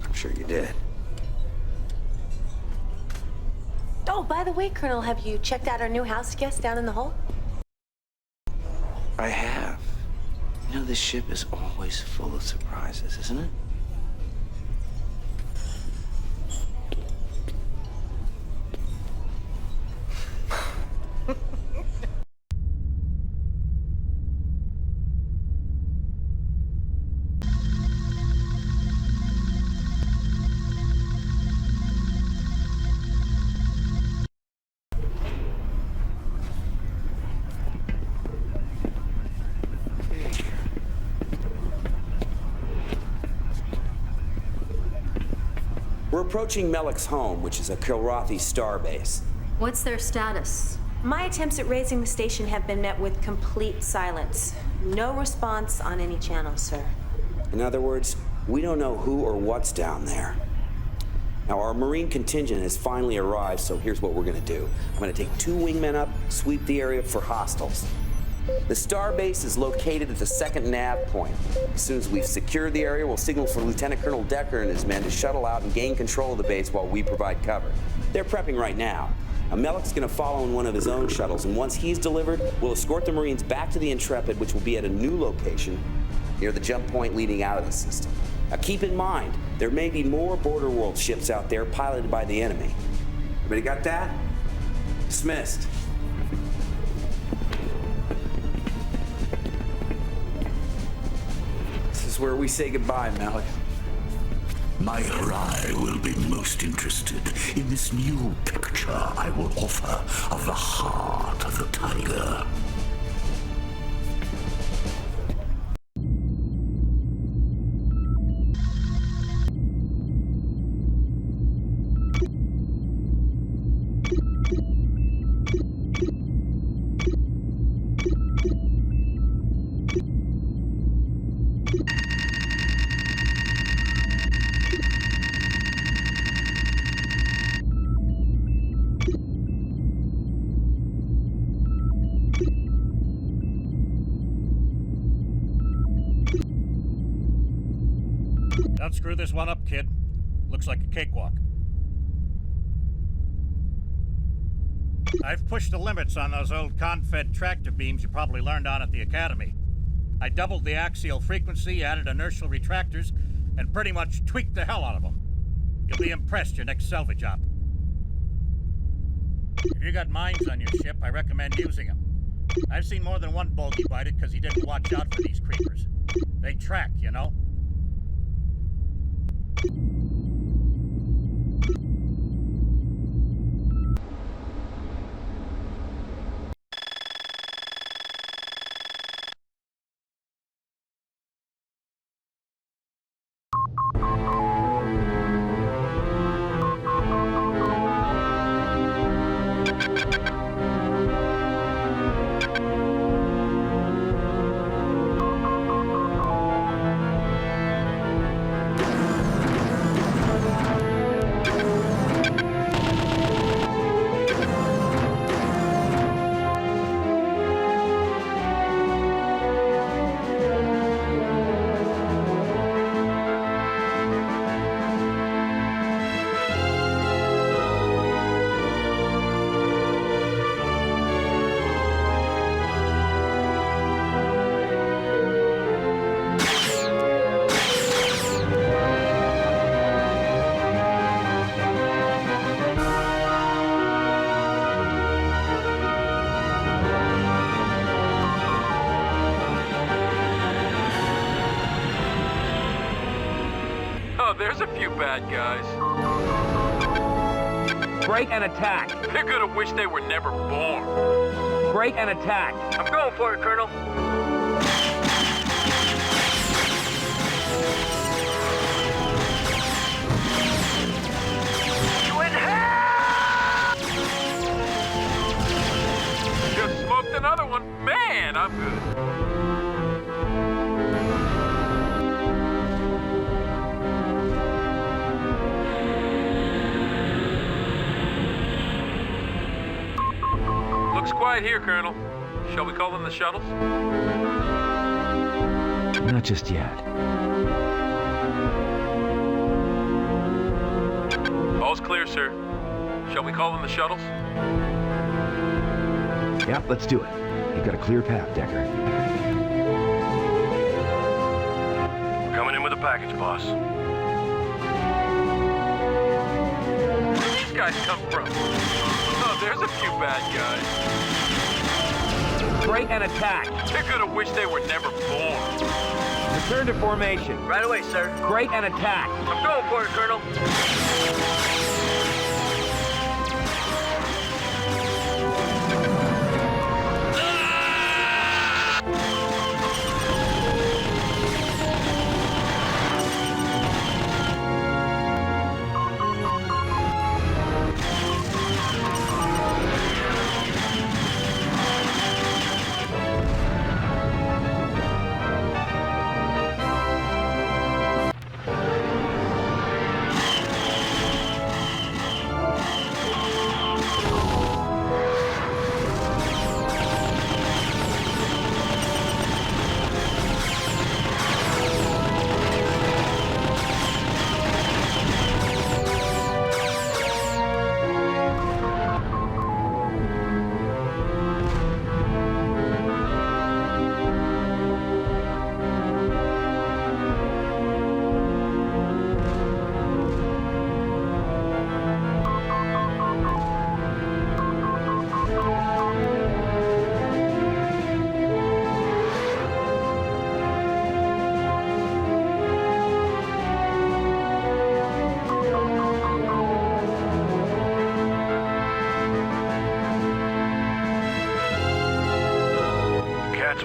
I'm sure you did. Oh, by the way, Colonel, have you checked out our new house guest down in the hole? I have. You know, this ship is always full of surprises, isn't it? We're approaching Melek's home, which is a Kilrathi starbase. What's their status? My attempts at raising the station have been met with complete silence. No response on any channel, sir. In other words, we don't know who or what's down there. Now, our Marine contingent has finally arrived, so here's what we're gonna do. I'm gonna take 2 wingmen up, sweep the area for hostiles. The starbase is located at the second nav point. As soon as we've secured the area, we'll signal for Lieutenant Colonel Decker and his men to shuttle out and gain control of the base while we provide cover. They're prepping right now. Now, Melek's gonna follow in one of his own shuttles, and once he's delivered, we'll escort the Marines back to the Intrepid, which will be at a new location near the jump point leading out of the system. Now, keep in mind, there may be more Border World ships out there piloted by the enemy. Everybody got that? Dismissed. This is where we say goodbye, Melek. My Rai will be most interested in this new picture I will offer of the heart of the tiger. Don't screw this one up, kid. Looks like a cakewalk. I've pushed the limits on those old Confed tractor beams you probably learned on at the Academy. I doubled the axial frequency, added inertial retractors, and pretty much tweaked the hell out of them. You'll be impressed your next salvage op. If you got mines on your ship, I recommend using them. I've seen more than one bogey bite it because he didn't watch out for these creepers. They track, you know? there's a few bad guys. Break and attack. They're gonna wish they were never born. Break and attack. I'm going for it, Colonel. You in hell! Just smoked another one. Man, I'm good. Looks quiet here, Colonel. Shall we call in the shuttles? Not just yet. All's clear, sir. Shall we call in the shuttles? Yep, let's do it. You've got a clear path, Decker. We're coming in with a package, boss. Where did these guys come from? Oh, there's a few bad guys. Break and attack. They're gonna wish they were never born. Return to formation. Right away, sir. Break and attack. I'm going for it, Colonel.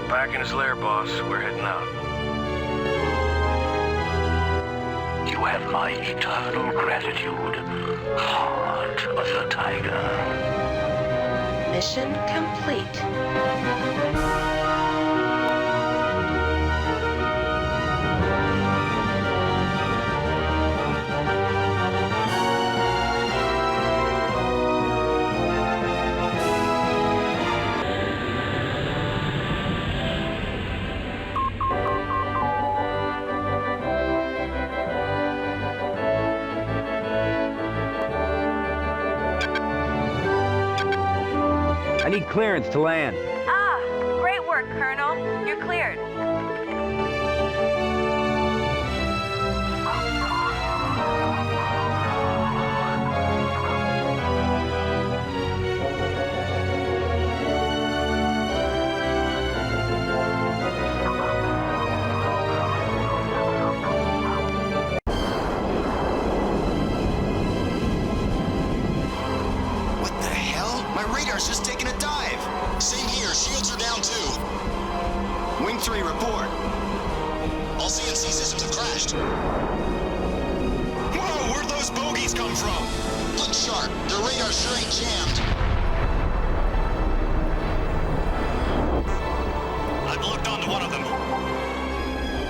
Back in his lair, boss. We're heading out. You have my eternal gratitude, heart of the tiger. Mission complete. I need clearance to land. Ah, great work, Colonel. You're cleared. Just taking a dive. Same here. Shields are down too. Wing 3, report. All CNC systems have crashed. Whoa, where'd those bogeys come from? Look sharp. Their radar sure ain't jammed. I've looked onto one of them.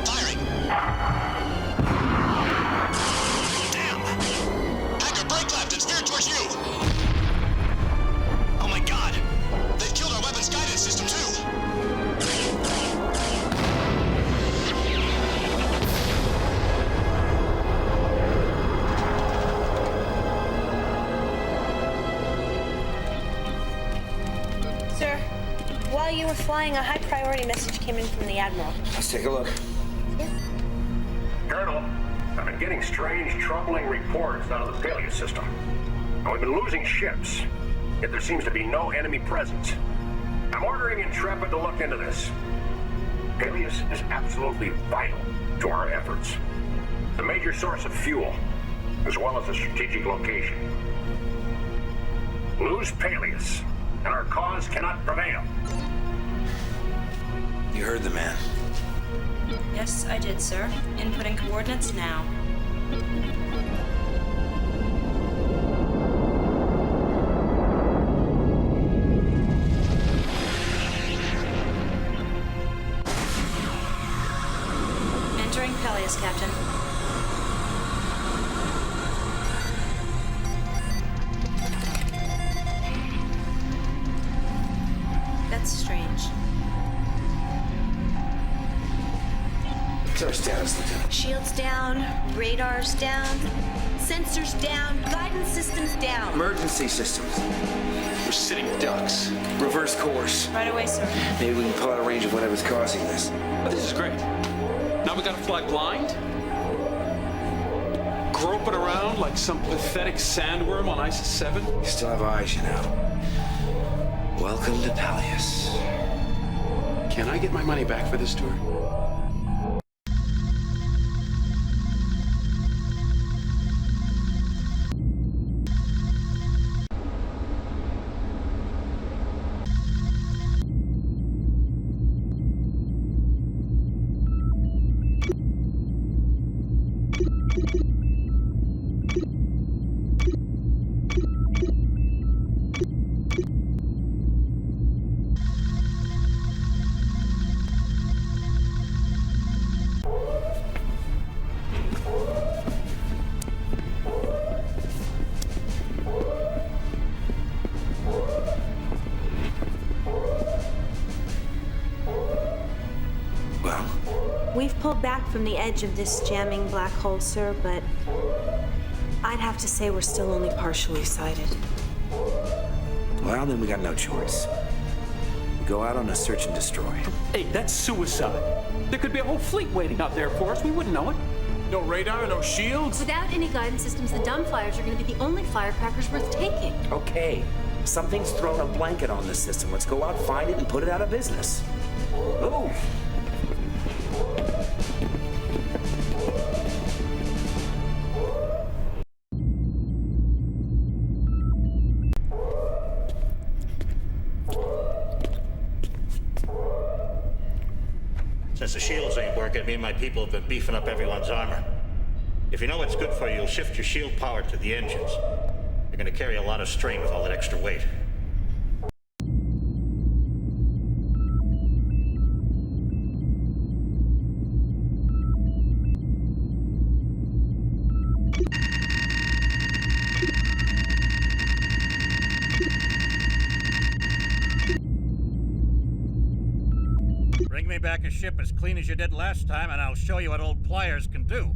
Firing. Damn. Hacker, brake left and steer towards you. They've killed our weapons guidance system, too! Sir, while you were flying, a high-priority message came in from the Admiral. Let's take a look. Colonel, I've been getting strange, troubling reports out of the Peleus system. We've been losing ships. Yet there seems to be no enemy presence. I'm ordering Intrepid to look into this. Peleus is absolutely vital to our efforts. It's a major source of fuel, as well as a strategic location. Lose Peleus, and our cause cannot prevail. You heard the man. Yes, I did, sir. Inputting coordinates now. Entering Peleus, Captain. That's strange. What's our status, Lieutenant? Shields down, radars down, sensors down, guidance systems down. Emergency systems. We're sitting ducks. Reverse course. Right away, sir. Maybe we can pull out a range of whatever's causing this. Oh, this is great. Now we gotta fly blind? Groping around like some pathetic sandworm on Isis 7? You still have eyes, you know. Welcome to Peleus. Can I get my money back for this tour? We've pulled back from the edge of this jamming black hole, sir, but I'd have to say we're still only partially sighted. Well, then we got no choice. We go out on a search and destroy. Hey, that's suicide. There could be a whole fleet waiting out there for us. We wouldn't know it. No radar, no shields. Without any guidance systems, the dumbflyers are going to be the only firecrackers worth taking. Okay, something's thrown a blanket on this system. Let's go out, find it, and put it out of business. Move! Since the shields ain't working, me and my people have been beefing up everyone's armor. If you know what's good for you, you'll shift your shield power to the engines. You're gonna carry a lot of strain with all that extra weight. Bring me back a ship as clean as you did last time, and I'll show you what old pliers can do.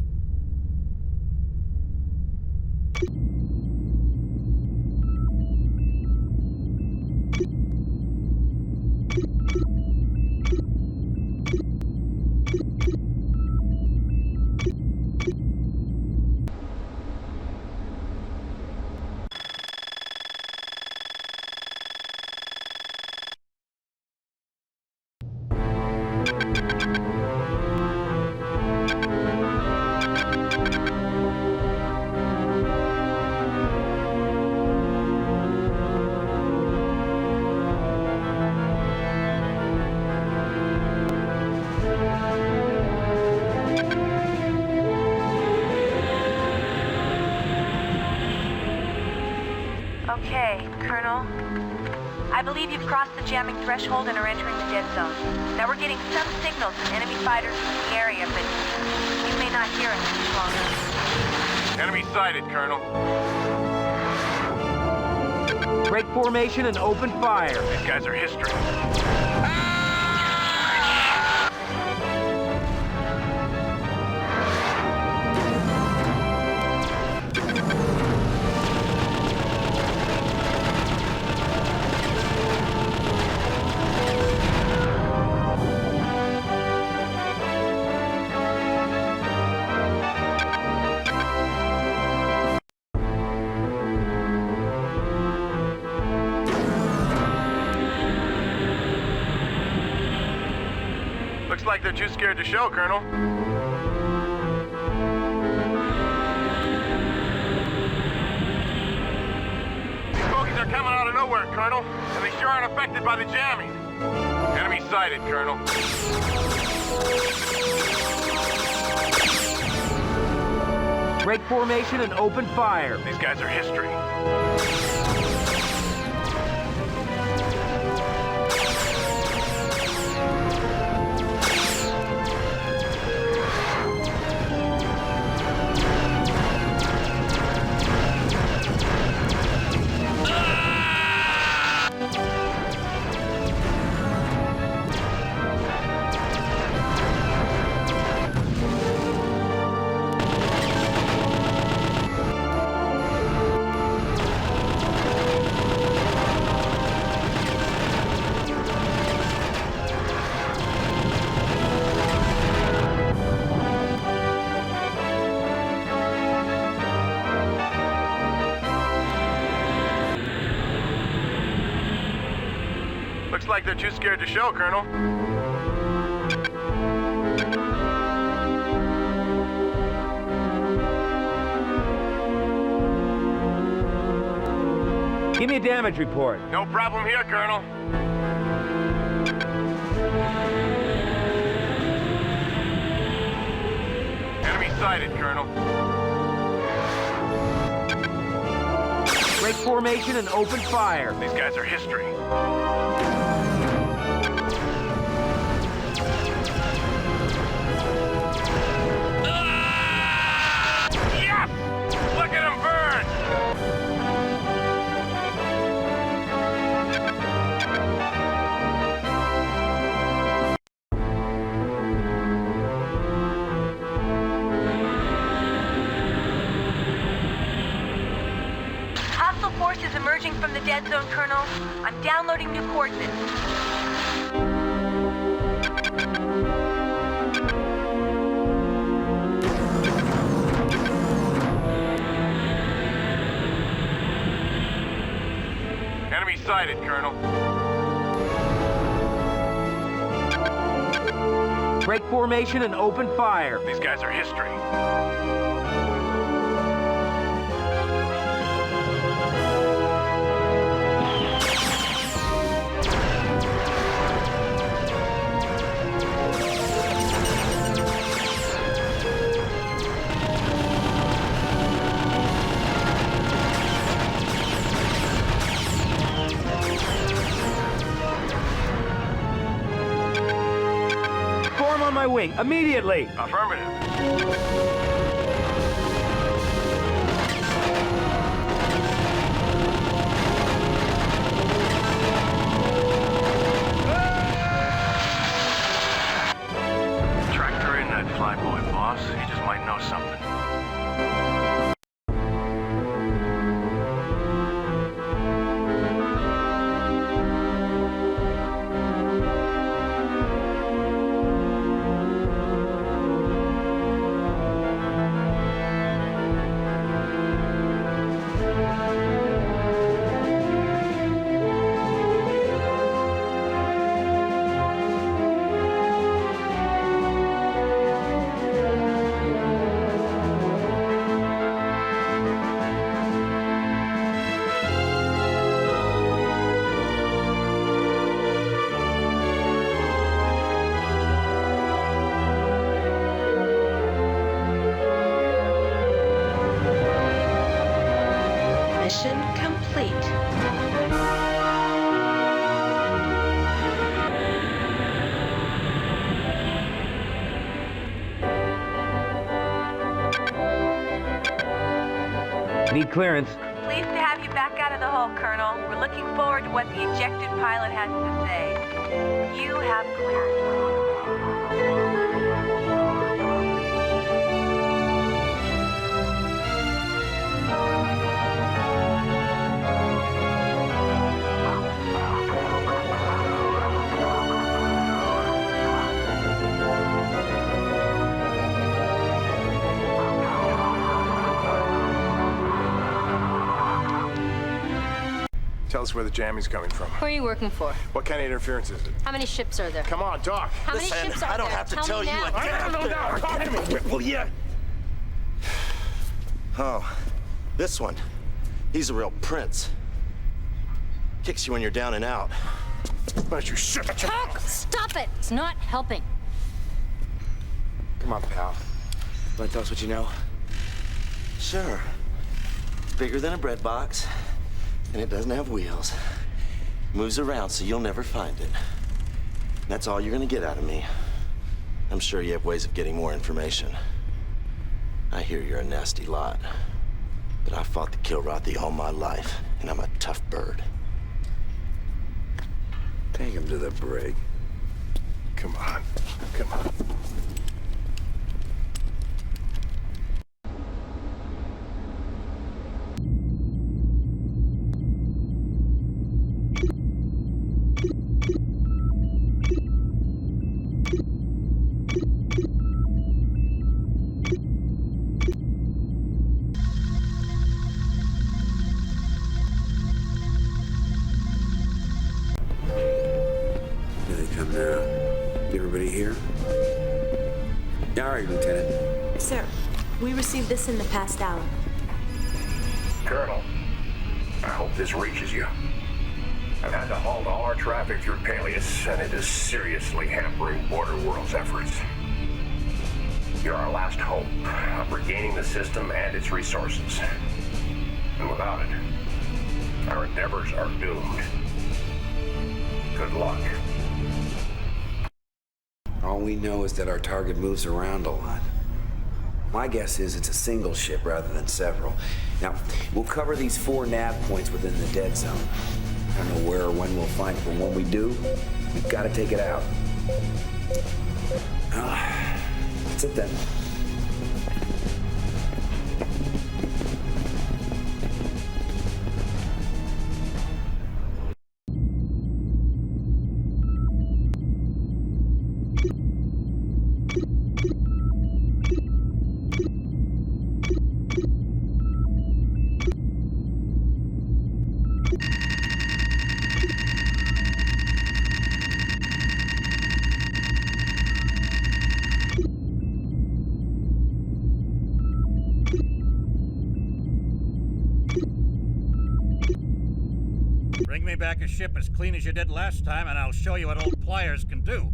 Okay, Colonel. I believe you've crossed the jamming threshold and are entering the dead zone. Now we're getting some signals from enemy fighters in the area, but you may not hear us much longer. Enemy sighted, Colonel. Break formation and open fire. These guys are history. Looks like they're too scared to show, Colonel. Colonel, and they sure aren't affected by the jamming. Enemy sighted, Colonel. Break formation and open fire. These guys are history. Looks like they're too scared to show, Colonel. Give me a damage report. No problem here, Colonel. Enemy sighted, Colonel. Break formation and open fire. These guys are history. Yes! Look at him burn! Hostile forces emerging from the dead zone, Colonel. I'm downloading new coordinates. Enemy sighted, Colonel. Break formation and open fire. These guys are history. Form on my wing, immediately! Affirmative. Tractor in that flyboy, boss. He just might know something. Mission complete. Need clearance. Pleased to have you back out of the hole, Colonel. We're looking forward to what the ejected pilot has to say. You have clearance. Tell us where the jamming's coming from. Who are you working for? What kind of interference is it? How many ships are there? Come on, talk. How many ships are there? I don't have to tell me you. now. I don't know. Talk to me. Well, yeah. Oh, this one. He's a real prince. Kicks you when you're down and out. But you shit at your Heck, stop it! It's not helping. Come on, pal. Want to tell us what you know? Sure. It's bigger than a bread box, and it doesn't have wheels. Moves around so you'll never find it. That's all you're gonna get out of me. I'm sure you have ways of getting more information. I hear you're a nasty lot, but I fought the Kilrathi all my life, and I'm a tough bird. Take him to the brig. Come on. Come on. Here they come now. Everybody here? All right, Lieutenant. Sir, we received this in the past hour. Colonel, I hope this reaches you. I've had to halt all our traffic through Peleus, and it is seriously hampering Border World's efforts. You're our last hope of regaining the system and its resources. And without it, our endeavors are doomed. Good luck. All we know is that our target moves around a lot. My guess is it's a single ship rather than several. Now, we'll cover these 4 nav points within the dead zone. I don't know where or when we'll find it, but when we do, we've got to take it out. That's it then. Bring me back a ship as clean as you did last time, and I'll show you what old pliers can do.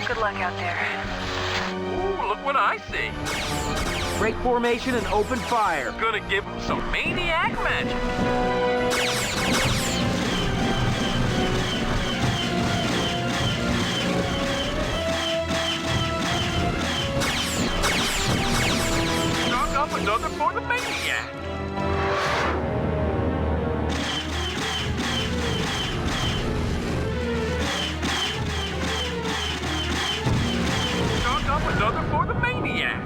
Good luck out there. Ooh, look what I see. Break formation and open fire. Gonna give him some maniac magic. Knock up another for the maniac. Another for the maniac.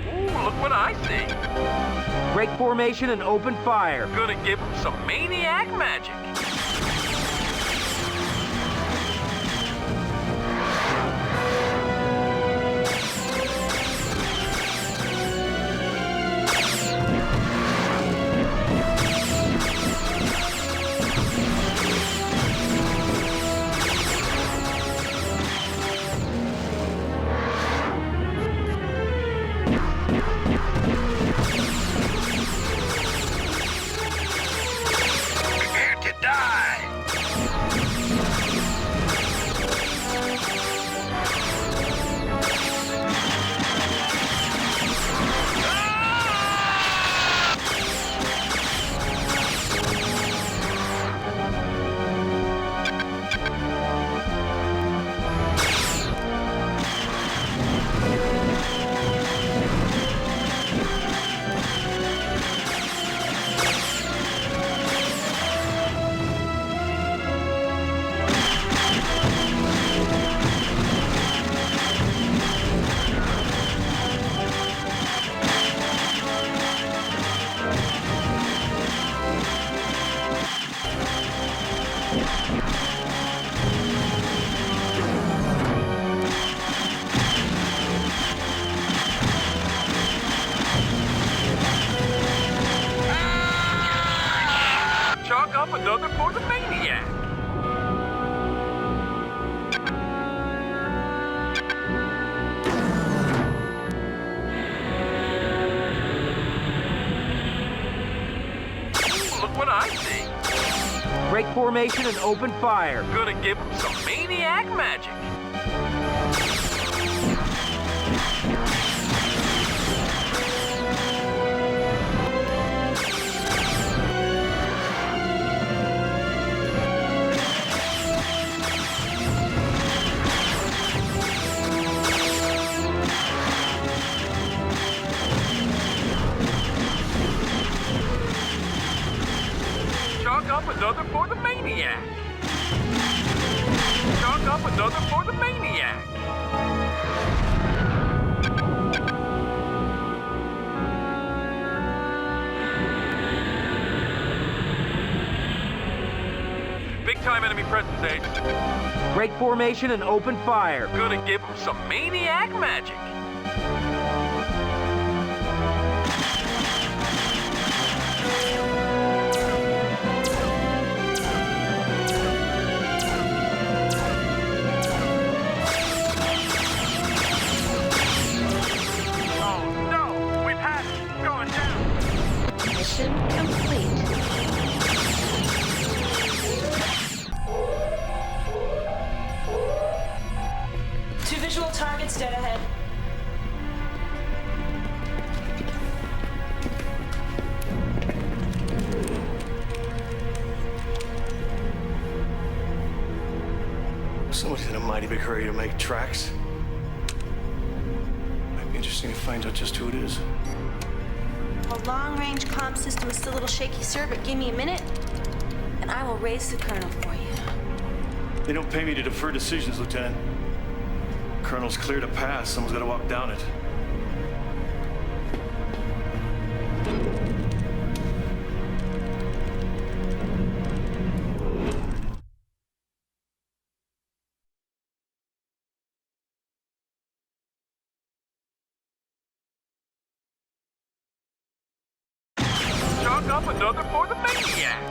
Ooh, look what I see. Break formation and open fire. Gonna give him some maniac magic. Die! I see. Break formation and open fire. Gonna give him some maniac magic. Up another for the maniac. Chalk up another for the maniac. Big time enemy presence, Ace. Break formation and open fire. Gonna give him some maniac magic. Mission complete. Two visual targets dead ahead. Somebody's in a mighty big hurry to make tracks. Might be interesting to find out just who it is. The long-range comm system is still a little shaky, sir, but give me a minute, and I will raise the colonel for you. They don't pay me to defer decisions, Lieutenant. Colonel's clear to pass. Someone's got to walk down it. Up another for the maniac.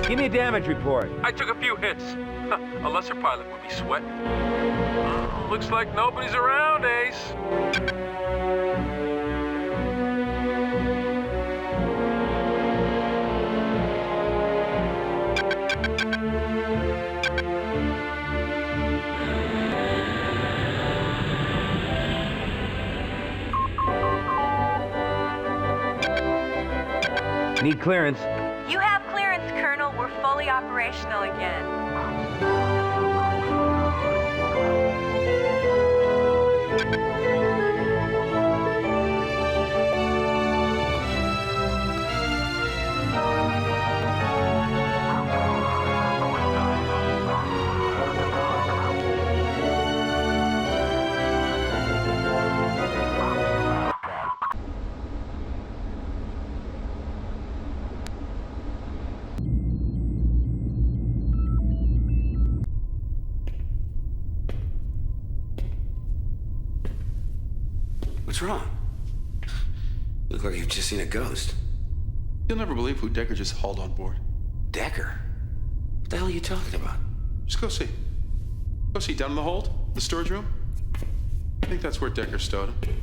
Give me a damage report. I took a few hits. A lesser pilot would be sweating. Looks like nobody's around, Ace. Need clearance. You have clearance, Colonel. We're fully operational again. What's wrong? Look like you've just seen a ghost. You'll never believe who Decker just hauled on board. Decker? What the hell are you talking about? Just go see. Go see, down in the hold, the storage room. I think that's where Decker stowed him.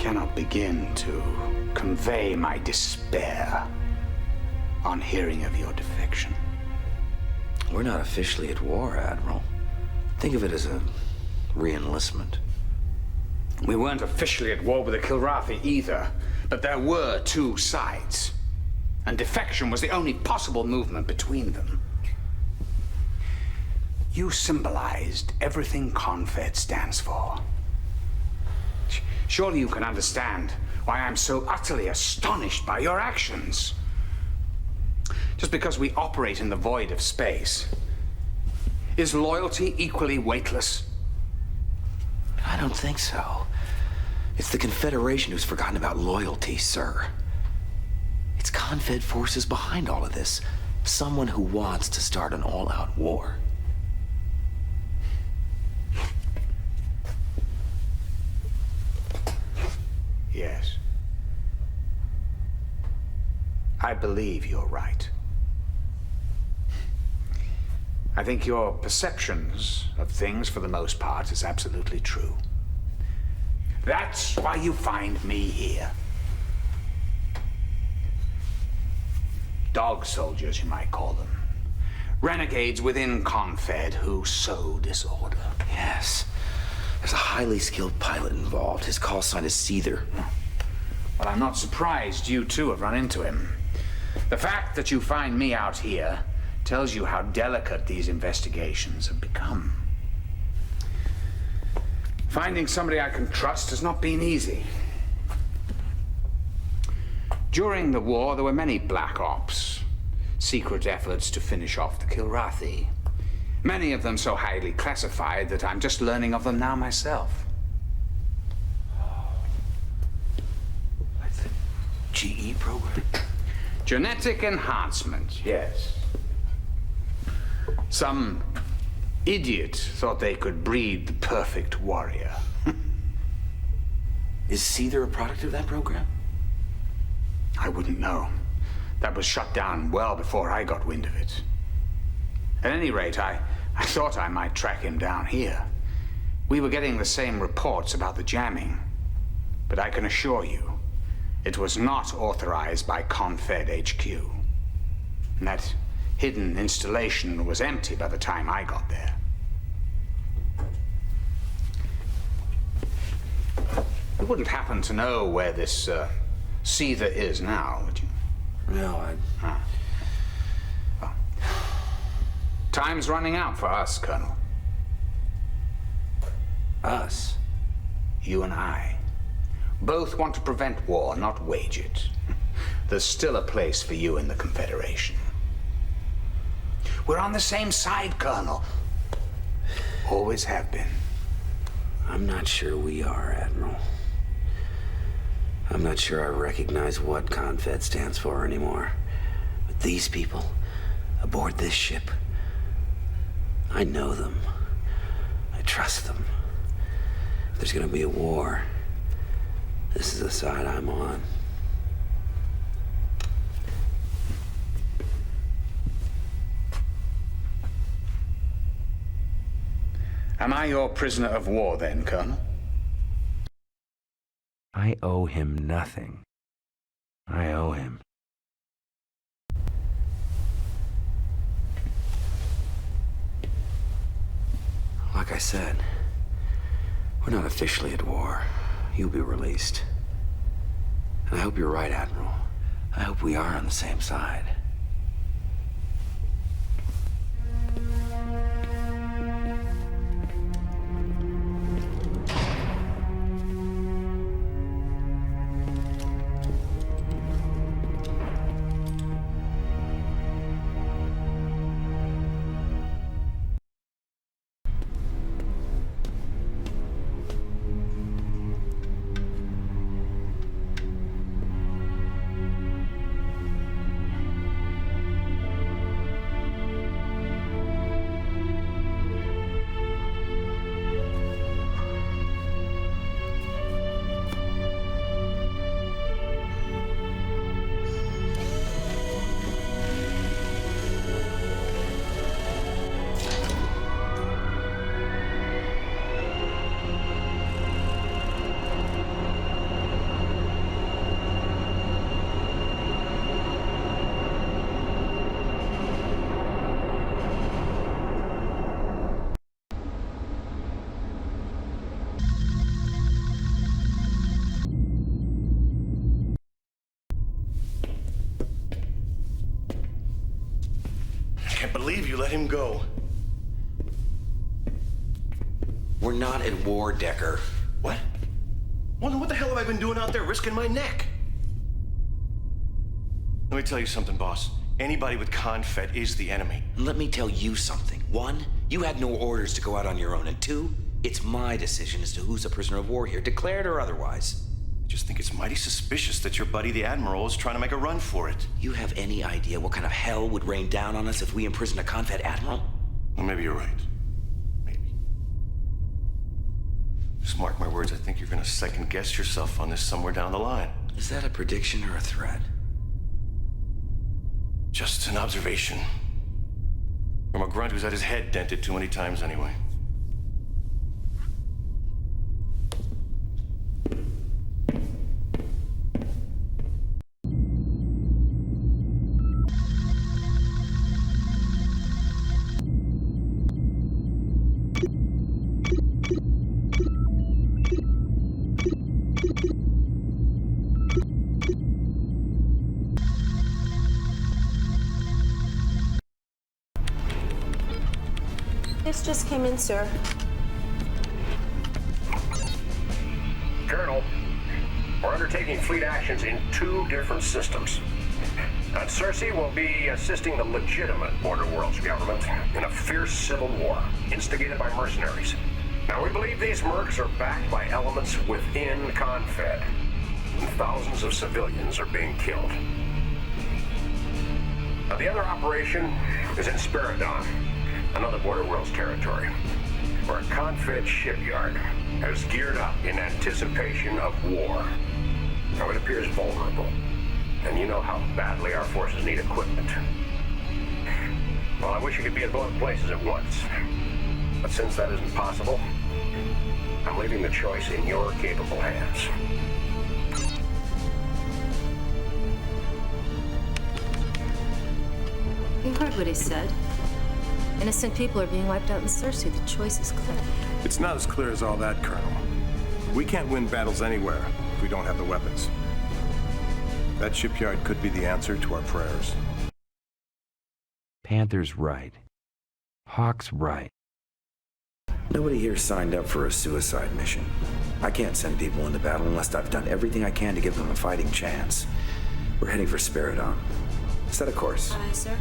cannot begin to convey my despair on hearing of your defection. We're not officially at war, Admiral. Think of it as a re-enlistment. We weren't officially at war with the Kilrathi either, but there were two sides, and defection was the only possible movement between them. You symbolized everything Confed stands for. Surely you can understand why I'm so utterly astonished by your actions. Just because we operate in the void of space, is loyalty equally weightless? I don't think so. It's the Confederation who's forgotten about loyalty, sir. It's Confed forces behind all of this. Someone who wants to start an all-out war. Yes. I believe you're right. I think your perceptions of things, for the most part, is absolutely true. That's why you find me here. Dog soldiers, you might call them. Renegades within Confed who sow disorder. Yes. There's a highly skilled pilot involved. His call sign is Seether. Well, I'm not surprised you too have run into him. The fact that you find me out here tells you how delicate these investigations have become. Finding somebody I can trust has not been easy. During the war, there were many black ops, secret efforts to finish off the Kilrathi. Many of them so highly classified that I'm just learning of them now myself. Like the GE program? Genetic enhancement, yes. Some idiot thought they could breed the perfect warrior. Is Seether a product of that program? I wouldn't know. That was shut down well before I got wind of it. At any rate, I thought I might track him down here. We were getting the same reports about the jamming, but I can assure you, it was not authorized by Confed HQ. And that hidden installation was empty by the time I got there. You wouldn't happen to know where this Seether is now, would you? No, Well, time's running out for us, Colonel. Us? You and I. Both want to prevent war, not wage it. There's still a place for you in the Confederation. We're on the same side, Colonel. Always have been. I'm not sure we are, Admiral. I'm not sure I recognize what Confed stands for anymore. But these people, aboard this ship, I know them. I trust them. If there's gonna be a war, this is the side I'm on. Am I your prisoner of war then, Colonel? I owe him nothing. I owe him. Like I said, we're not officially at war. You'll be released. And I hope you're right, Admiral. I hope we are on the same side. let him go. We're not at war, Decker. What? Well, then what the hell have I been doing out there risking my neck? Let me tell you something, boss. Anybody with Confed is the enemy. And let me tell you something. One, you had no orders to go out on your own. And two, it's my decision as to who's a prisoner of war here, declared or otherwise. I just think it's mighty suspicious that your buddy the Admiral is trying to make a run for it. You have any idea what kind of hell would rain down on us if we imprisoned a Confed Admiral? Well, maybe you're right. Maybe. Just mark my words, I think you're gonna second-guess yourself on this somewhere down the line. Is that a prediction or a threat? Just an observation. From a grunt who's had his head dented too many times anyway. This just came in, sir. Colonel, we're undertaking fleet actions in 2 different systems. At Circe, we'll be assisting the legitimate Border Worlds government in a fierce civil war instigated by mercenaries. Now, we believe these mercs are backed by elements within Confed, and thousands of civilians are being killed. Now, the other operation is in Speradon, another Border Worlds territory, where a Confed shipyard has geared up in anticipation of war. Now, it appears vulnerable, and you know how badly our forces need equipment. Well, I wish you could be at both places at once, but since that isn't possible, I'm leaving the choice in your capable hands. You heard what he said. Innocent people are being wiped out in Circe. The choice is clear. It's not as clear as all that, Colonel. We can't win battles anywhere if we don't have the weapons. That shipyard could be the answer to our prayers. Panther's right. Hawk's right. Nobody here signed up for a suicide mission. I can't send people into battle unless I've done everything I can to give them a fighting chance. We're heading for Speradon. Set a course. Aye, sir.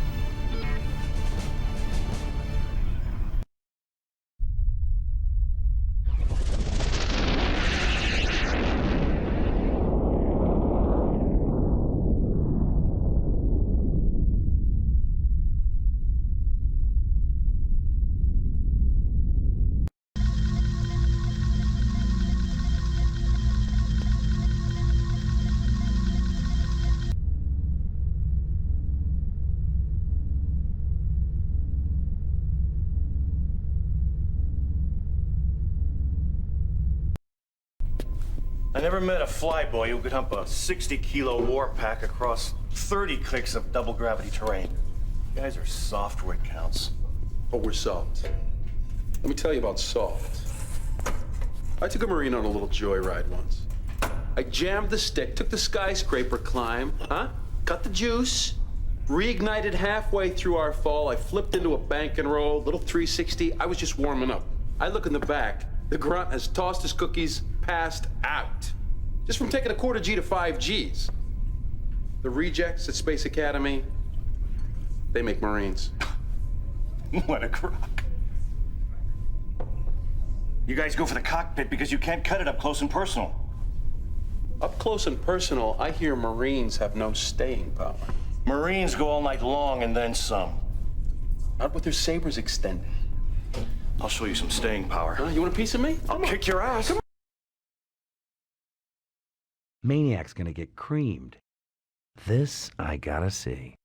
I never met a flyboy who could hump a 60-kilo war pack across 30 clicks of double-gravity terrain. You guys are soft where it counts. Oh, we're soft. Let me tell you about soft. I took a Marine on a little joyride once. I jammed the stick, took the skyscraper climb, cut the juice, reignited halfway through our fall. I flipped into a bank and roll, little 360. I was just warming up. I look in the back. The grunt has tossed his cookies, passed out. Just from taking a quarter G to 5 Gs. The rejects at Space Academy, they make Marines. What a crock. You guys go for the cockpit because you can't cut it up close and personal. Up close and personal, I hear Marines have no staying power. Marines go all night long and then some. Not with their sabers extended. I'll show you some staying power. You want a piece of me? I'll kick your ass. Come on. Maniac's gonna get creamed. This I gotta see.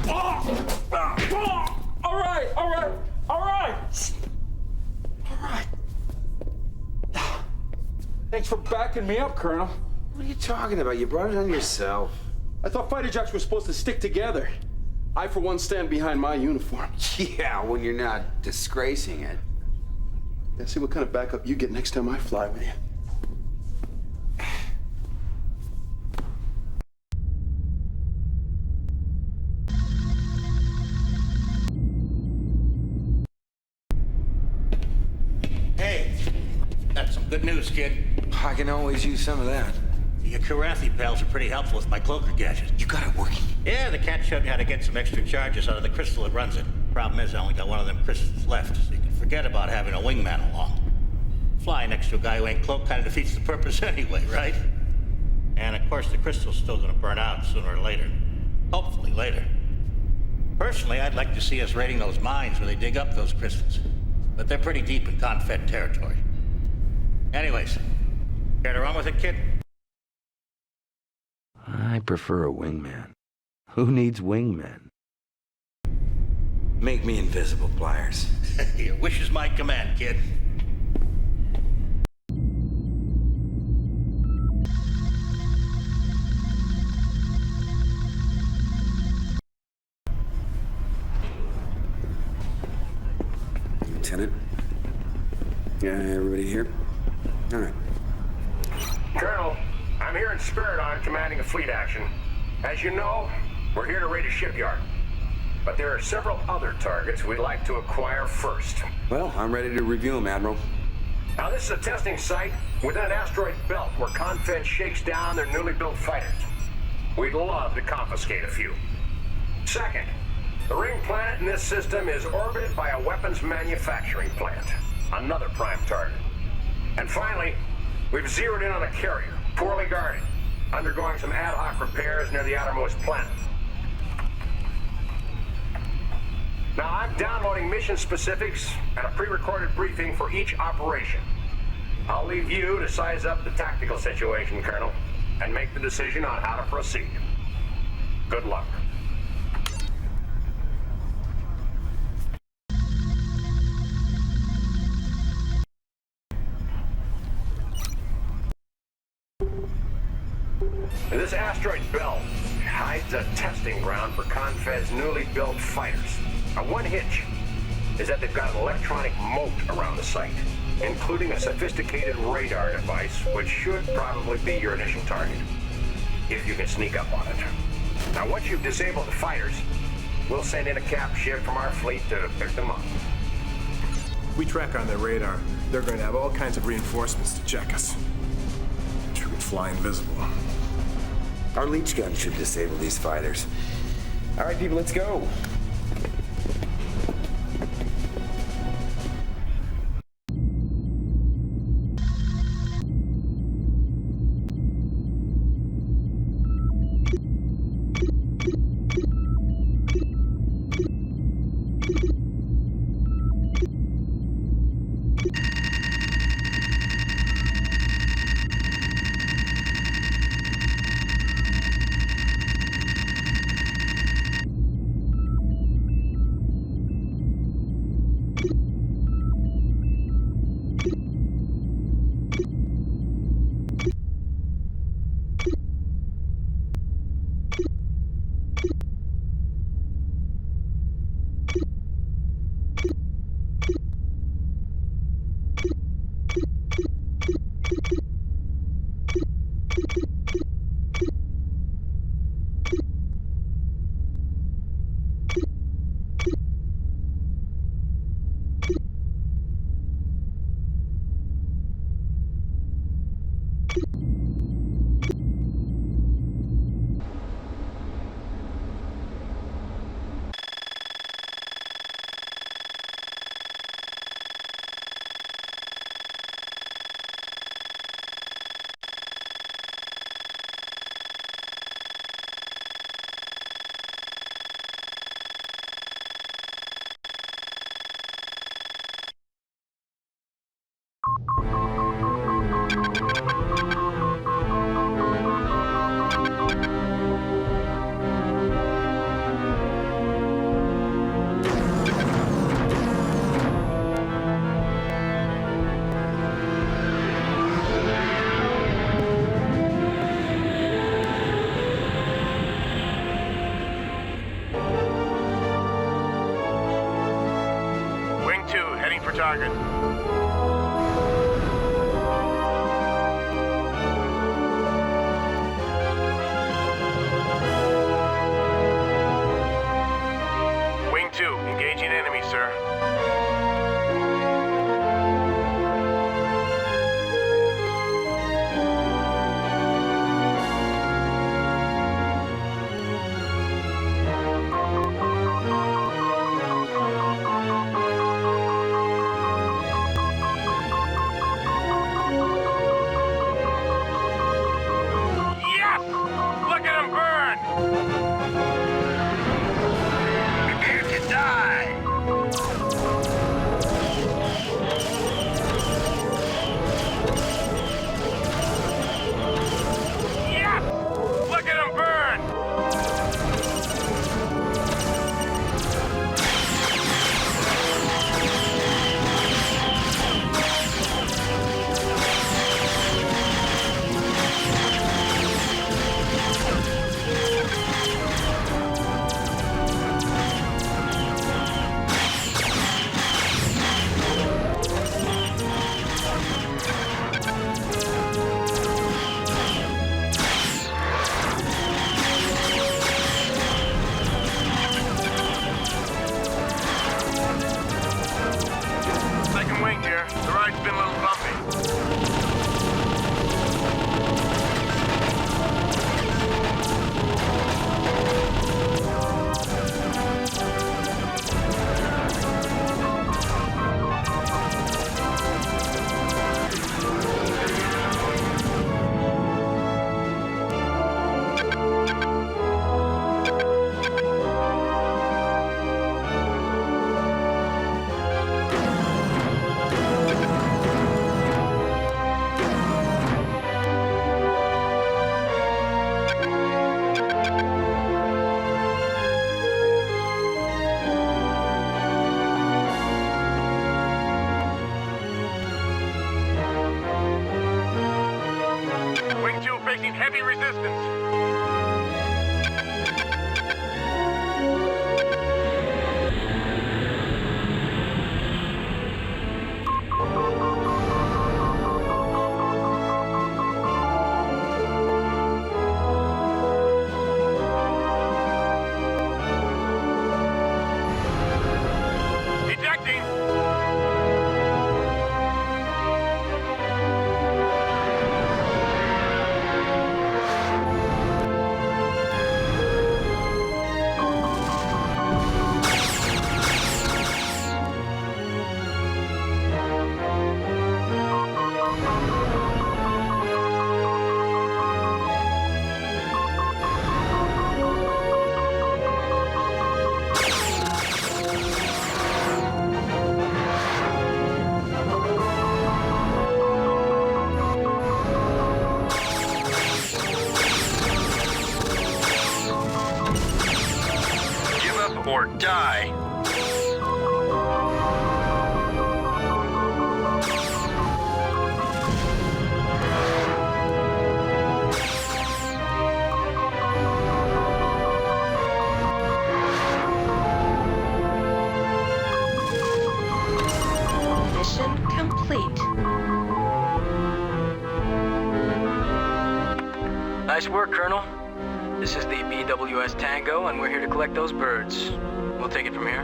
All right. Thanks for backing me up, Colonel. What are you talking about? You brought it on yourself. I thought fighter jets were supposed to stick together. I, for one, stand behind my uniform. Yeah, when you're not disgracing it. Yeah, see what kind of backup you get next time I fly with you. Good news, kid. I can always use some of that. Your Kilrathi pals are pretty helpful with my cloaker gadget. You got it working? Yeah, the cat showed me how to get some extra charges out of the crystal that runs it. Problem is, I only got one of them crystals left, so you can forget about having a wingman along. Flying next to a guy who ain't cloaked kind of defeats the purpose anyway, right? And of course, the crystal's still gonna burn out sooner or later. Hopefully later. Personally, I'd like to see us raiding those mines where they dig up those crystals. But they're pretty deep in Confed territory. Anyways, care to run with it, kid? I prefer a wingman. Who needs wingmen? Make me invisible, Pliers. Your wish is my command, kid. Lieutenant? Yeah, everybody here? All right. Colonel, I'm here in Speradon commanding a fleet action. As you know, we're here to raid a shipyard. But there are several other targets we'd like to acquire first. Well, I'm ready to review them, Admiral. Now, this is a testing site within an asteroid belt where Confed shakes down their newly built fighters. We'd love to confiscate a few. Second, the ring planet in this system is orbited by a weapons manufacturing plant. Another prime target. And finally, we've zeroed in on a carrier, poorly guarded, undergoing some ad hoc repairs near the outermost planet. Now, I'm downloading mission specifics and a pre-recorded briefing for each operation. I'll leave you to size up the tactical situation, Colonel, and make the decision on how to proceed. Good luck. This asteroid belt hides a testing ground for Confed's newly built fighters. Now, one hitch is that they've got an electronic moat around the site, including a sophisticated radar device, which should probably be your initial target, if you can sneak up on it. Now, once you've disabled the fighters, we'll send in a cap ship from our fleet to pick them up. We track on their radar. They're going to have all kinds of reinforcements to check us. Wish we could fly invisible. Our leech gun should disable these fighters. All right, people, let's go. Target. Wing 2, engaging enemy, sir. die. Mission complete. Nice work, Colonel. This is the BWS Tango, and we're here to collect those birds. We'll take it from here.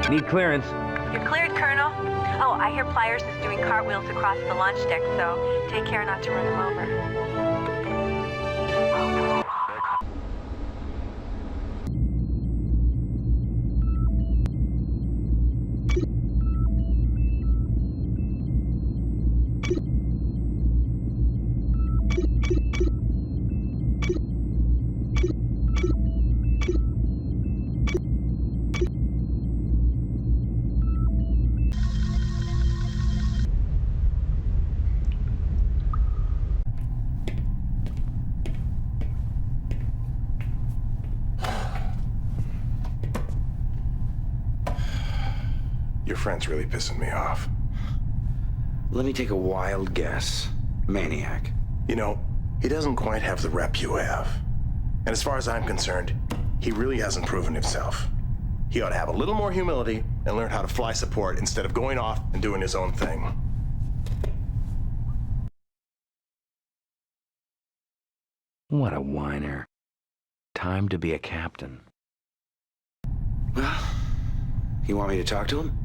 Need clearance. You're cleared, Colonel. Oh, I hear Pliers is doing cartwheels across the launch deck, so take care not to run him over. Your friend's really pissing me off. Let me take a wild guess. Maniac. You know, he doesn't quite have the rep you have. And as far as I'm concerned, he really hasn't proven himself. He ought to have a little more humility and learn how to fly support instead of going off and doing his own thing. What a whiner. Time to be a captain. Well, you want me to talk to him?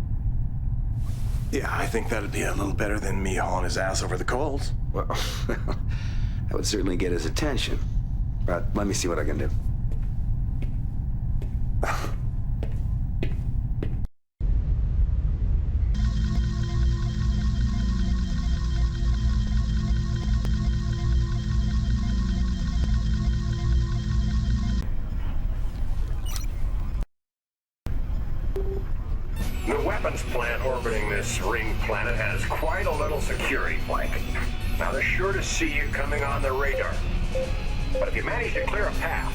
Yeah, I think that'd be a little better than me hauling his ass over the coals. Well, that would certainly get his attention. But let me see what I can do. The weapons plant orbiting this ring planet has quite a little security blanket. Now they're sure to see you coming on the radar. But if you manage to clear a path,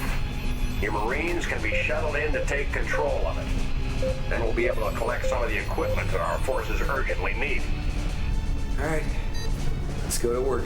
your Marines can be shuttled in to take control of it. Then we'll be able to collect some of the equipment that our forces urgently need. All right, let's go to work.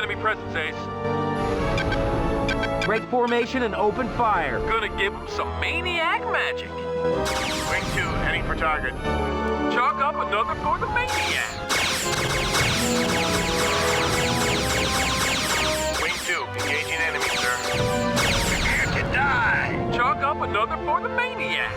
enemy presence, Ace. Break formation and open fire. Gonna give him some maniac magic. Wing 2, heading for target. Chalk up another for the maniac. Wing 2, engaging enemy, sir. Prepare to die. Chalk up another for the maniac.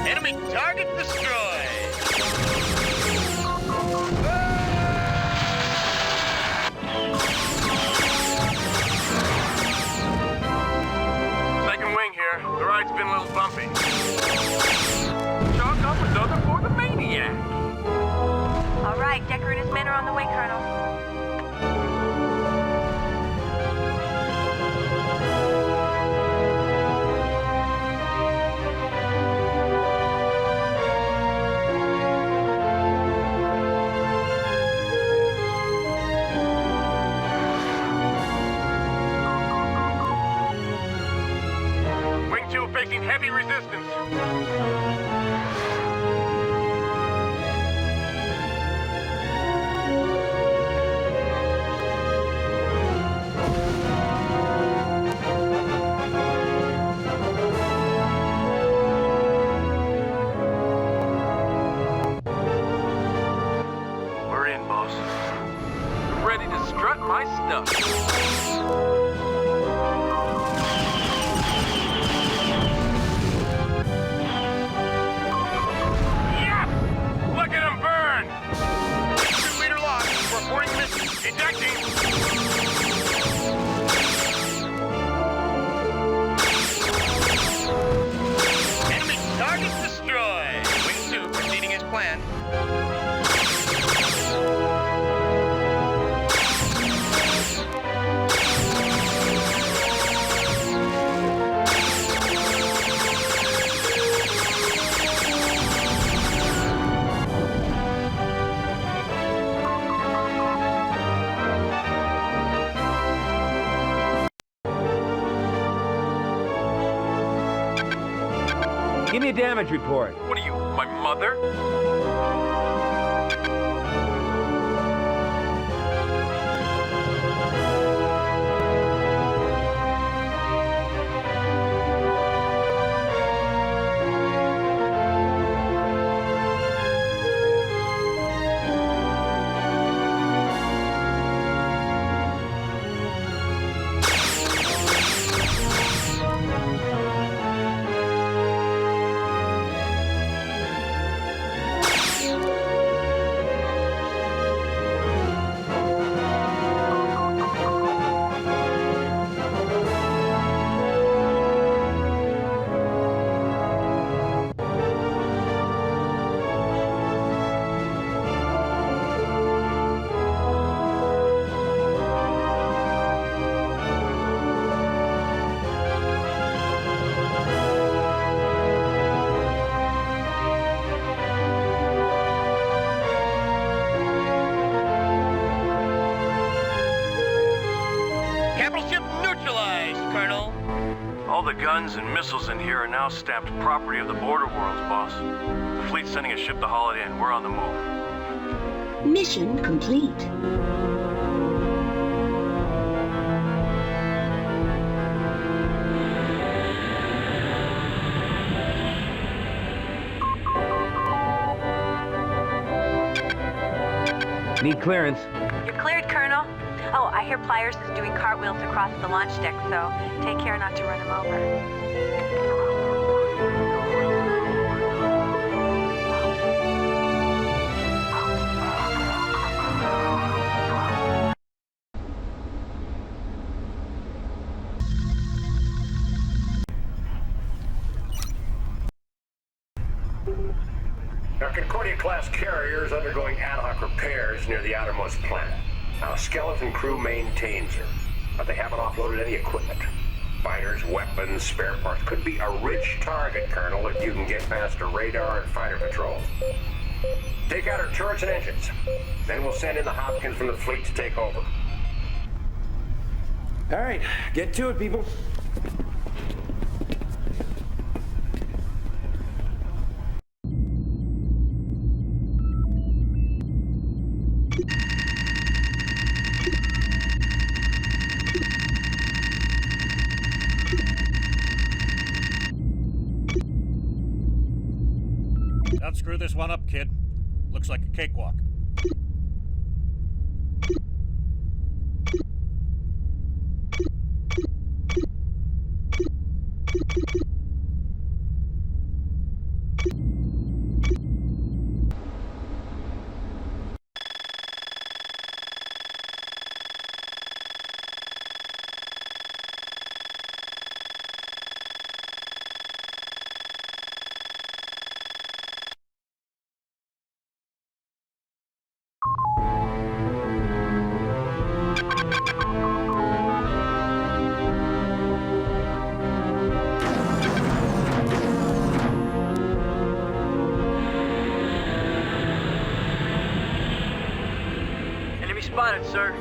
Enemy target destroyed. Second wing here. The ride's been a little bumpy. Chalk up another for the maniac. All right, Decker and his men are on the way, Colonel. Wing 2 facing heavy resistance. We're in, boss. Ready to strut my stuff. Look at him burn! 2-meter lock. Reporting mission. Ejecting. Enemy target destroyed. Wing 2 proceeding as planned. Give me a damage report. What are you, my mother? All the guns and missiles in here are now stamped property of the Border Worlds, boss. The fleet's sending a ship to haul it in. We're on the move. Mission complete. Need clearance. You're cleared, Colonel. Oh, I hear Pliers is doing cartwheels across the launch deck, so take care not to run him over. Our Concordia-class carrier is undergoing ad hoc repairs near the outermost planet. Our skeleton crew maintains her, but they haven't offloaded any equipment. Fighters, weapons, spare parts. Could be a rich target, Colonel, if you can get past her radar and fighter patrols. Take out her turrets and engines. Then we'll send in the Hopkins from the fleet to take over. All right, get to it, people. Unscrew this one up, kid. Looks like a cakewalk. Spotted, sir.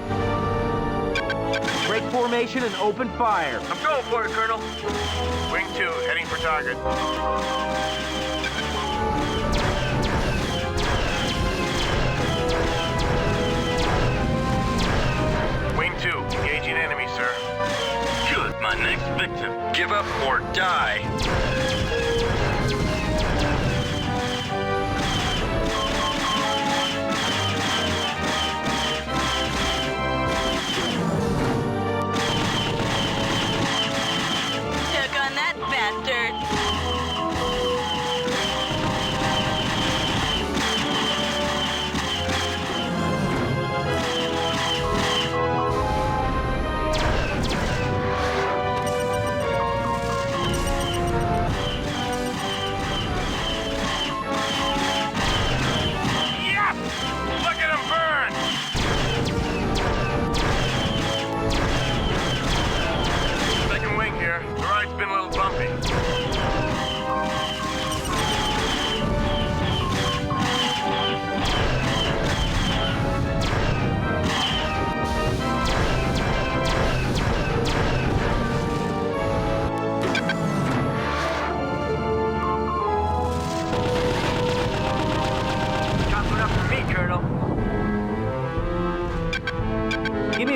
Break formation and open fire. I'm going for it, Colonel. Wing 2, heading for target. Wing 2, engaging enemy, sir. Good, my next victim. Give up or die.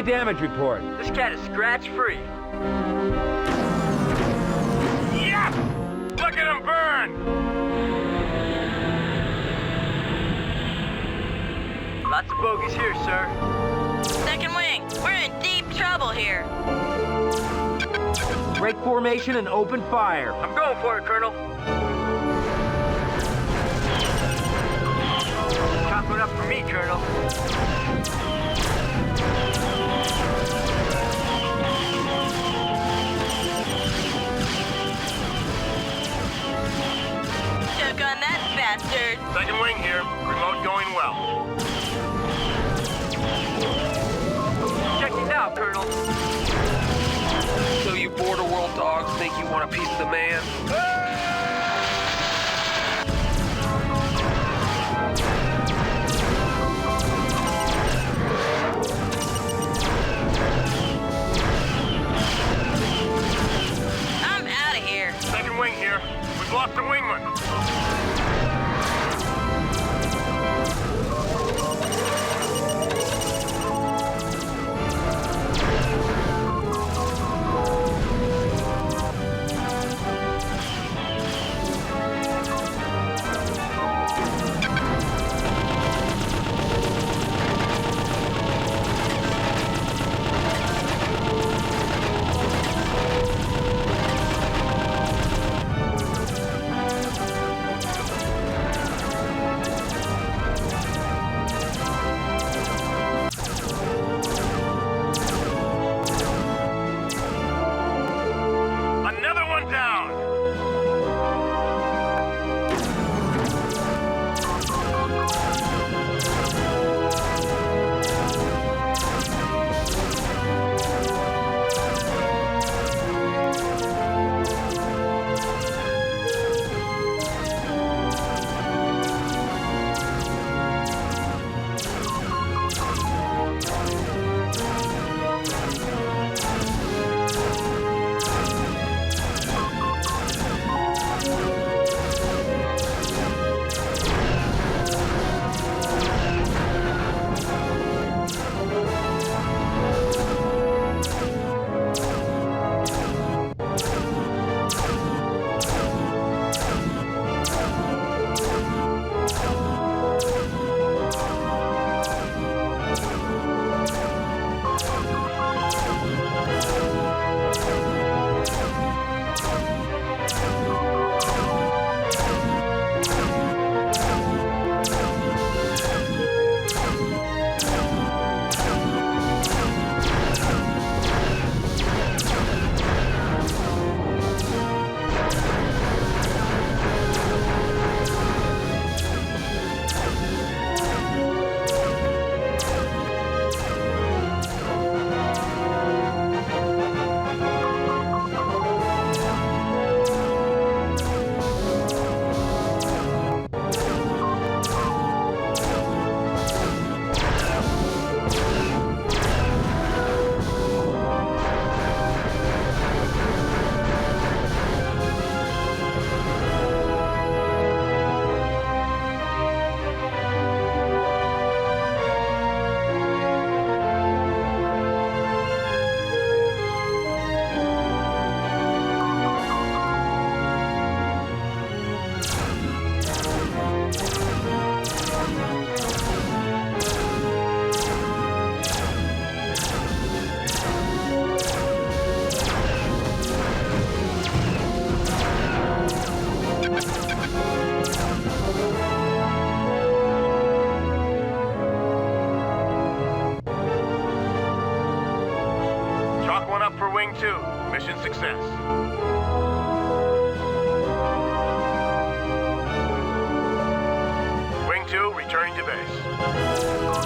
Damage report. This cat is scratch-free. Yes! Look at him burn! Lots of bogeys here, sir. Second wing, we're in deep trouble here. Break formation and open fire. I'm going for it, Colonel. Chop it up for me, Colonel. Took on that bastard. Second wing here. Remote going well. Checking out, Colonel. So you border world dogs think you want a piece of the man? I'm out of here. Second wing here. We've lost a wingman. 2, mission success. Wing 2, returning to base.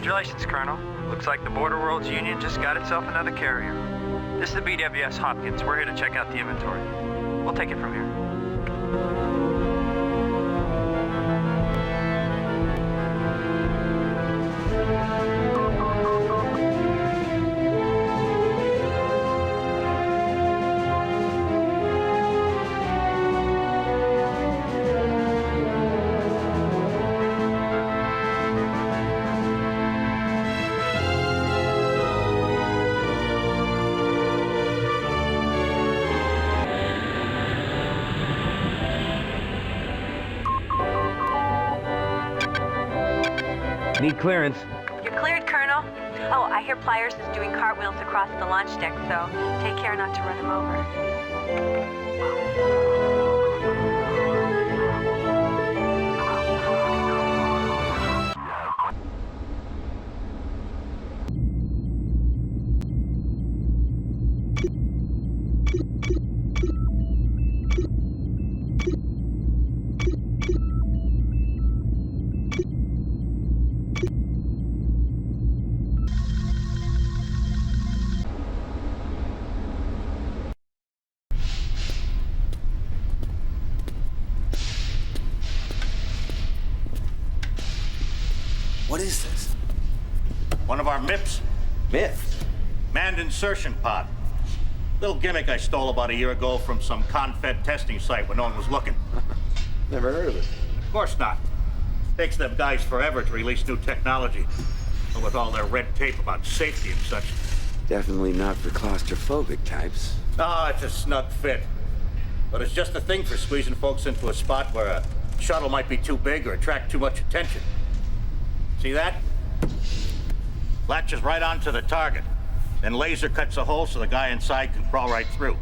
Congratulations, Colonel. Looks like the Border Worlds Union just got itself another carrier. This is the BWS Hopkins. We're here to check out the inventory. We'll take it from here. Need clearance. You're cleared, Colonel. Oh, I hear Pliers is doing cartwheels across the launch deck, so take care not to run him over. What is this? One of our MIPs. MIP? Manned insertion pod. Little gimmick I stole about a year ago from some Confed testing site when no one was looking. Never heard of it. Of course not. Takes them guys forever to release new technology. With all their red tape about safety and such. Definitely not for claustrophobic types. Oh, it's a snug fit. But it's just a thing for squeezing folks into a spot where a shuttle might be too big or attract too much attention. See that? Latches right onto the target. Then laser cuts a hole so the guy inside can crawl right through.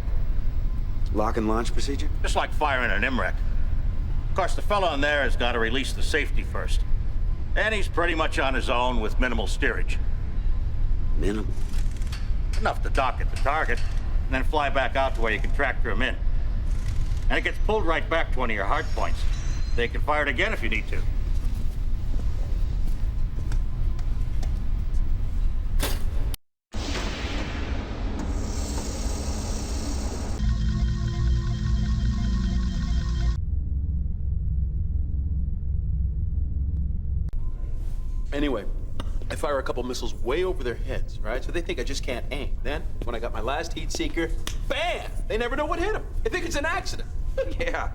Lock and launch procedure? Just like firing an MREC. Of course, the fellow in there has got to release the safety first. And he's pretty much on his own with minimal steerage. Minimal? Enough to dock at the target, and then fly back out to where you can tractor him in. And it gets pulled right back to one of your hard points. They can fire it again if you need to. Anyway, I fire a couple missiles way over their heads, right? So they think I just can't aim. Then, when I got my last heat seeker, bam! They never know what hit them. They think it's an accident. Yeah,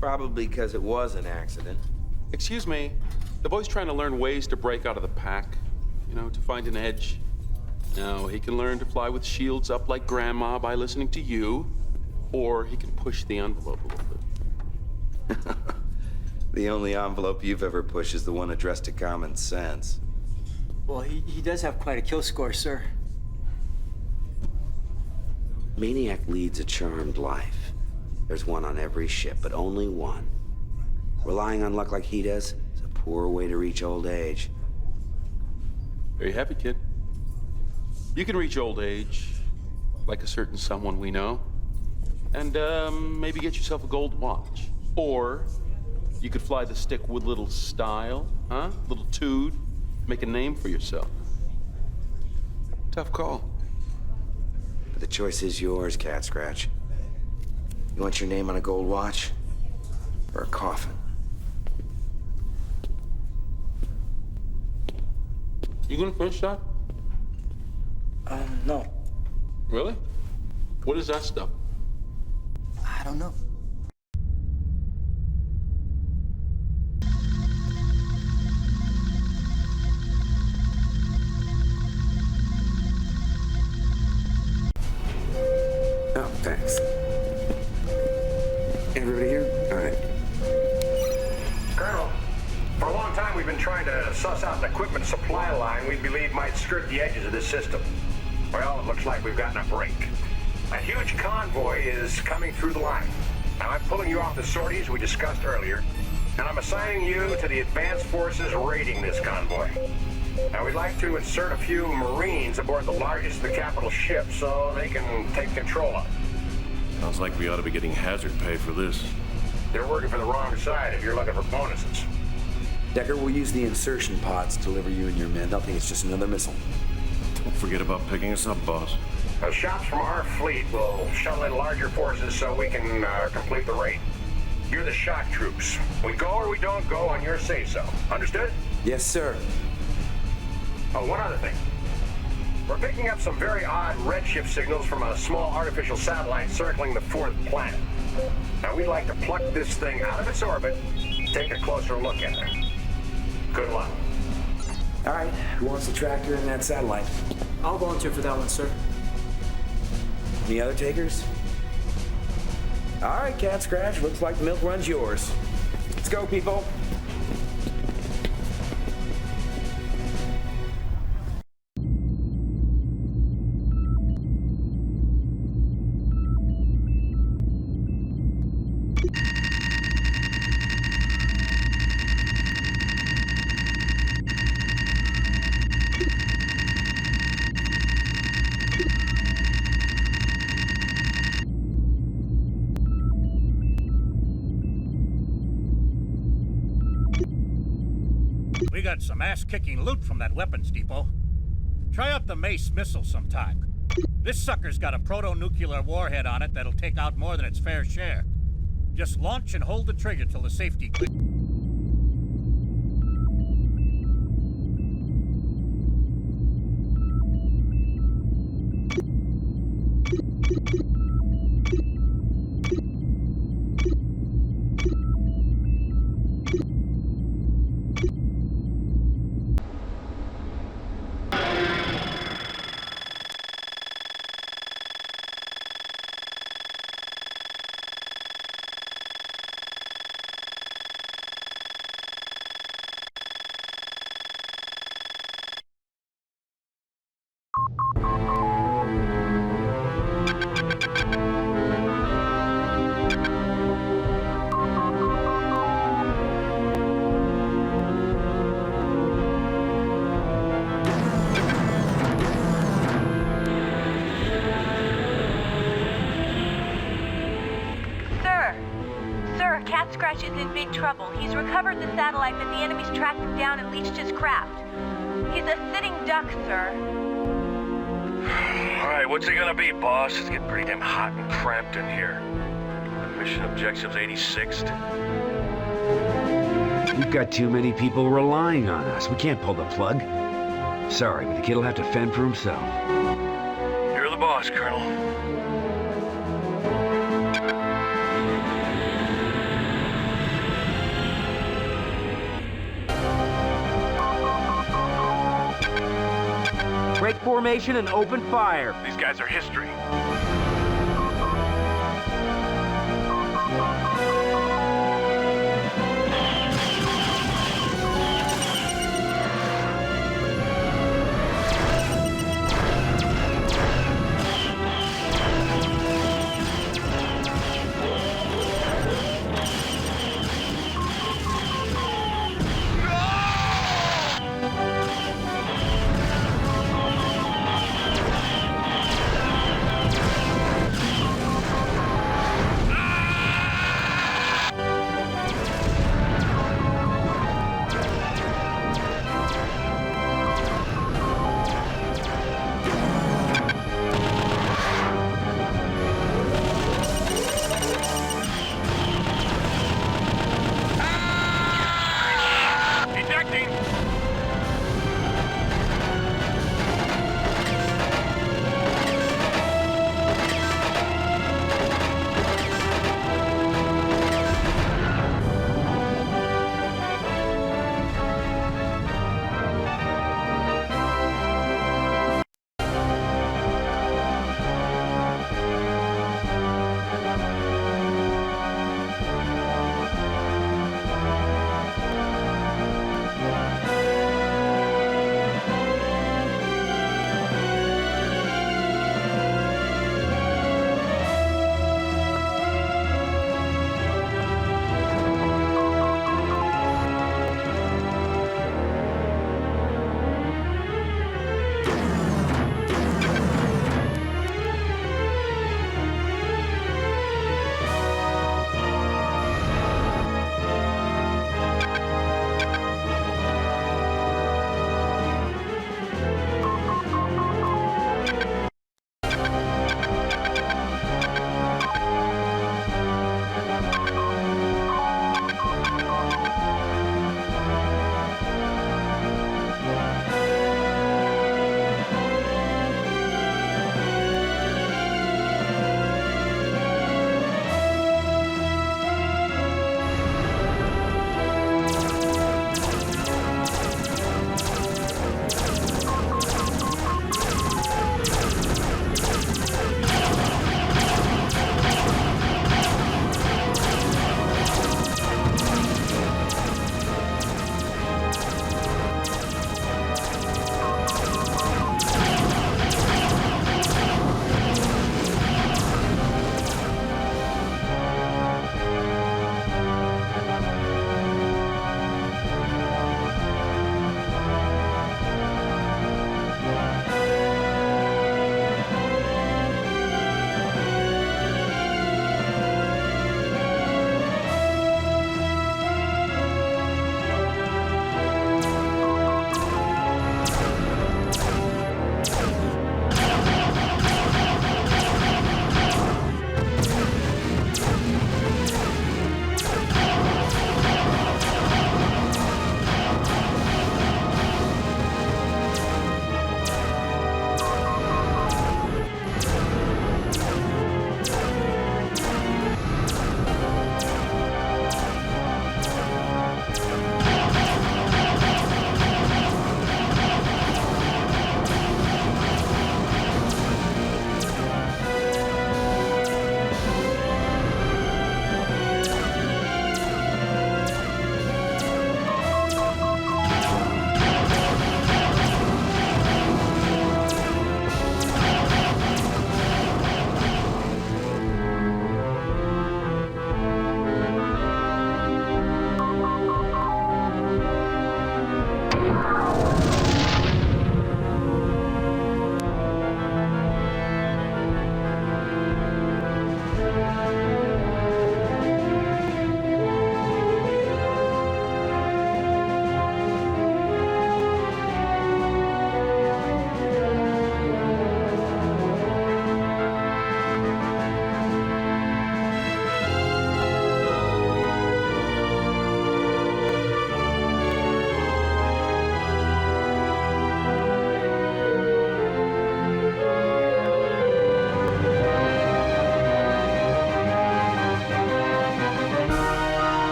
probably because it was an accident. Excuse me, the boy's trying to learn ways to break out of the pack, you know, to find an edge. Now, he can learn to fly with shields up like Grandma by listening to you, or he can push the envelope a little bit. The only envelope you've ever pushed is the one addressed to common sense. Well, he does have quite a kill score, sir. Maniac leads a charmed life. There's one on every ship, but only one. Relying on luck like he does is a poor way to reach old age. Very happy, kid. You can reach old age, like a certain someone we know, and maybe get yourself a gold watch. Or you could fly the stick with little style, huh? Little tood, make a name for yourself. Tough call. But the choice is yours, Cat Scratch. You want your name on a gold watch? Or a coffin? You gonna finish that? No. Really? What is that stuff? I don't know. Oh, thanks. Everybody here? All right. Colonel, for a long time we've been trying to suss out an equipment supply line we believe might skirt the edges of this system. Well, it looks like we've gotten a break. A huge convoy is coming through the line. Now, I'm pulling you off the sorties we discussed earlier, and I'm assigning you to the advanced forces raiding this convoy. Now, we'd like to insert a few Marines aboard the largest of the capital ships so they can take control of it. Sounds like we ought to be getting hazard pay for this. They're working for the wrong side if you're looking for bonuses. Decker will use the insertion pods to deliver you and your men. They'll think it's just another missile. Don't forget about picking us up, boss. Shots from our fleet will shuttle in larger forces so we can complete the raid. You're the shock troops. We go or we don't go on your say-so. Understood? Yes, sir. Oh, one other thing. We're picking up some very odd redshift signals from a small artificial satellite circling the fourth planet. Now, we'd like to pluck this thing out of its orbit, take a closer look at it. Good luck. All right, who wants the tractor and that satellite? I'll volunteer for that one, sir. Any other takers? All right, Cat Scratch, looks like the milk run's yours. Let's go, people. We got some ass-kicking loot from that weapons depot. Try out the Mace missile sometime. This sucker's got a proto-nuclear warhead on it that'll take out more than its fair share. Just launch and hold the trigger till the safety click. Scratch is in big trouble. He's recovered the satellite, but the enemy's tracked him down and leached his craft. He's a sitting duck, sir. All right, what's it gonna be, boss? It's getting pretty damn hot and cramped in here. Mission objectives 86th. We've got too many people relying on us. We can't pull the plug. Sorry, but the kid'll have to fend for himself. You're the boss, Colonel. Break formation and open fire. These guys are history.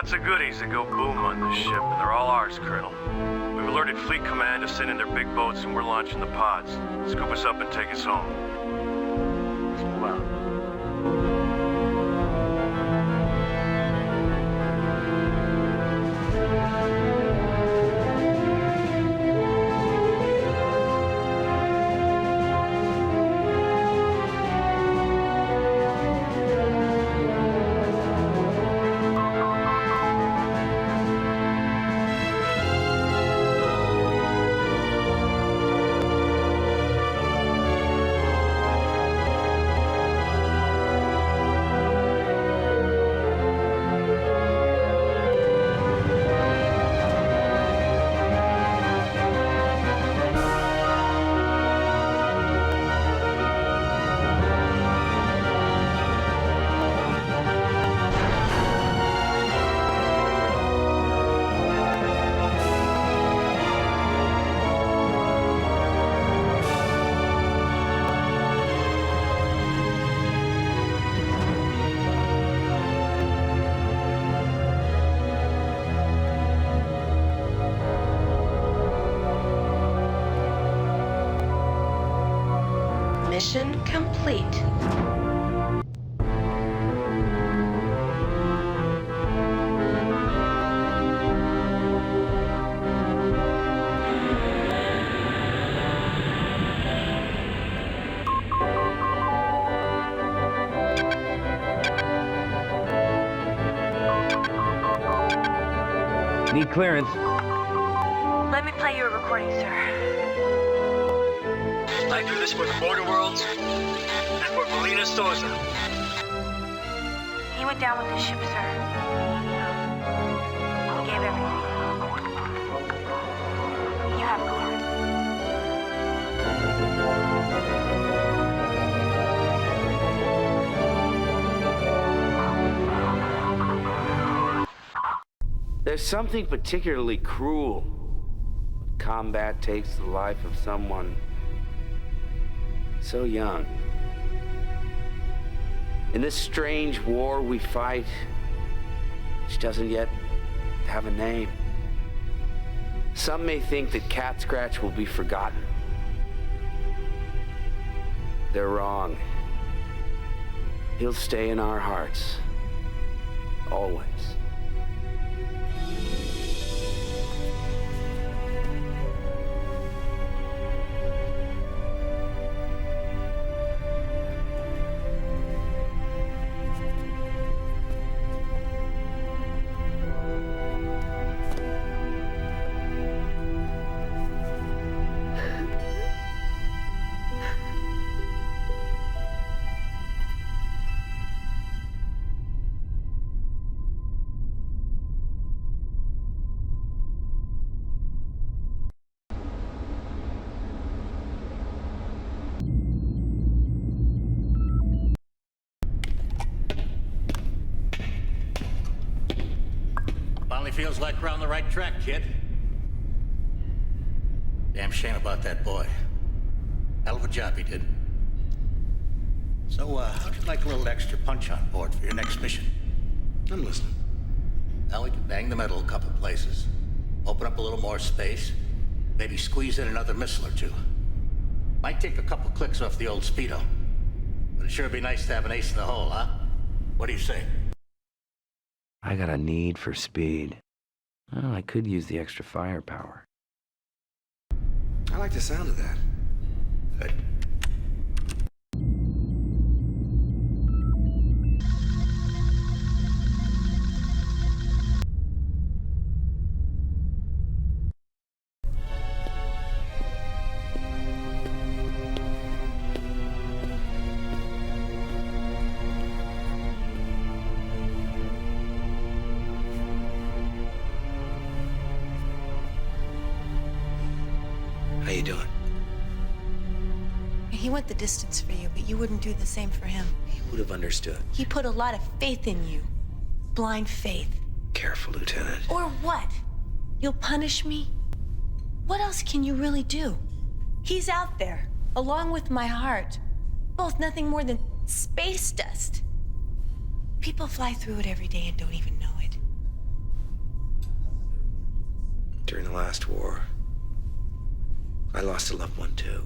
Lots of goodies that go boom on this ship, and they're all ours, Colonel. We've alerted Fleet Command to send in their big boats, and we're launching the pods. Scoop us up and take us home. Let's move out. Mission complete. Need clearance. Let me play you a recording, sir. I do this for the border worlds and for Melina Souza. He went down with his ship, sir. He gave everything. You have clearance. There's something particularly cruel when combat takes the life of someone so young. In this strange war we fight, which doesn't yet have a name. Some may think that Cat Scratch will be forgotten. They're wrong. He'll stay in our hearts, always. Feels like we're on the right track, kid. Damn shame about that boy. Hell of a job he did. So, how'd you like a little extra punch on board for your next mission? I'm listening. Now we can bang the metal a couple places, open up a little more space, maybe squeeze in another missile or two. Might take a couple clicks off the old Speedo, but it'd sure be nice to have an ace in the hole, huh? What do you say? I got a need for speed. Well, I could use the extra firepower. I like the sound of that. Good. How you doing? He went the distance for you, but you wouldn't do the same for him. He would have understood. He put a lot of faith in you. Blind faith. Careful, Lieutenant. Or what? You'll punish me? What else can you really do? He's out there, along with my heart. Both nothing more than space dust. People fly through it every day and don't even know it. during the last war. I lost a loved one, too.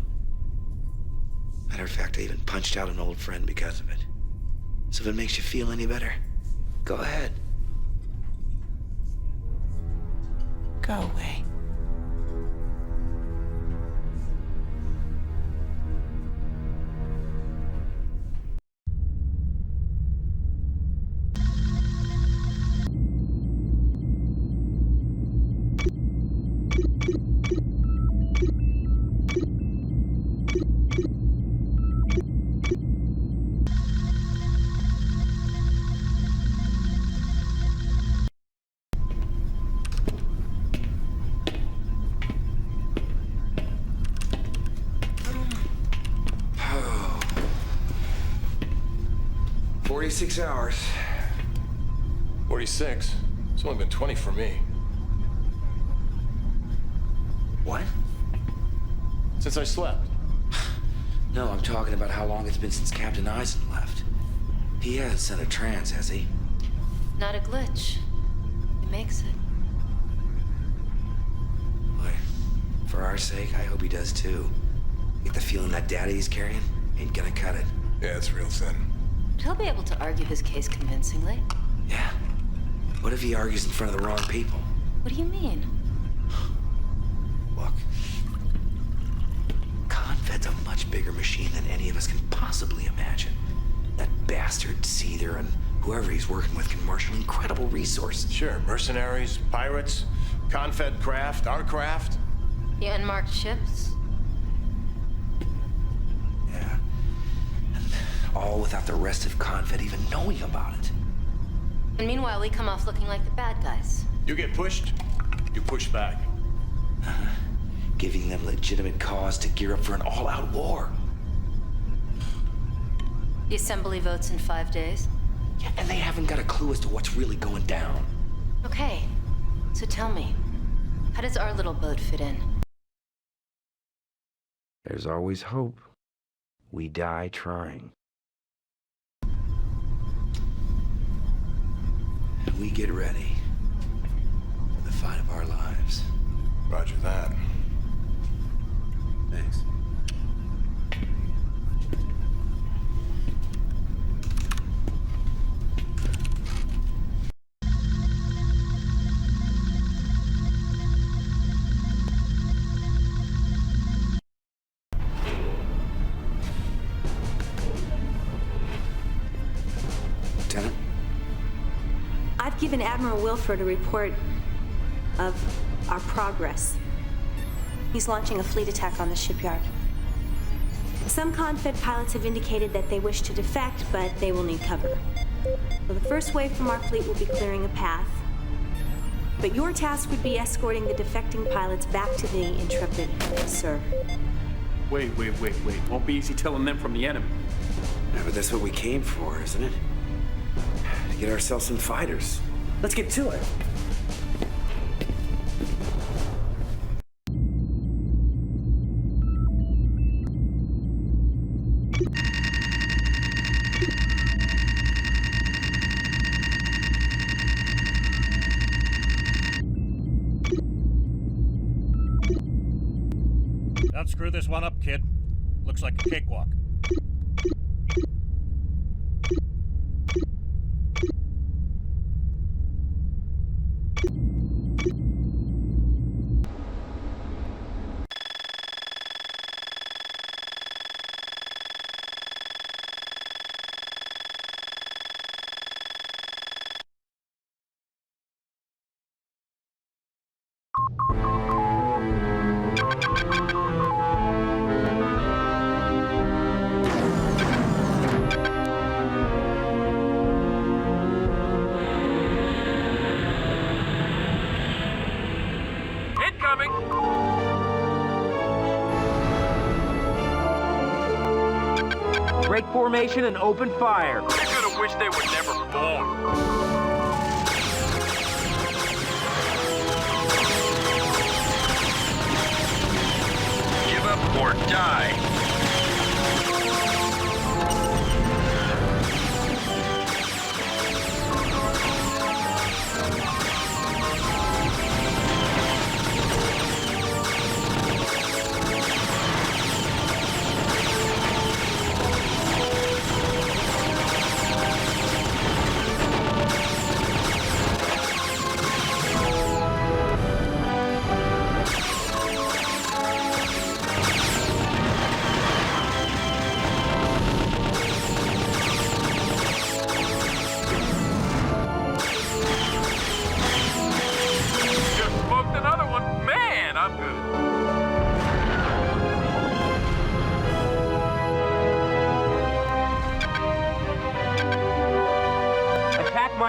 Matter of fact, I even punched out an old friend because of it. So if it makes you feel any better, go ahead. Go away. Oh. 46 hours. 46? It's only been 20 for me. What? Since I slept. No, I'm talking about how long it's been since Captain Eisen left. He hasn't sent a trans, has he? Not a glitch. He makes it. Boy, for our sake, I hope he does too. Get the feeling that data he's carrying ain't gonna cut it. Yeah, it's real thin. But he'll be able to argue his case convincingly. Yeah. What if he argues in front of the wrong people? What do you mean? Look. Confed's a much bigger machine than any of us can possibly imagine. That bastard Seether and whoever he's working with can marshal incredible resources. Sure, mercenaries, pirates, Confed craft, our craft. The unmarked ships? Yeah. And all without the rest of Confed even knowing about it. And meanwhile, we come off looking like the bad guys. You get pushed, you push back. Giving them legitimate cause to gear up for an all-out war. The assembly votes in 5 days. Yeah, and they haven't got a clue as to what's really going down. Okay, so tell me, how does our little boat fit in? There's always hope. We die trying. And we get ready for the fight of our lives. Roger that. Thanks. Lieutenant? I've given Admiral Wilford a report of our progress. He's launching a fleet attack on the shipyard. Some Confed pilots have indicated that they wish to defect, but they will need cover. So the first wave from our fleet will be clearing a path. But your task would be escorting the defecting pilots back to the Intrepid, sir. Wait. Won't be easy telling them from the enemy. Yeah, but that's what we came for, isn't it? To get ourselves some fighters. Let's get to it. Don't screw this one up, kid. Looks like a cakewalk. Break formation and open fire. I could have wished they were never born. Give up or die.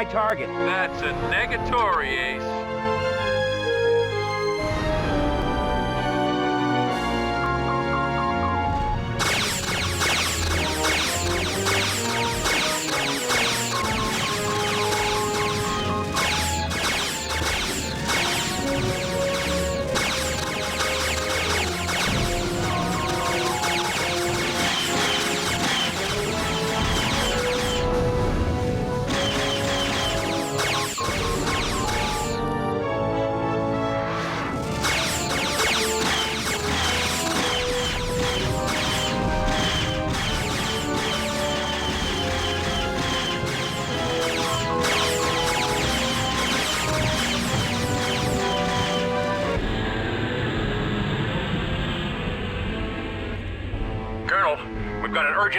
my target. That's a negatory, Ace.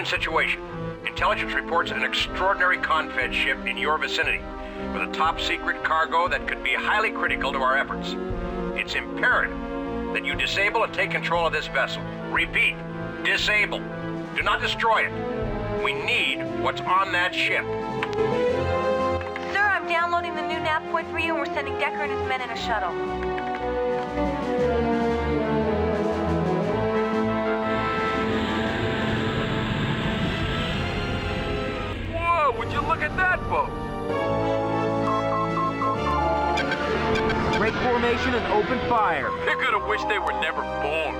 Situation. Intelligence reports an extraordinary Confed ship in your vicinity with a top-secret cargo that could be highly critical to our efforts. It's imperative that you disable and take control of this vessel. Repeat, disable. Do not destroy it. We need what's on that ship. Sir, I'm downloading the new nav point for you, and we're sending Decker and his men in a shuttle. Would you look at that boat? Break formation and open fire. They could have wished they were never born.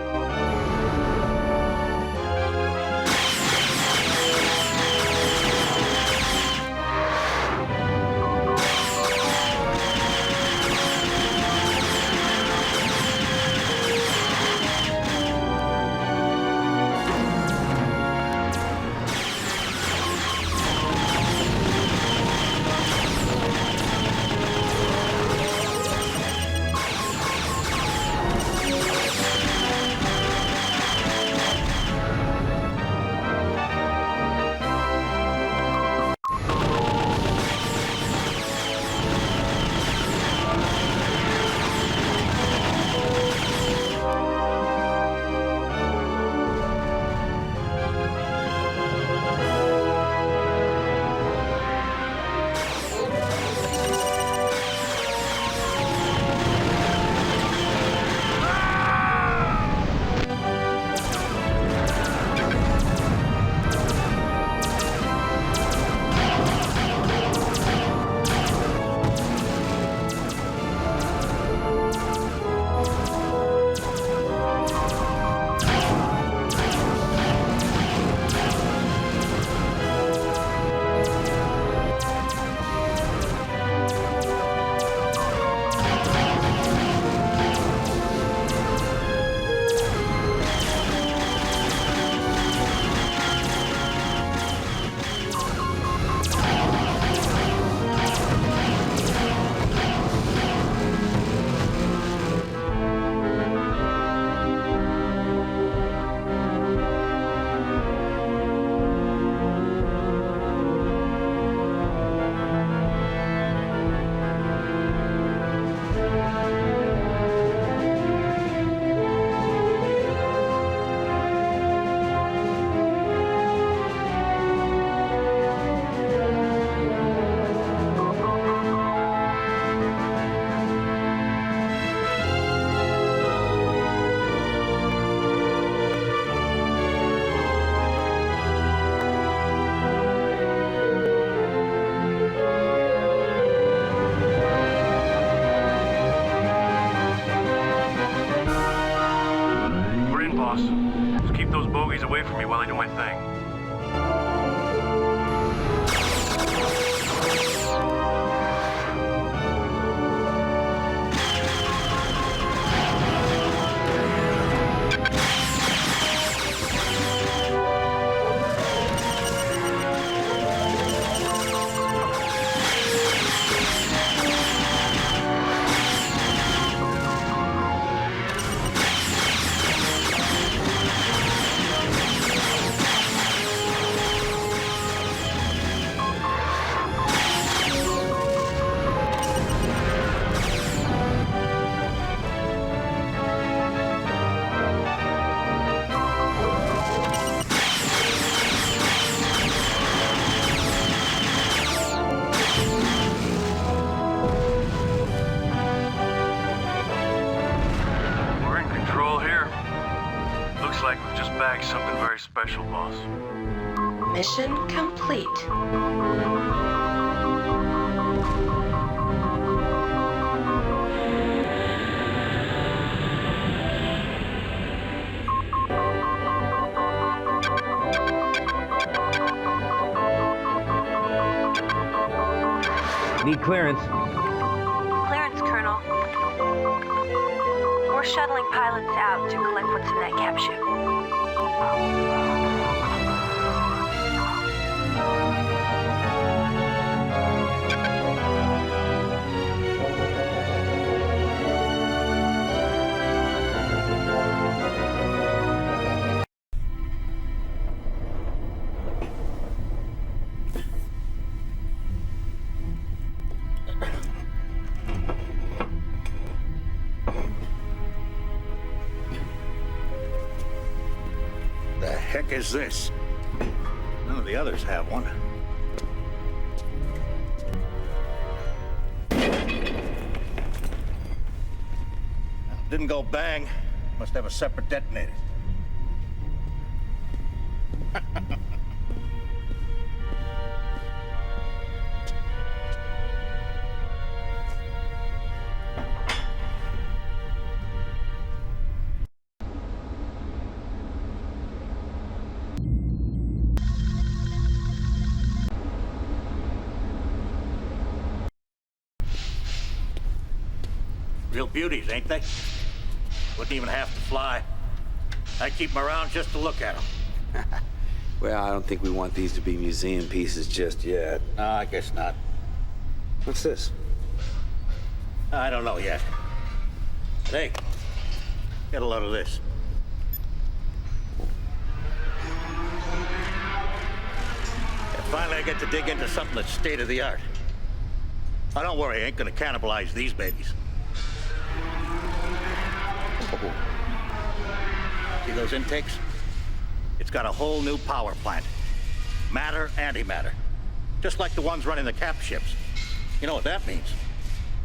Away from me while I do my thing. special, boss. Mission complete. Need clearance. Clearance, Colonel. We're shuttling pilots out to collect what's in that cap ship. The heck is this? None of the others have one. Didn't go bang. Must have a separate detonator. Real beauties, ain't they? Wouldn't even have to fly. I keep them around just to look at them. Well, I don't think we want these to be museum pieces just yet. No, I guess not. What's this? I don't know yet. Hey, get a load of this. And finally, I get to dig into something that's state-of-the-art. Oh, don't worry, I ain't gonna cannibalize these babies. See those intakes? It's got a whole new power plant. Matter, antimatter. Just like the ones running the cap ships. You know what that means?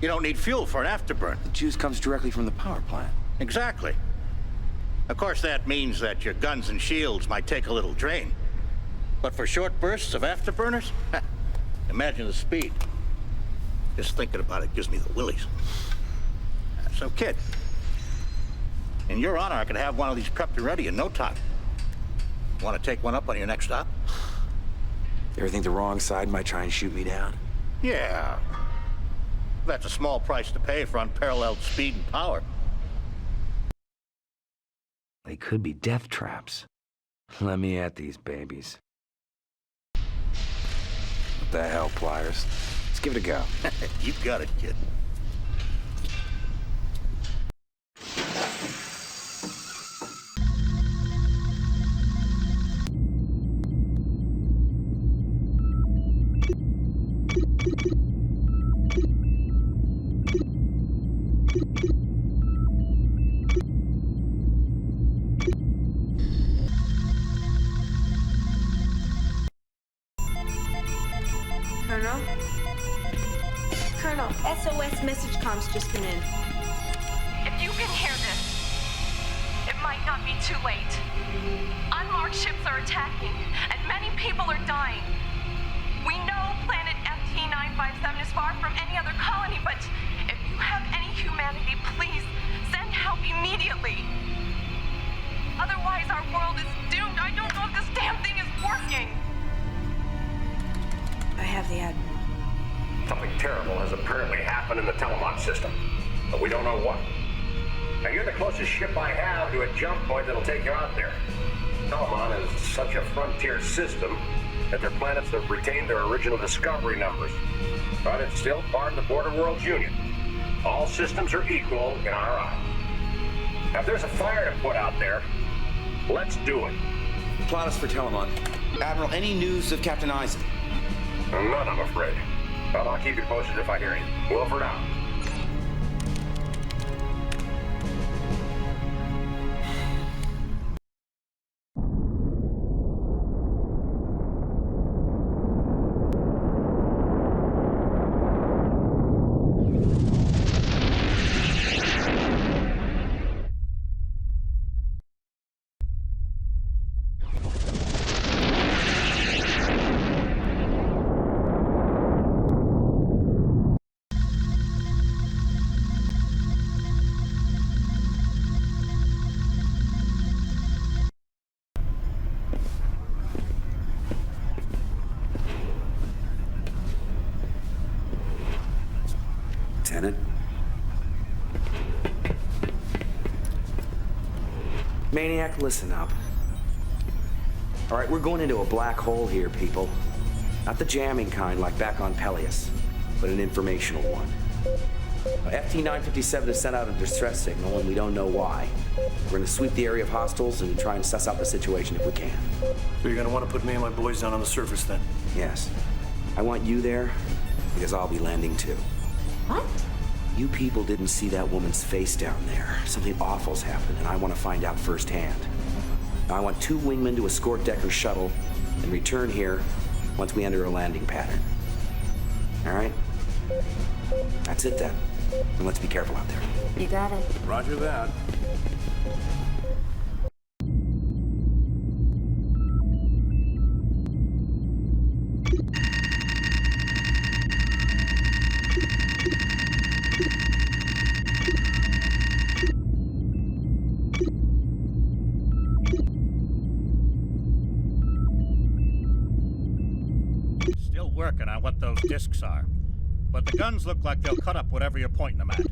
You don't need fuel for an afterburn. The juice comes directly from the power plant. Exactly. Of course, that means that your guns and shields might take a little drain. But for short bursts of afterburners, imagine the speed. Just thinking about it gives me the willies. So, kid, in your honor, I could have one of these prepped and ready in no time. Want to take one up on your next stop? You ever think the wrong side might try and shoot me down? Yeah. That's a small price to pay for unparalleled speed and power. They could be death traps. Let me at these babies. What the hell, Pliers? Let's give it a go. You got it, kid. Colonel, SOS message comms just came in. If you can hear this, it might not be too late. Unmarked ships are attacking, and many people are dying. We know planet FT-957 is far from any other colony, but if you have any humanity, please send help immediately. Otherwise, our world is doomed. I don't know if this damn thing is working. I have the Admiral. Something terrible has apparently happened in the Telamon system, but we don't know what. Now, you're the closest ship I have to a jump point that'll take you out there. Telamon is such a frontier system that their planets have retained their original discovery numbers. But it's still part of the Border Worlds Union. All systems are equal in our eye. Now, if there's a fire to put out there, let's do it. Plot us for Telamon. Admiral, any news of Captain Eisen? None, I'm afraid. But I'll keep you posted if I hear anything. Wilford out. Lieutenant. Maniac, listen up. All right, we're going into a black hole here, people. Not the jamming kind like back on Peleus, but an informational one. FT-957 has sent out a distress signal, and we don't know why. We're going to sweep the area of hostiles and try and suss out the situation if we can. So you're going to want to put me and my boys down on the surface then? Yes. I want you there because I'll be landing too. What? You people didn't see that woman's face down there. Something awful's happened, and I want to find out firsthand. Now, I want 2 wingmen to escort Decker's shuttle and return here once we enter a landing pattern. All right? That's it then. And let's be careful out there. You got it. Roger that. Still working on what those discs are. But the guns look like they'll cut up whatever you're pointing them at.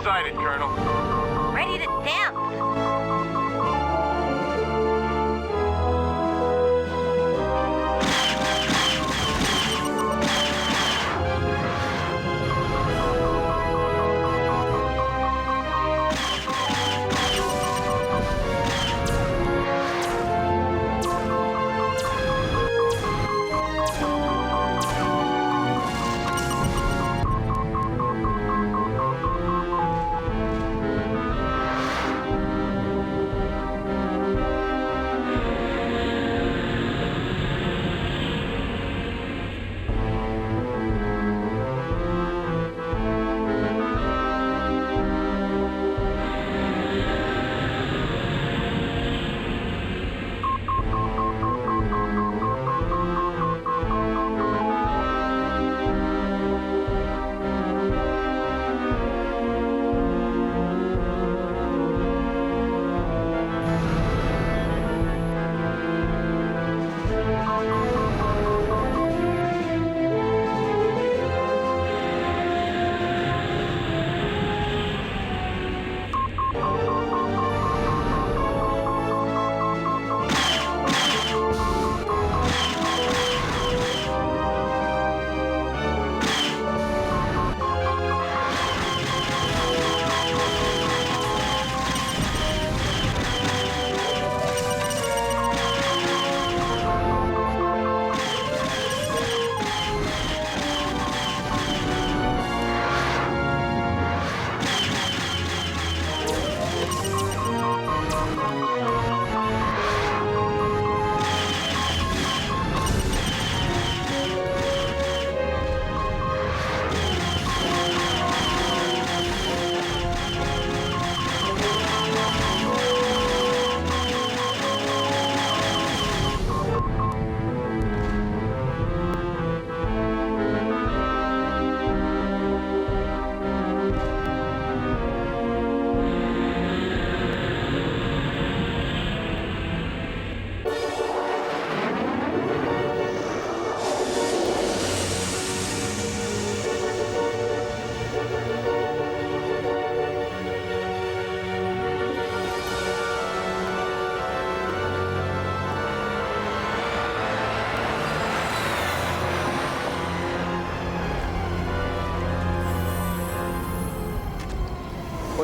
Sighted, Colonel. Ready to dance.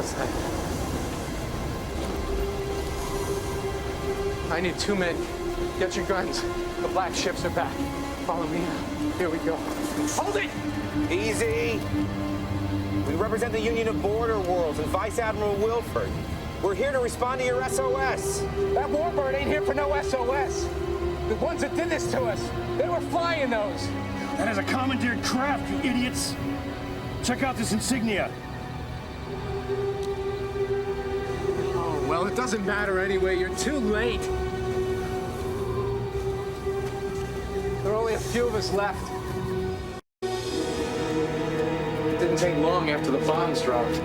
What's that? I need 2 men. Get your guns. The black ships are back. Follow me now. Here we go. Hold it! Easy. We represent the Union of Border Worlds and Vice Admiral Wilford. We're here to respond to your SOS. That warbird ain't here for no SOS. The ones that did this to us, they were flying those. That is a commandeered craft, you idiots. Check out this insignia. Oh, well, it doesn't matter anyway. You're too late. There are only a few of us left. It didn't take long after the bombs dropped.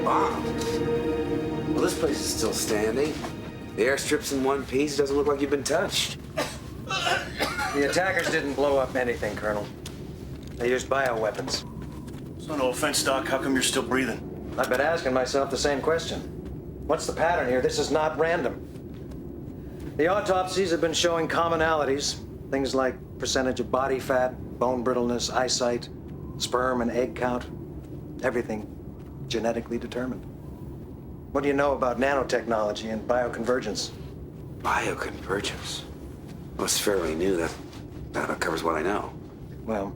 Bombs? Well, this place is still standing. The airstrip's in one piece. Doesn't look like you've been touched. The attackers didn't blow up anything, Colonel. They used bioweapons. So no offense, Doc. How come you're still breathing? I've been asking myself the same question. What's the pattern here? This is not random. The autopsies have been showing commonalities. Things like percentage of body fat, bone brittleness, eyesight, sperm and egg count. Everything genetically determined. What do you know about nanotechnology and bioconvergence? Bioconvergence? Well, it's fairly new. That covers what I know. Well,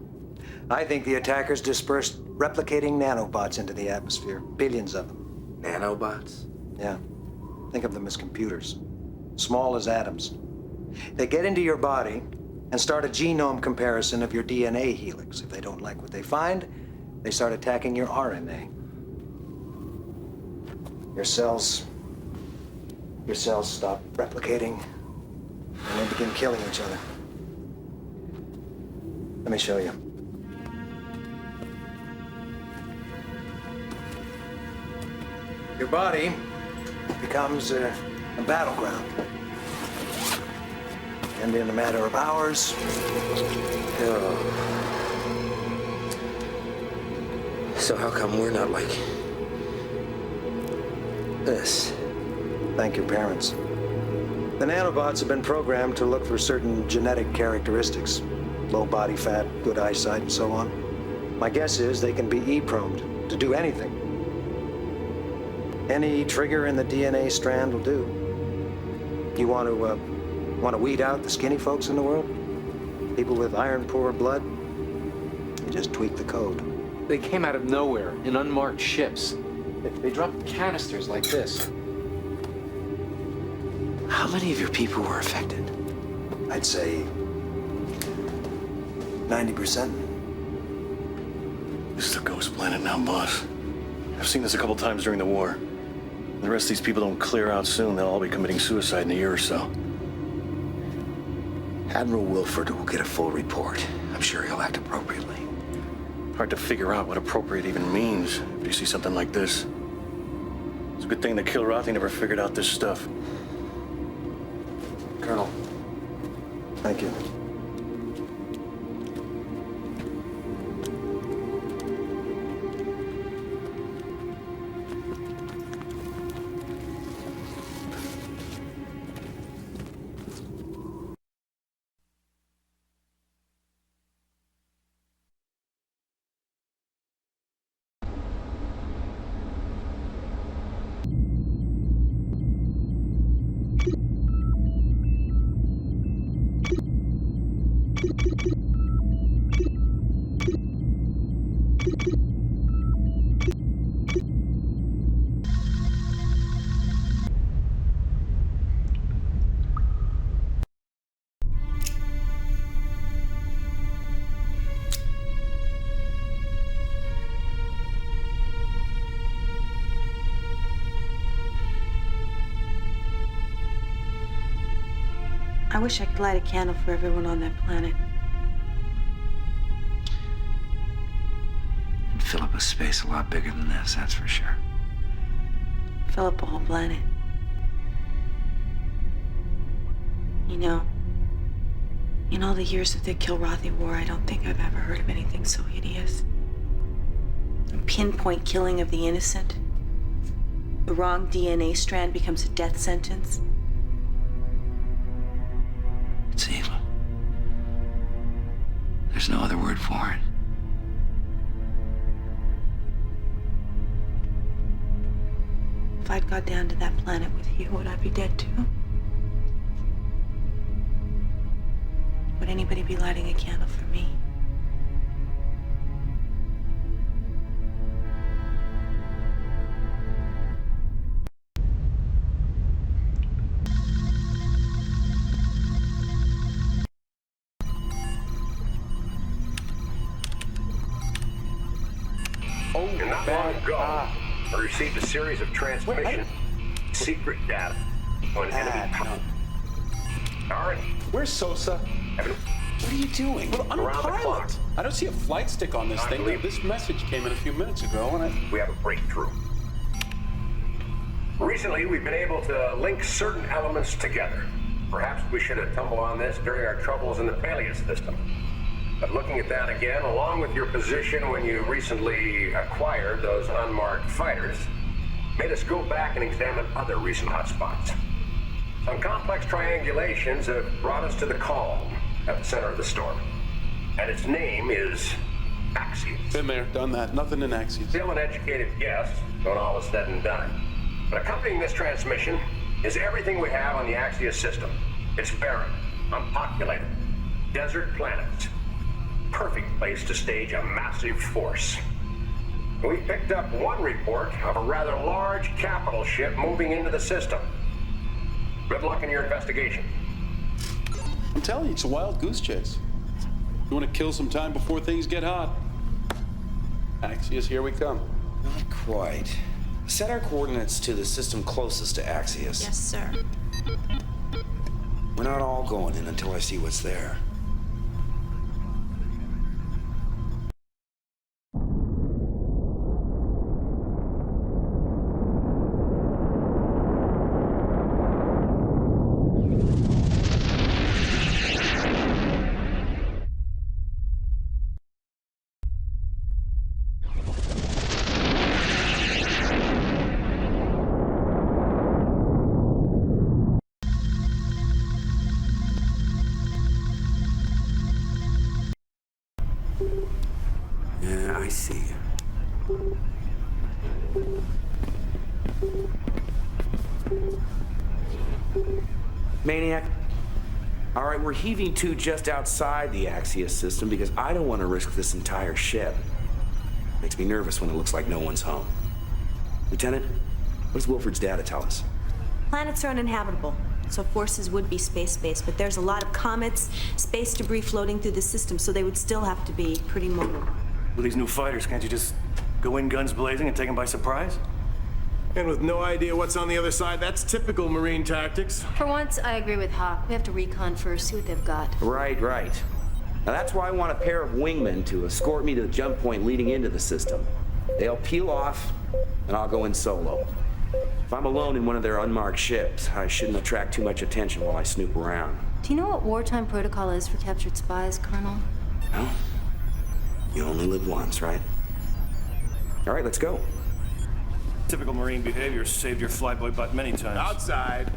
I think the attackers dispersed replicating nanobots into the atmosphere. Billions of them. Nanobots? Yeah. Think of them as computers. Small as atoms. They get into your body and start a genome comparison of your DNA helix. If they don't like what they find, they start attacking your RNA. Your cells stop replicating and they begin killing each other. Let me show you. Your body becomes a battleground. And in a matter of hours... So how come we're not like this? Thank your parents. The nanobots have been programmed to look for certain genetic characteristics. Low body fat, good eyesight, and so on. My guess is they can be E-probed to do anything. Any trigger in the DNA strand will do. You want to weed out the skinny folks in the world? People with iron-poor blood? You just tweak the code. They came out of nowhere in unmarked ships. They dropped canisters like this. How many of your people were affected? I'd say 90%. This is a ghost planet now, boss. I've seen this a couple times during the war. If the rest of these people don't clear out soon, they'll all be committing suicide in a year or so. Admiral Wilford will get a full report. I'm sure he'll act appropriately. Hard to figure out what appropriate even means if you see something like this. It's a good thing the Kilrathi never figured out this stuff. Colonel. Thank you. I wish I could light a candle for everyone on that planet. And fill up a space a lot bigger than this, that's for sure. Fill up a whole planet. You know, in all the years of the Kilrathi War, I don't think I've ever heard of anything so hideous. A pinpoint killing of the innocent. The wrong DNA strand becomes a death sentence. It's evil. There's no other word for it. If I'd got down to that planet with you, would I be dead too? Would anybody be lighting a candle for me? And not long ago, I received a series of transmission secret data on enemy power. All right. Where's Sosa? What are you doing? Well, I'm a pilot. I don't see a flight stick on this thing. This message came in a few minutes ago, and we have a breakthrough. Recently, we've been able to link certain elements together. Perhaps we should have tumbled on this during our troubles in the Peleus system. But looking at that again, along with your position when you recently acquired those unmarked fighters, made us go back and examine other recent hotspots. Some complex triangulations have brought us to the calm at the center of the storm. And its name is Axius. Been there, done that. Nothing in Axius. Still an educated guess when all is said and done. But accompanying this transmission is everything we have on the Axius system. It's barren, unpopulated, desert planets. Perfect place to stage a massive force. We picked up one report of a rather large capital ship moving into the system. Good luck in your investigation. I'm telling you, it's a wild goose chase. You want to kill some time before things get hot? Axius, here we come. Not quite. Set our coordinates to the system closest to Axius. Yes, sir. We're not all going in until I see what's there. I see you. Maniac. All right, we're heaving to just outside the Axius system because I don't want to risk this entire ship. Makes me nervous when it looks like no one's home. Lieutenant, what does Wilford's data tell us? Planets are uninhabitable, so forces would be space-based, but there's a lot of comets, space debris floating through the system, so they would still have to be pretty mobile. With these new fighters, can't you just go in guns blazing and take them by surprise? And with no idea what's on the other side, that's typical Marine tactics. For once, I agree with Hawk. We have to recon first, see what they've got. Right. Now that's why I want a pair of wingmen to escort me to the jump point leading into the system. They'll peel off, and I'll go in solo. If I'm alone in one of their unmarked ships, I shouldn't attract too much attention while I snoop around. Do you know what wartime protocol is for captured spies, Colonel? No? You only live once, right? All right, let's go. Typical Marine behavior saved your flyboy butt many times. Outside.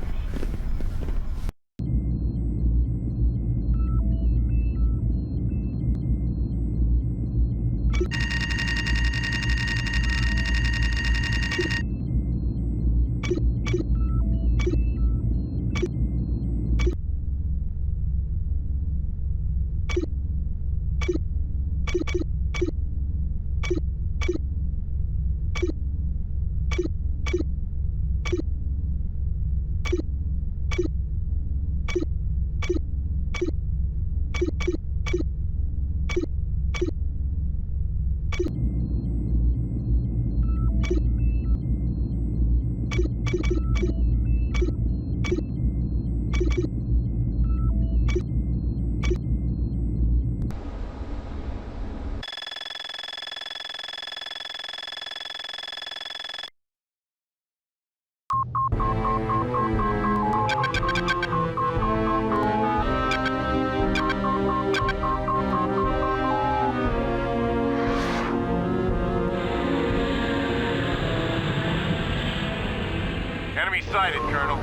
Sighted, Colonel.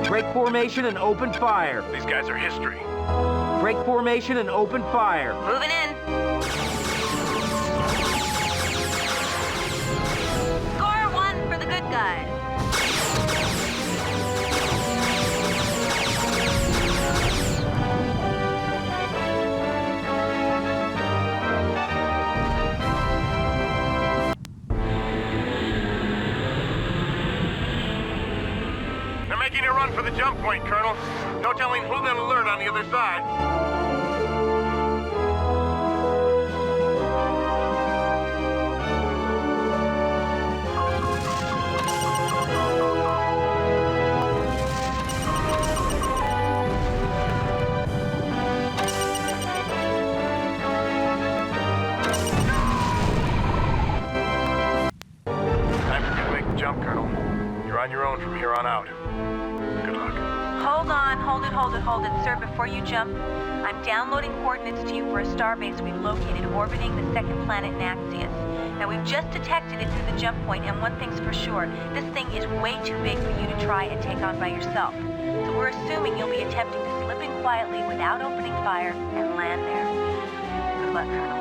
Break formation and open fire. These guys are history. Break formation and open fire. Moving in. Score 1. side. They're making a run for the jump point, Colonel. No telling who they'll alert on the other side. Time for you to make the jump, Colonel. You're on your own from here on out. Good luck. Hold on, hold it, sir, before you jump. I'm downloading coordinates to you for a starbase we've located orbiting the second planet in Axius. Now, we've just detected it through the jump point, and one thing's for sure, this thing is way too big for you to try and take on by yourself. So we're assuming you'll be attempting to slip in quietly without opening fire and land there. Good luck, Colonel.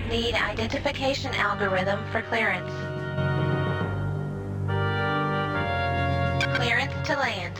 Need identification algorithm for clearance. Clearance to land.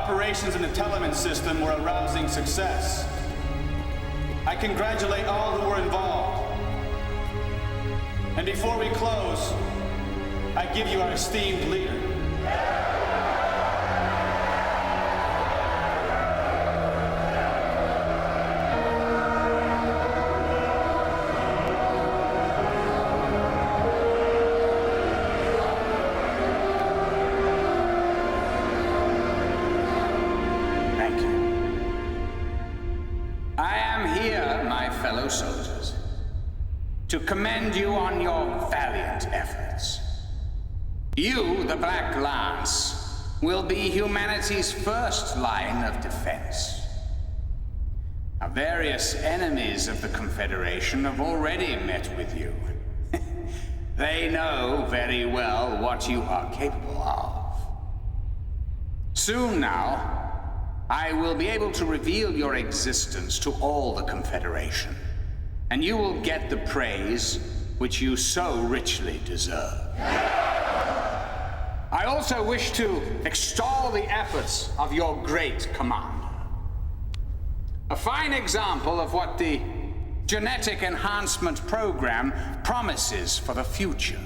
operations in the Telamon system were a rousing success. I congratulate all who were involved. And before we close, I give you our esteemed leader. Soldiers, to commend you on your valiant efforts. You, the Black Lance, will be humanity's first line of defense. Now, various enemies of the Confederation have already met with you. They know very well what you are capable of. Soon now, I will be able to reveal your existence to all the Confederation. And you will get the praise which you so richly deserve. I also wish to extol the efforts of your great commander. A fine example of what the genetic enhancement program promises for the future.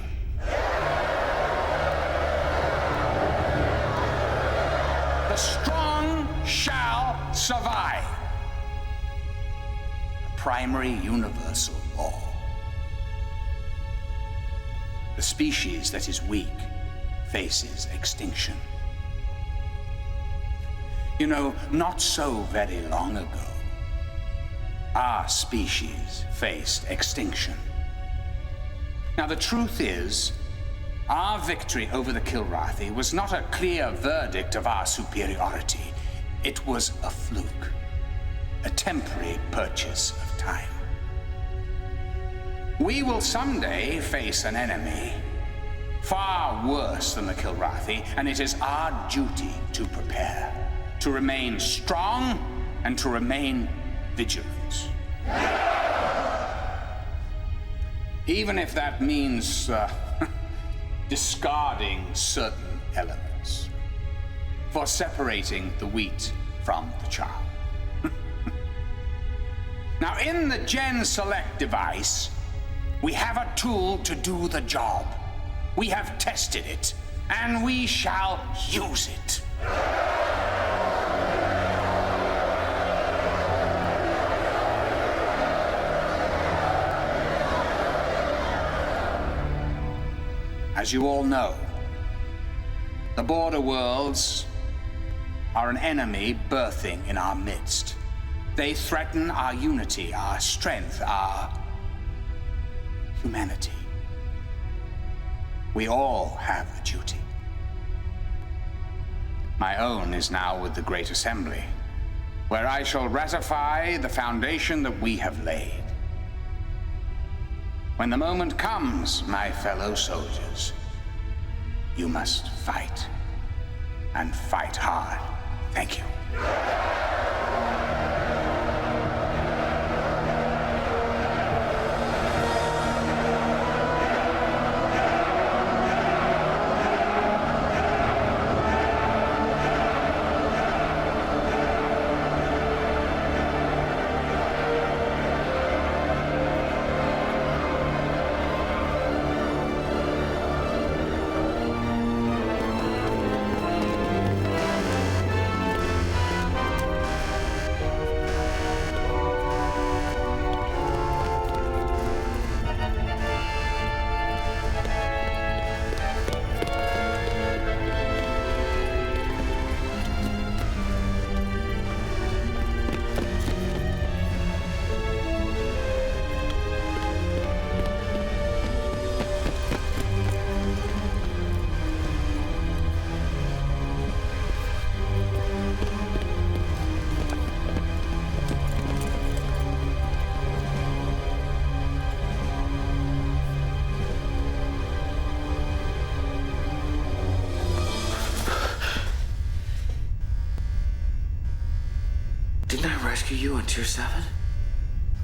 The strong shall survive. Primary universal law. The species that is weak faces extinction. You know, not so very long ago, our species faced extinction. Now, the truth is, our victory over the Kilrathi was not a clear verdict of our superiority. It was a fluke, a temporary purchase of time. We will someday face an enemy far worse than the Kilrathi, and it is our duty to prepare, to remain strong, and to remain vigilant. Even if that means discarding certain elements, for separating the wheat from the chaff. Now, in the Gen Select device, we have a tool to do the job. We have tested it, and we shall use it. As you all know, the border worlds are an enemy birthing in our midst. They threaten our unity, our strength, our humanity. We all have a duty. My own is now with the Great Assembly, where I shall ratify the foundation that we have laid. When the moment comes, my fellow soldiers, you must fight, and fight hard. Thank you. Didn't I rescue you on Tier 7?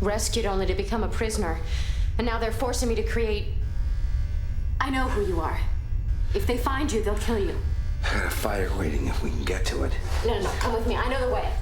Rescued only to become a prisoner. And now they're forcing me to create... I know who you are. If they find you, they'll kill you. I got a fire waiting if we can get to it. No, come with me. I know the way.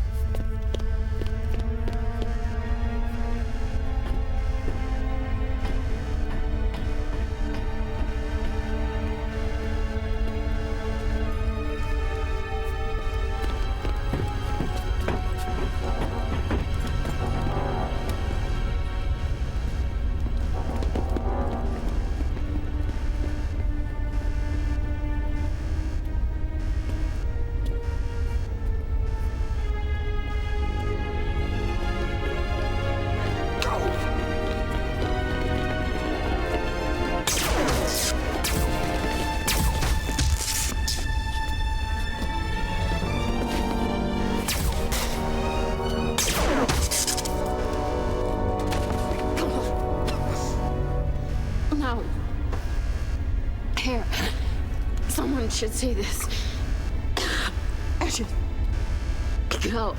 Should see this. I should go.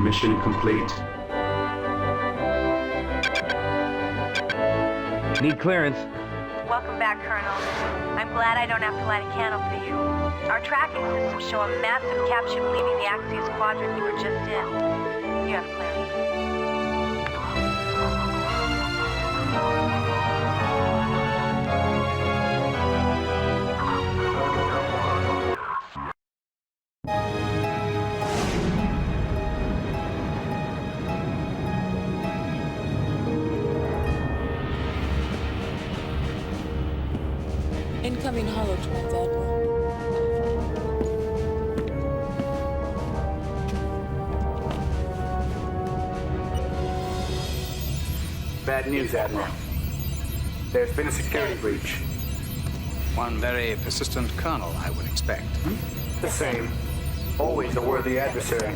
mission complete. Need clearance. Welcome back, Colonel. I'm glad I don't have to light a candle for you. Our tracking systems show a massive cap ship leaving the Axius quadrant you were just in. You have clearance. Incoming hollow trans, Admiral. Bad news, Admiral. There's been a security breach. One very persistent colonel, I would expect. The same. Always a worthy adversary.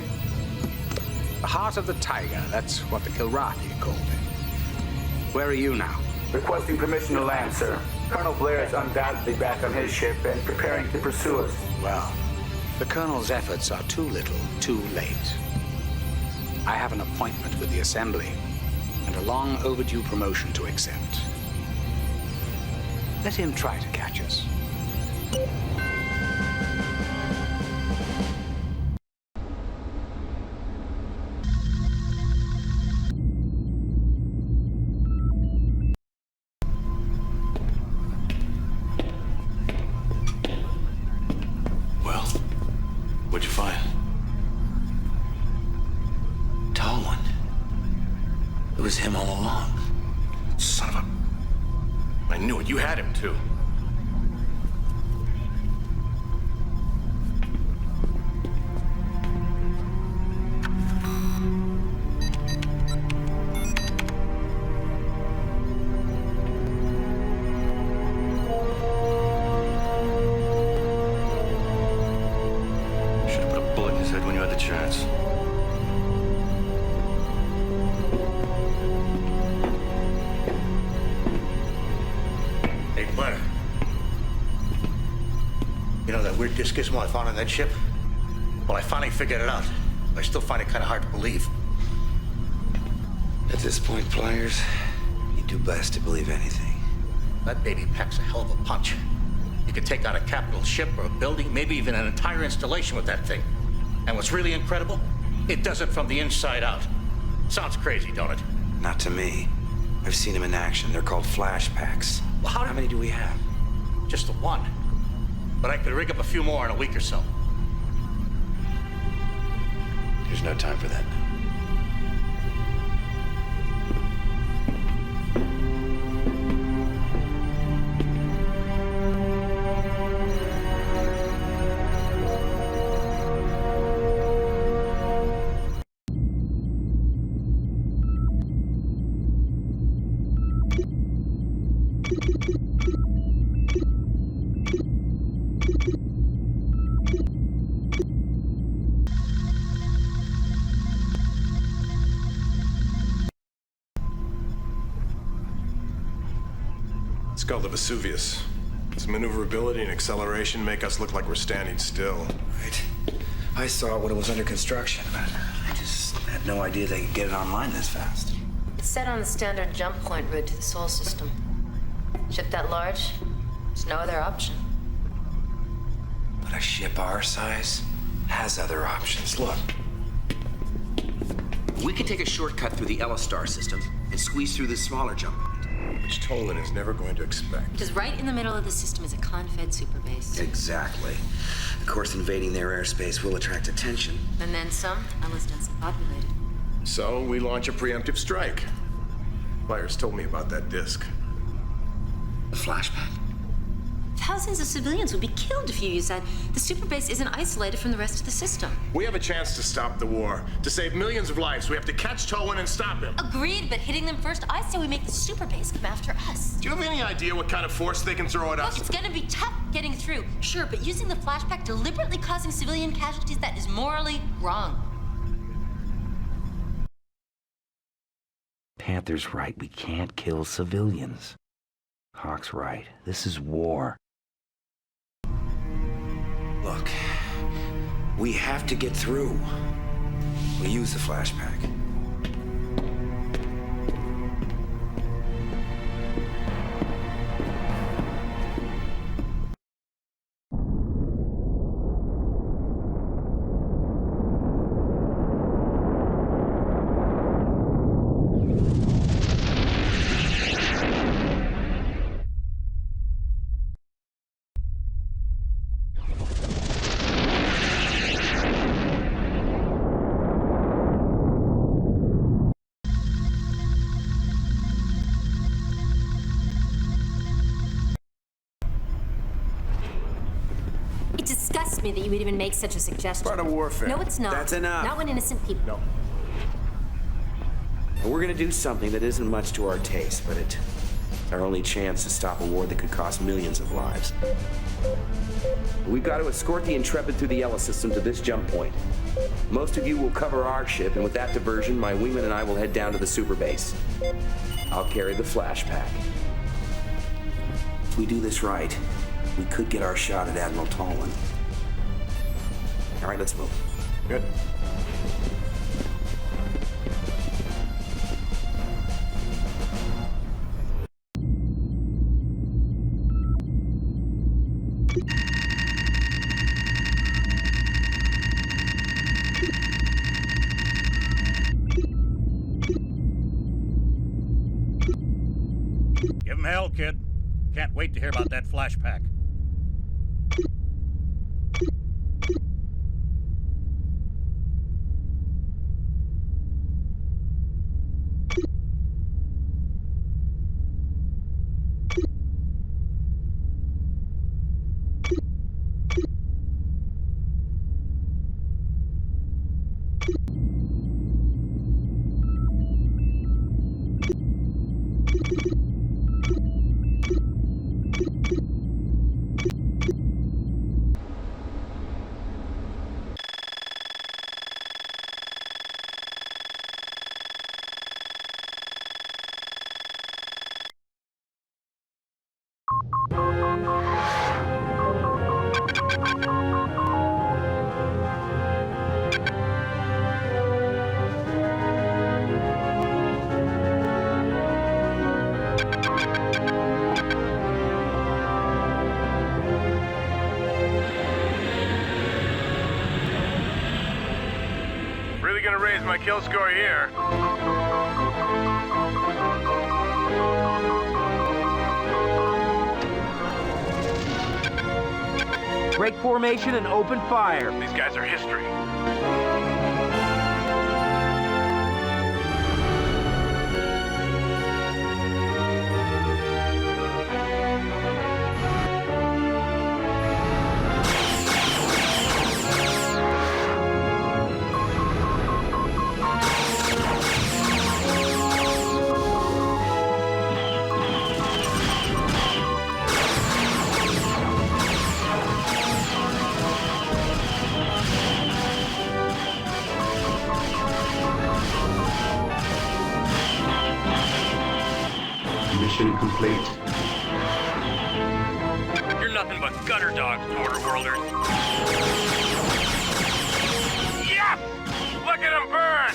The heart of the tiger, that's what the Kilrathi called it. Where are you now? Requesting permission to land, sir. Colonel Blair is undoubtedly back on his ship and preparing to pursue us. Well, the colonel's efforts are too little, too late. I have an appointment with the Assembly and a long overdue promotion to accept. Let him try to catch us. What'd you find? Tall one. It was him all along. Son of a... I knew it. You had him, too. Chance. Hey, Blair. You know that weird disc gizmo I found on that ship? Well, I finally figured it out. I still find it kind of hard to believe. At this point, Pliers, you do best to believe anything. That baby packs a hell of a punch. You could take out a capital ship or a building, maybe even an entire installation with that thing. And what's really incredible? It does it from the inside out. Sounds crazy, don't it? Not to me. I've seen them in action. They're called flash packs. Well, how many do we have? Just the one. But I could rig up a few more in a week or so. There's no time for that now. It's called the Vesuvius. Its maneuverability and acceleration make us look like we're standing still. Right. I saw it when it was under construction, but I just had no idea they could get it online this fast. It's set on the standard jump point route to the Sol system. Ship that large, there's no other option. But a ship our size has other options. Look. We could take a shortcut through the Elistar system and squeeze through this smaller jump point. Which Tolan is never going to expect. Because right in the middle of the system is a Confed superbase. Exactly. Of course, invading their airspace will attract attention. And then some, unless densely populated. So we launch a preemptive strike. Pliers told me about that disc. The flashback? Thousands of civilians would be killed if you use that. The superbase isn't isolated from the rest of the system. We have a chance to stop the war, to save millions of lives. We have to catch Tolan and stop him. Agreed, but hitting them first, I say we make the superbase come after us. Do you have any idea what kind of force they can throw at us? Look, it's gonna be tough getting through, sure, but using the flashback deliberately causing civilian casualties, that is morally wrong. Panther's right. We can't kill civilians. Hawk's right. This is war. Look, we have to get through. We use the flashback. Me that you would even make such a suggestion. Part of warfare. No, it's not. That's enough. Not when innocent people. No. And we're gonna do something that isn't much to our taste, but it's our only chance to stop a war that could cost millions of lives. We've got to escort the Intrepid through the Ella system to this jump point. Most of you will cover our ship, and with that diversion, my wingman and I will head down to the super base. I'll carry the flashback. If we do this right, we could get our shot at Admiral Tallman. All right, let's move. Good. Give him hell, kid. Can't wait to hear about that flashback. Really gonna raise my kill score here. Break formation and open fire. These guys are history. Mission complete. You're nothing but gutter dogs, border worlders. Yes! Look at them burn!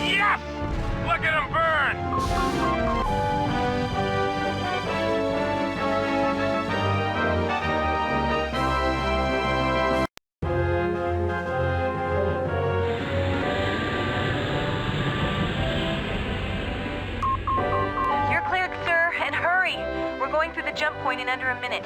Yes! Look at them burn! We're going through the jump point in under a minute.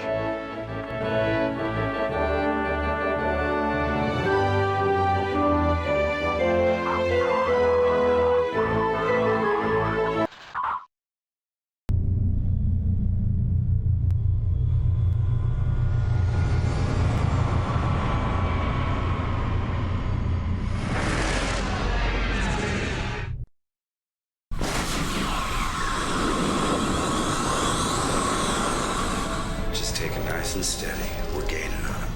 Nice and steady. We're gaining on him.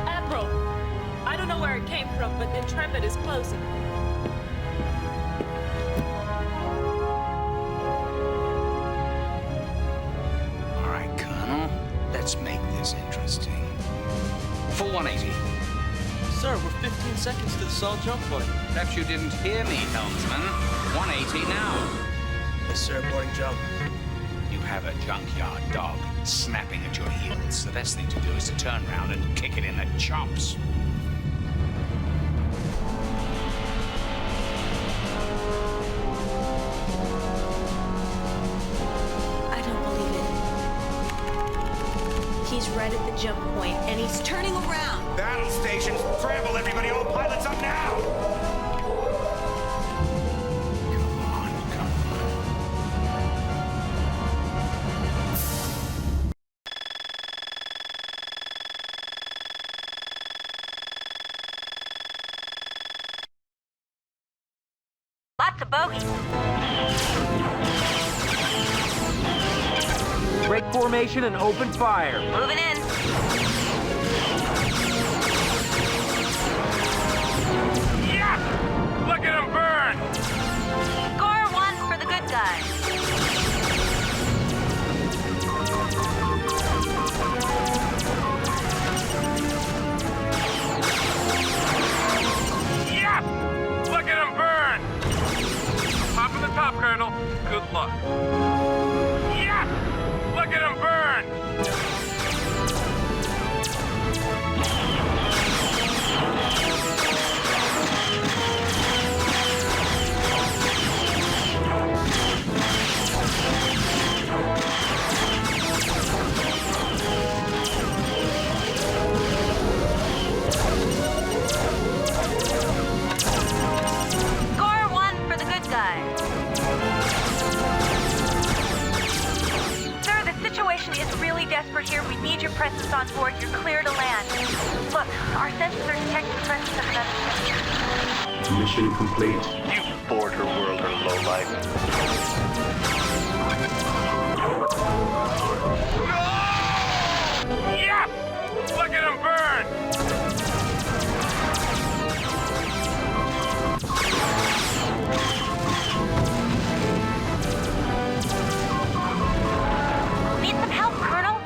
Admiral, I don't know where it came from, but the Intrepid is closing. 180. Sir, we're 15 seconds to the solid jump point. Perhaps you didn't hear me, helmsman. 180 now. Yes, sir, boarding jump. You have a junkyard dog snapping at your heels. The best thing to do is to turn around and kick it in the chops. I don't believe it. He's right at the jump point, and he's turning around. Battle stations, scramble everybody, all pilots up now! Lots of bogeys. Break formation and open fire. Moving in. Yes! Look at him burn! Score 1 for the good guys. Yes! Look at him burn! Top of the top, Colonel. Good luck. Yes! Look at him burn! Score 1 for the good guys. Sir, the situation is really desperate here. We need your presence on board. You're clear to land. Look, our sensors are detecting the presence of another ship. Mission complete. You border worlder lowlife. Yes! Look at him burn! Need some help, Colonel?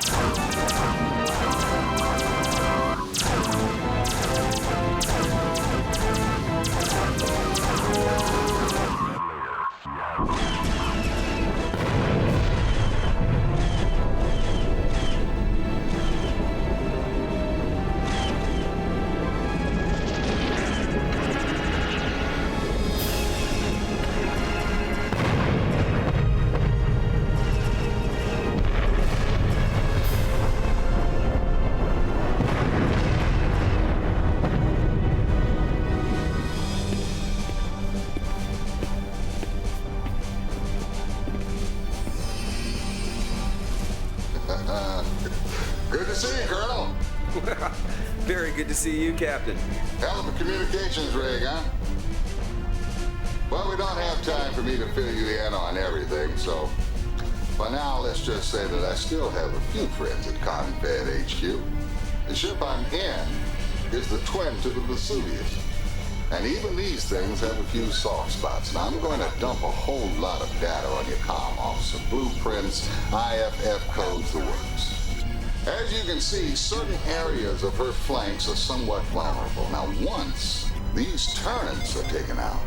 Good to see you, Colonel. Very good to see you, Captain. Hell of a communications rig, huh? Well, we don't have time for me to fill you in on everything, so for now, let's just say that I still have a few friends at Confed HQ. The ship I'm in is the twin to the Vesuvius. And even these things have a few soft spots. Now, I'm going to dump a whole lot of data on your comm officer. Blueprints, IFF codes, the works. As you can see, certain areas of her flanks are somewhat vulnerable. Now, once these turrets are taken out,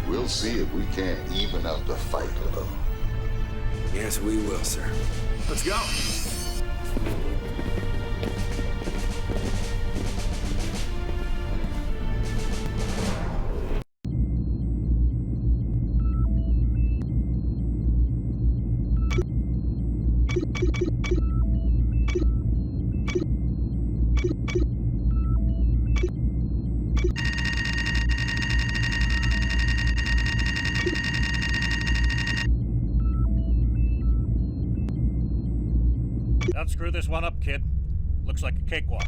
we'll see if we can't even up the fight a little. Yes, we will, sir. Let's go. Don't screw this one up, kid. Looks like a cakewalk.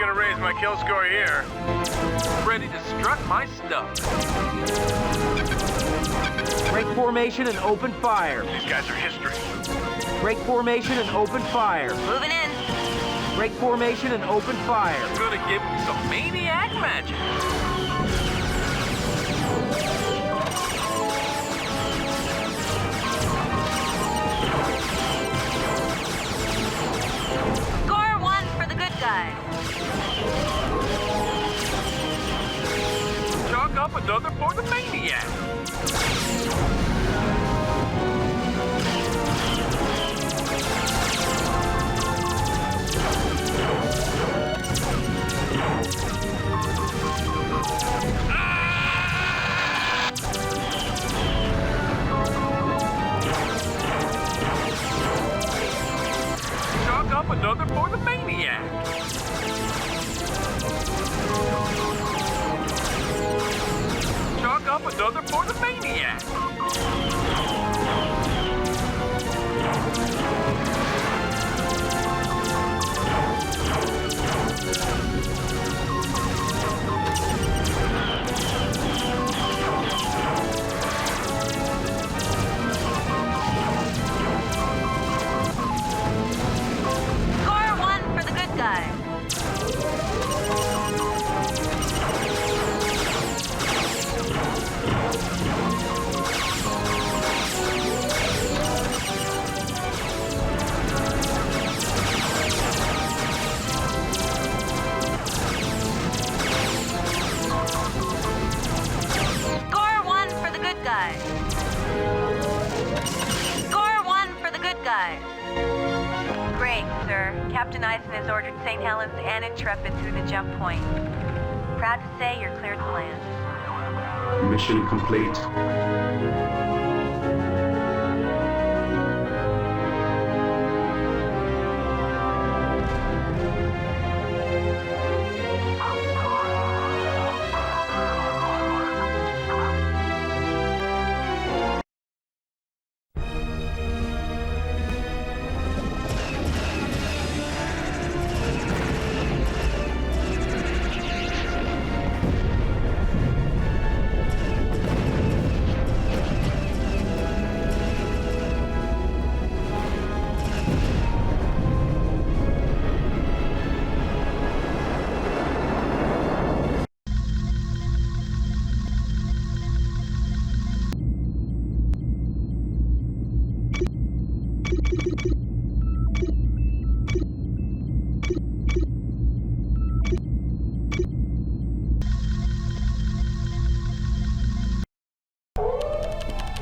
gonna raise my kill score here. Ready to strut my stuff. Break formation and open fire. These guys are history. Break formation and open fire. Moving in. Break formation and open fire. I'm gonna give them some maniac magic. Score 1 for the good guys. Chalk up another for the maniac. Chalk up another for the maniac. Chalk up another for the maniac. Score 1 for the good guys. Score 1 for the good guys. Score 1 for the good guys. Great, sir. Captain Eisen has ordered St. Helens and Intrepid through the jump point. Proud to say you're cleared to land. Mission complete.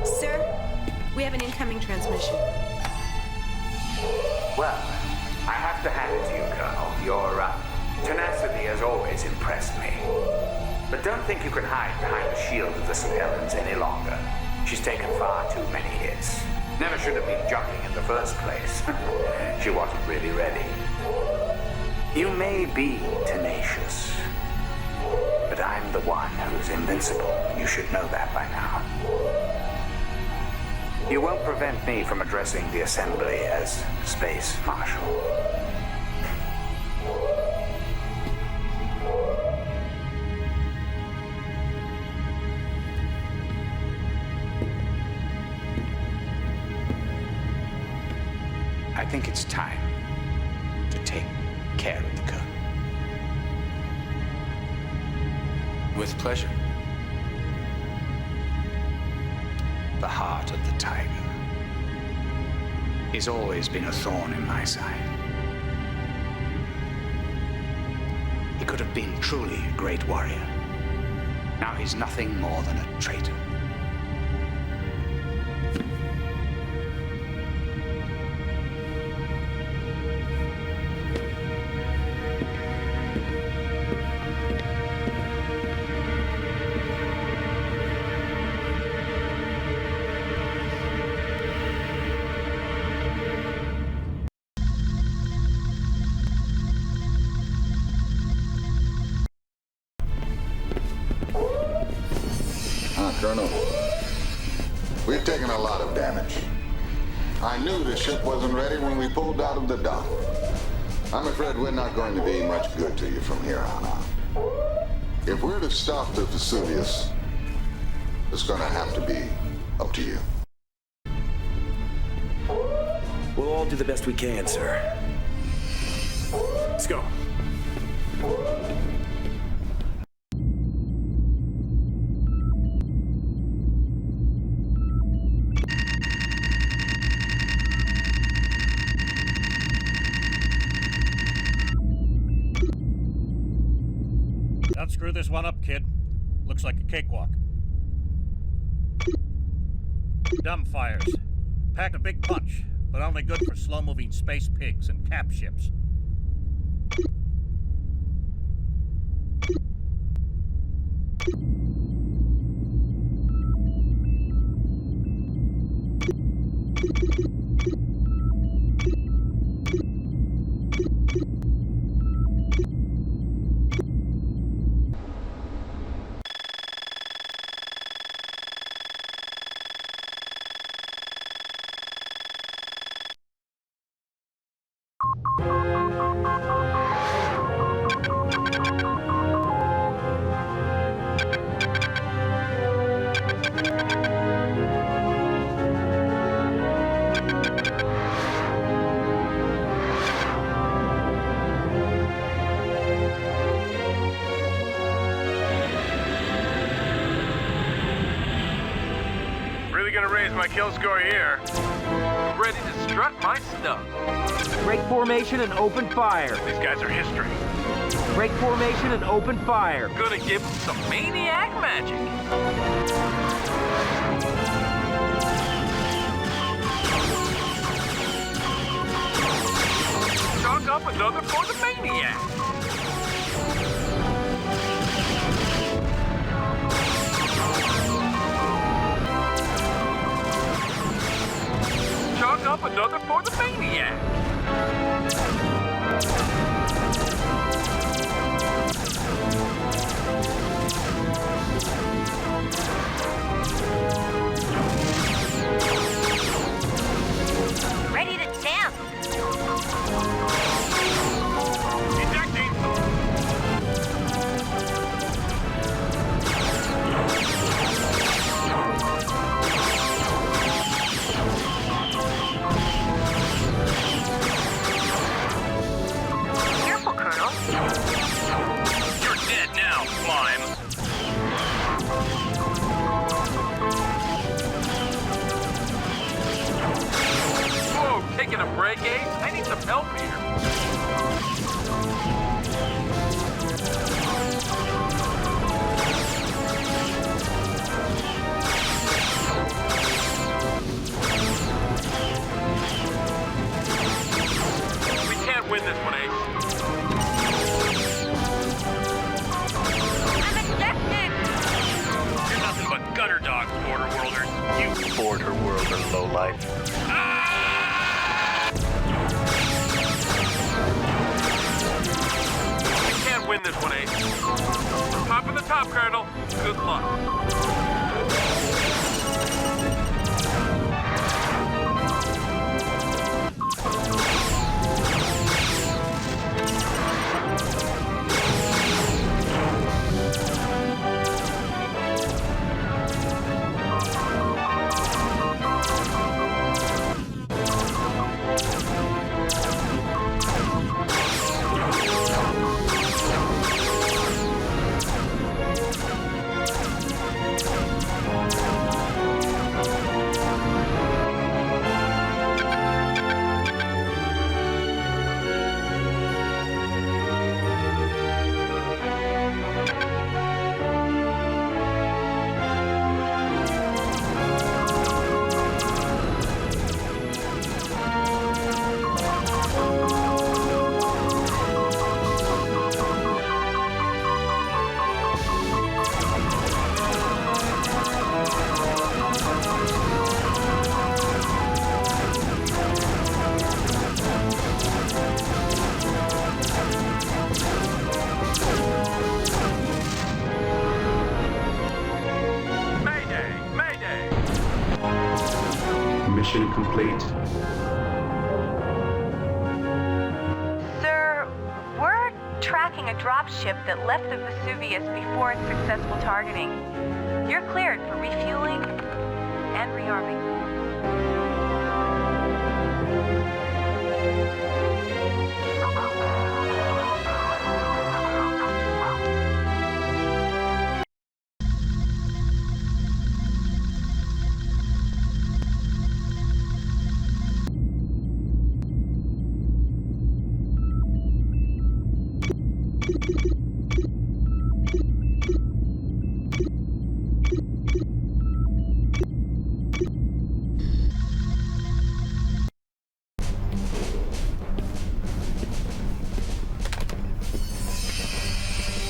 Sir, we have an incoming transmission. Well, I have to hand it to you, Colonel. Your tenacity has always impressed me. But don't think you can hide behind the shield of the St. Helens any longer. She's taken far too many hits. Never should have been jumping in the first place. She wasn't really ready. You may be tenacious, but I'm the one who's invincible. You should know that by now. You won't prevent me from addressing the Assembly as Space Marshal. I think it's time to take care of the Colonel. With pleasure. The heart of the tiger. He's always been a thorn in my side. He could have been truly a great warrior. Now he's nothing more than a traitor. Colonel. We've taken a lot of damage. I knew the ship wasn't ready when we pulled out of the dock. I'm afraid we're not going to be much good to you from here on out. If we're to stop the Vesuvius, it's going to have to be up to you. We'll all do the best we can, sir. Let's go. Don't screw this one up, kid. Looks like a cakewalk. Dumb fires. Packed a big punch, but only good for slow-moving space pigs and cap ships. My kill score here. Ready to strut my stuff. Break formation and open fire. These guys are history. Break formation and open fire. Gonna give them some maniac magic. Chalk up another for the maniac. Chalk up another for the maniac. Ready to dance. Ejecting. You're dead now, slime. Whoa, taking a break, eh? I need some help here. We can't win this one, eh? Gutter dogs, border worlders. You border worlder lowlife. Ah! We can't win this one, eh? Top of the top, Colonel. Good luck. Mission complete. Sir, tracking a dropship that left the Vesuvius before its successful targeting. You're cleared for refueling and rearming.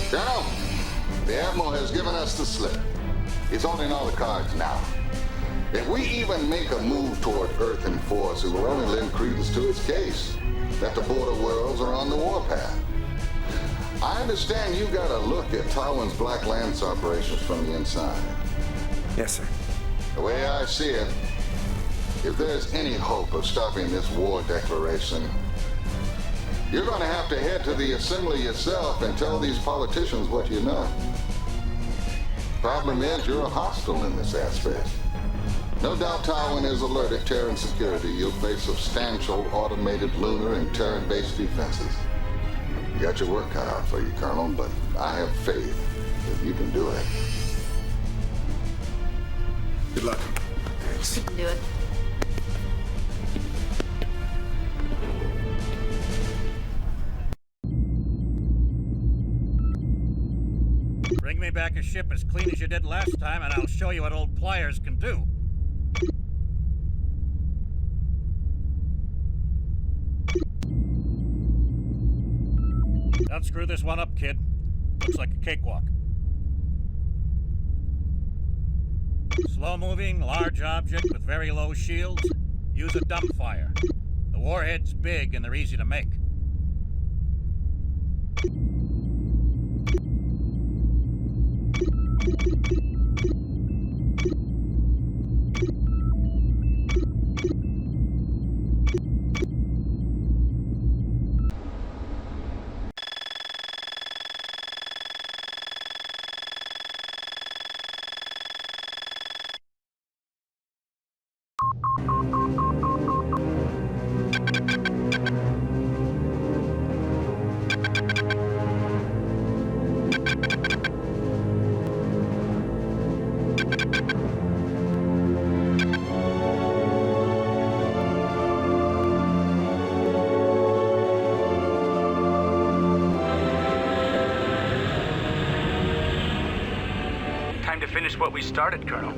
Colonel, the Admiral has given us the slip. He's holding all the cards now. If we even make a move toward Earth in force, it will only lend credence to its case that the border worlds are on the warpath. I understand you got a look at Tywin's Black Lance operations from the inside. Yes, sir. The way I see it, if there's any hope of stopping this war declaration, you're going to have to head to the assembly yourself and tell these politicians what you know. Problem is, you're hostile in this aspect. No doubt Tywin is alerted Terran security. You'll face substantial automated lunar and Terran-based defenses. You got your work cut out for you, Colonel, but I have faith that you can do it. Good luck. You can do it. Bring me back a ship as clean as you did last time, and I'll show you what old pliers can do. Don't screw this one up, kid. Looks like a cakewalk. Slow-moving, large object with very low shields. Use a dumbfire. The warhead's big and they're easy to make. Finish what we started, Colonel.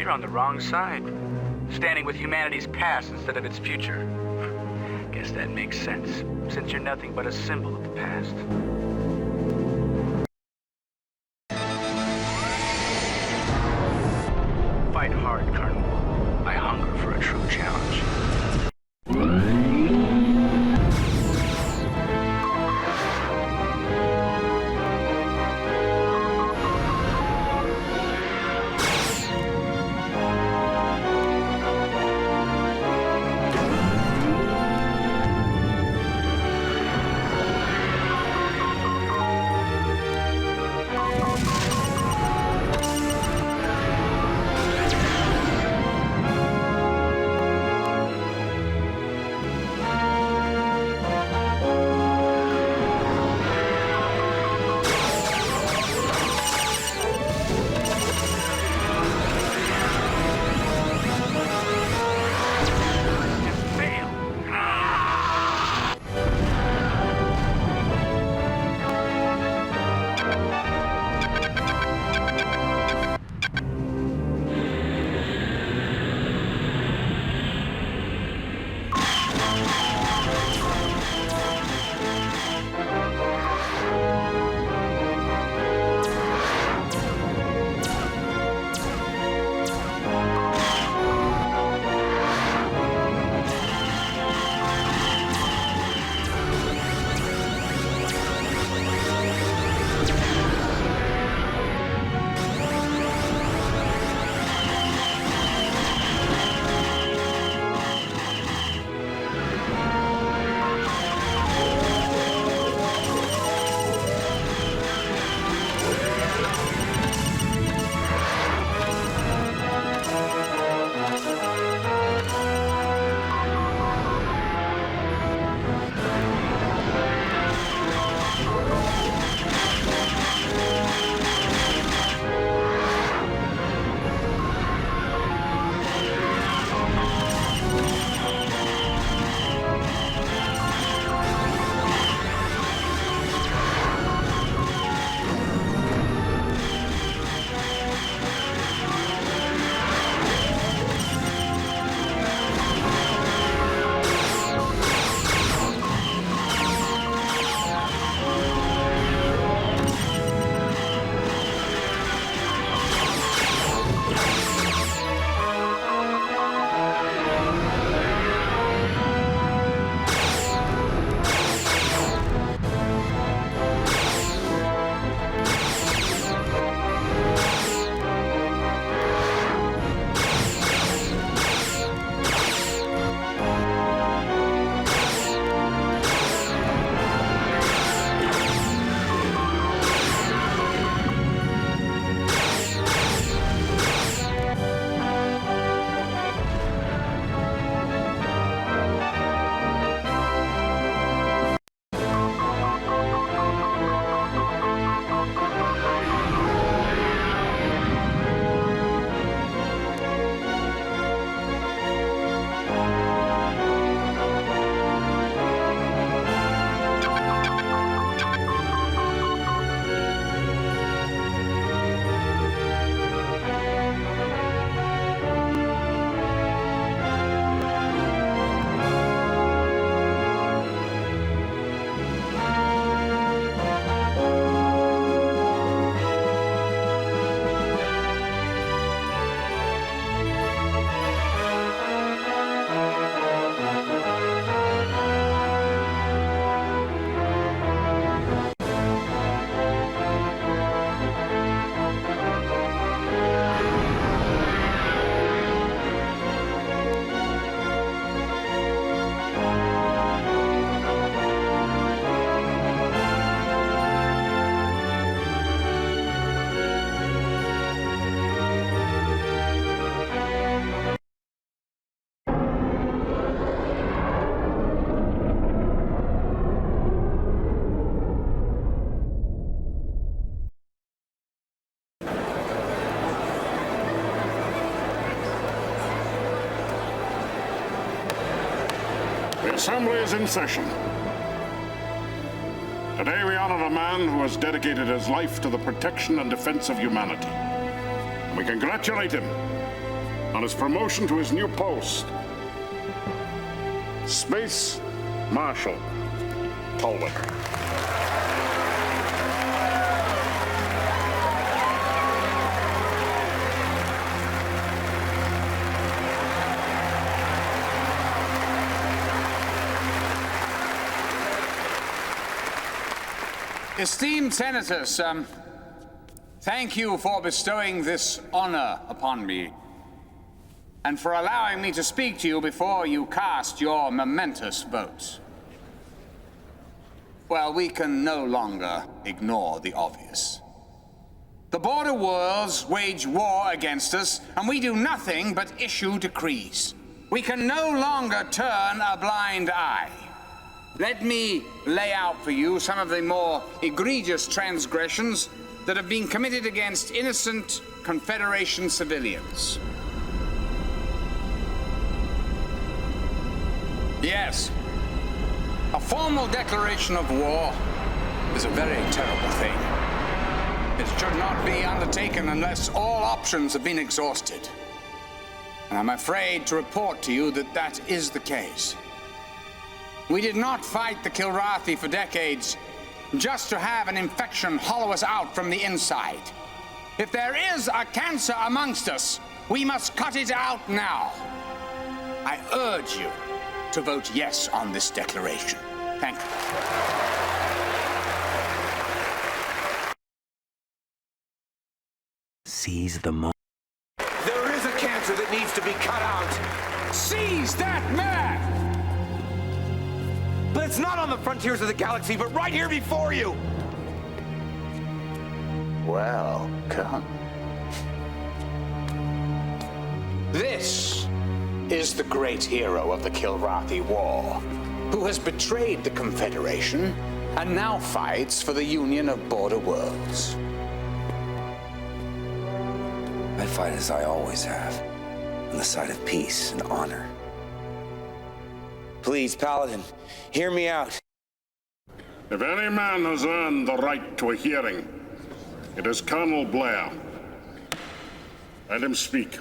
You're on the wrong side. Standing with humanity's past instead of its future. Guess that makes sense, since you're nothing but a symbol of the past. Fight hard, Colonel. I hunger for a true challenge. Assembly is in session. Today we honor a man who has dedicated his life to the protection and defense of humanity. And we congratulate him on his promotion to his new post. Space Marshal Poland. Esteemed Senators, thank you for bestowing this honor upon me, and for allowing me to speak to you before you cast your momentous votes. Well, we can no longer ignore the obvious. The border worlds wage war against us, and we do nothing but issue decrees. We can no longer turn a blind eye. Let me lay out for you some of the more egregious transgressions that have been committed against innocent Confederation civilians. Yes, a formal declaration of war is a very terrible thing. It should not be undertaken unless all options have been exhausted. And I'm afraid to report to you that that is the case. We did not fight the Kilrathi for decades just to have an infection hollow us out from the inside. If there is a cancer amongst us, we must cut it out now. I urge you to vote yes on this declaration. Thank you. Seize the moment. There is a cancer that needs to be cut out. Seize that man! But it's not on the frontiers of the galaxy, but right here before you! Welcome. This is the great hero of the Kilrathi War, who has betrayed the Confederation and now fights for the Union of Border Worlds. I fight as I always have, on the side of peace and honor. Please, Paladin, hear me out. If any man has earned the right to a hearing, it is Colonel Blair. Let him speak.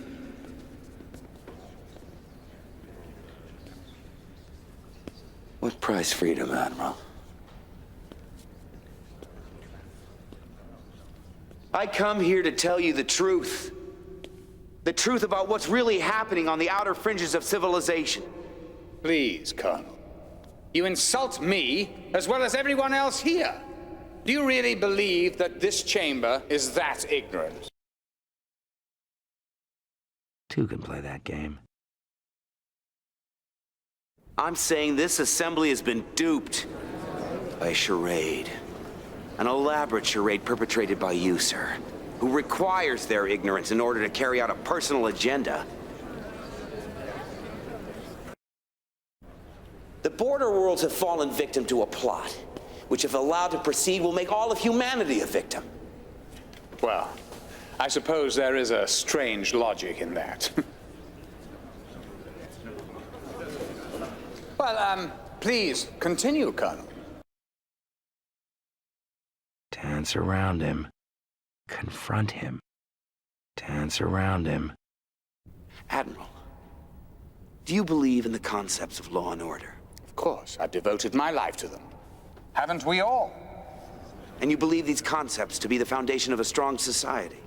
What price freedom, Admiral? I come here to tell you the truth. The truth about what's really happening on the outer fringes of civilization. Please, Colonel. You insult me as well as everyone else here. Do you really believe that this chamber is that ignorant? Two can play that game. I'm saying this assembly has been duped by a charade. An elaborate charade perpetrated by you, sir, who requires their ignorance in order to carry out a personal agenda. The border worlds have fallen victim to a plot, which if allowed to proceed will make all of humanity a victim. Well, I suppose there is a strange logic in that. Well, please, continue, Colonel. Dance around him. Confront him. Dance around him. Admiral, do you believe in the concepts of law and order? Of course, I've devoted my life to them. Haven't we all? And you believe these concepts to be the foundation of a strong society?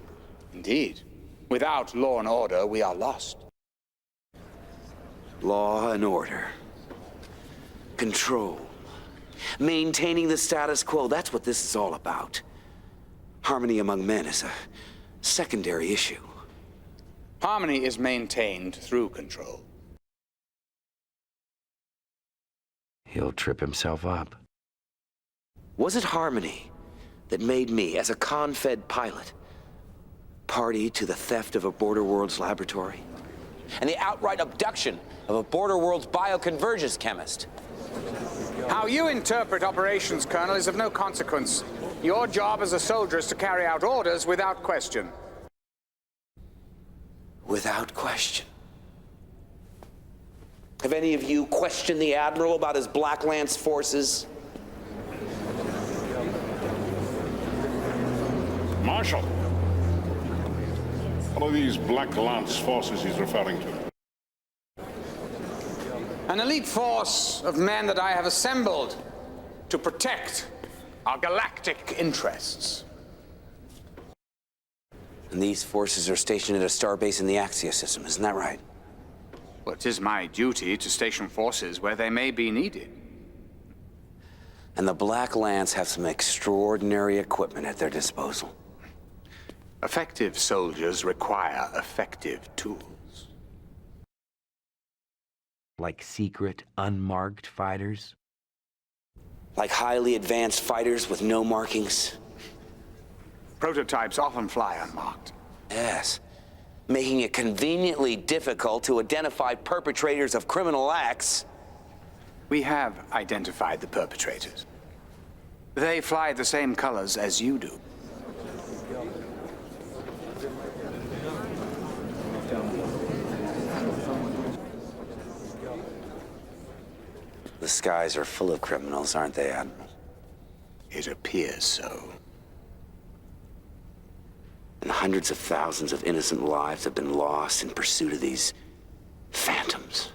Indeed. Without law and order, we are lost. Law and order. Control. Maintaining the status quo, that's what this is all about. Harmony among men is a secondary issue. Harmony is maintained through control. He'll trip himself up. Was it harmony that made me, as a Confed pilot, party to the theft of a Border Worlds laboratory? And the outright abduction of a Border Worlds bioconvergence chemist? How you interpret operations, Colonel, is of no consequence. Your job as a soldier is to carry out orders without question. Without question. Have any of you questioned the Admiral about his Black Lance forces? Marshal, what are these Black Lance forces he's referring to? An elite force of men that I have assembled to protect our galactic interests. And these forces are stationed at a starbase in the Axius system, isn't that right? Well, it is my duty to station forces where they may be needed. And the Black Lance have some extraordinary equipment at their disposal. Effective soldiers require effective tools. Like secret, unmarked fighters? Like highly advanced fighters with no markings? Prototypes often fly unmarked. Yes. Making it conveniently difficult to identify perpetrators of criminal acts. We have identified the perpetrators. They fly the same colors as you do. The skies are full of criminals, aren't they, Admiral? It appears so. And hundreds of thousands of innocent lives have been lost in pursuit of these phantoms.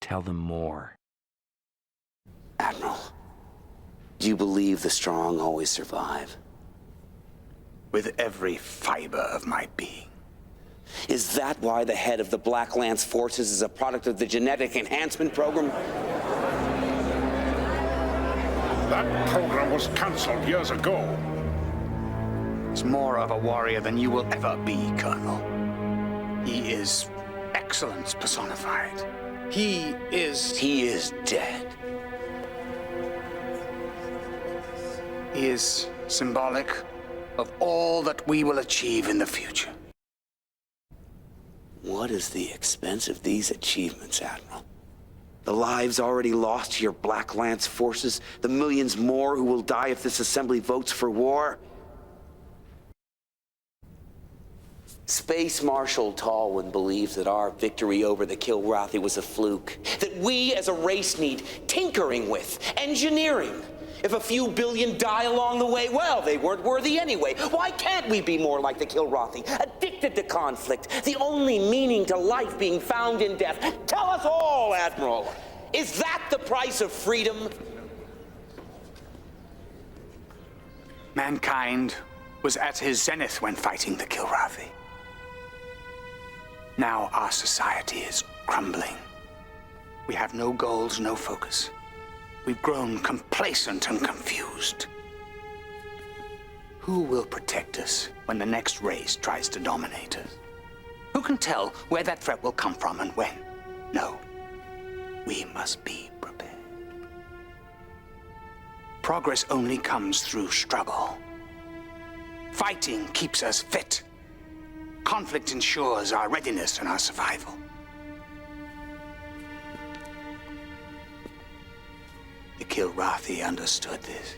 Tell them more. Admiral, do you believe the strong always survive? With every fiber of my being. Is that why the head of the Black Lance forces is a product of the genetic enhancement program? That program was cancelled years ago. He's more of a warrior than you will ever be, Colonel. He is excellence personified. He is dead. He is symbolic of all that we will achieve in the future. What is the expense of these achievements, Admiral? The lives already lost to your Black Lance forces, the millions more who will die if this assembly votes for war? Space Marshal Talwyn believes that our victory over the Kilrathi was a fluke, that we as a race need tinkering with, engineering. If a few billion die along the way, well, they weren't worthy anyway. Why can't we be more like the Kilrathi, addicted to conflict, the only meaning to life being found in death? Tell us all, Admiral. Is that the price of freedom? Mankind was at his zenith when fighting the Kilrathi. Now our society is crumbling. We have no goals, no focus. We've grown complacent and confused. Who will protect us when the next race tries to dominate us? Who can tell where that threat will come from and when? No. We must be prepared. Progress only comes through struggle. Fighting keeps us fit. Conflict ensures our readiness and our survival. The Kilrathi understood this.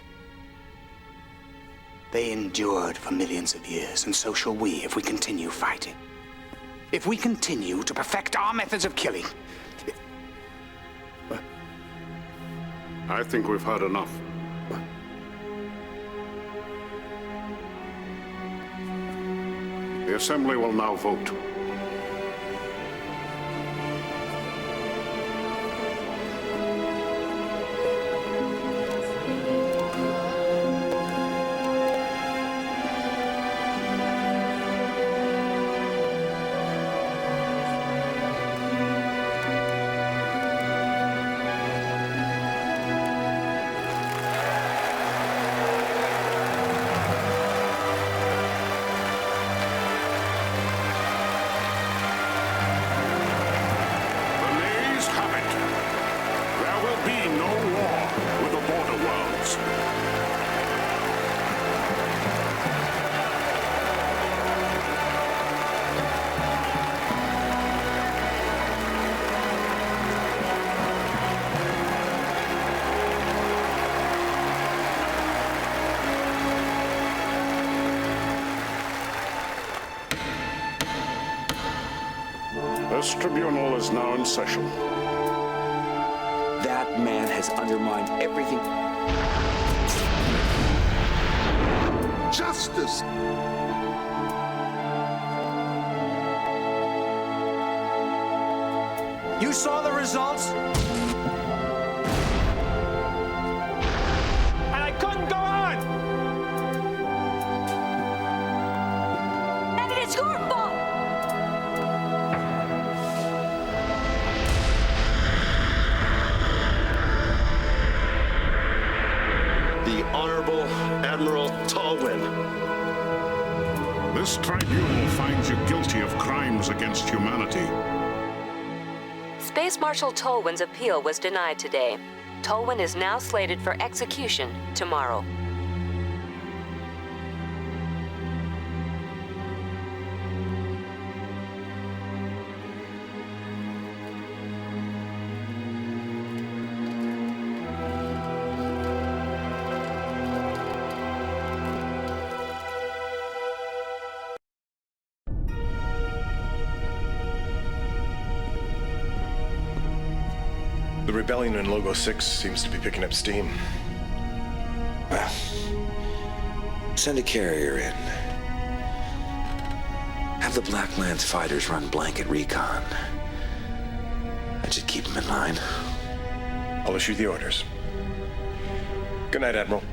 They endured for millions of years, and so shall we if we continue fighting. If we continue to perfect our methods of killing. I think we've had enough. The Assembly will now vote. This tribunal is now in session. That man has undermined everything. Justice! You saw the results? And I couldn't go on! And it's your fault! The Honorable Admiral Tallwyn. This tribunal finds you guilty of crimes against humanity. Space Marshal Tolwyn's appeal was denied today. Tolwyn is now slated for execution tomorrow. The rebellion in Logo 6 seems to be picking up steam. Well, send a carrier in. Have the Black Lance fighters run blanket recon. That should keep them in line. I'll issue the orders. Good night, Admiral.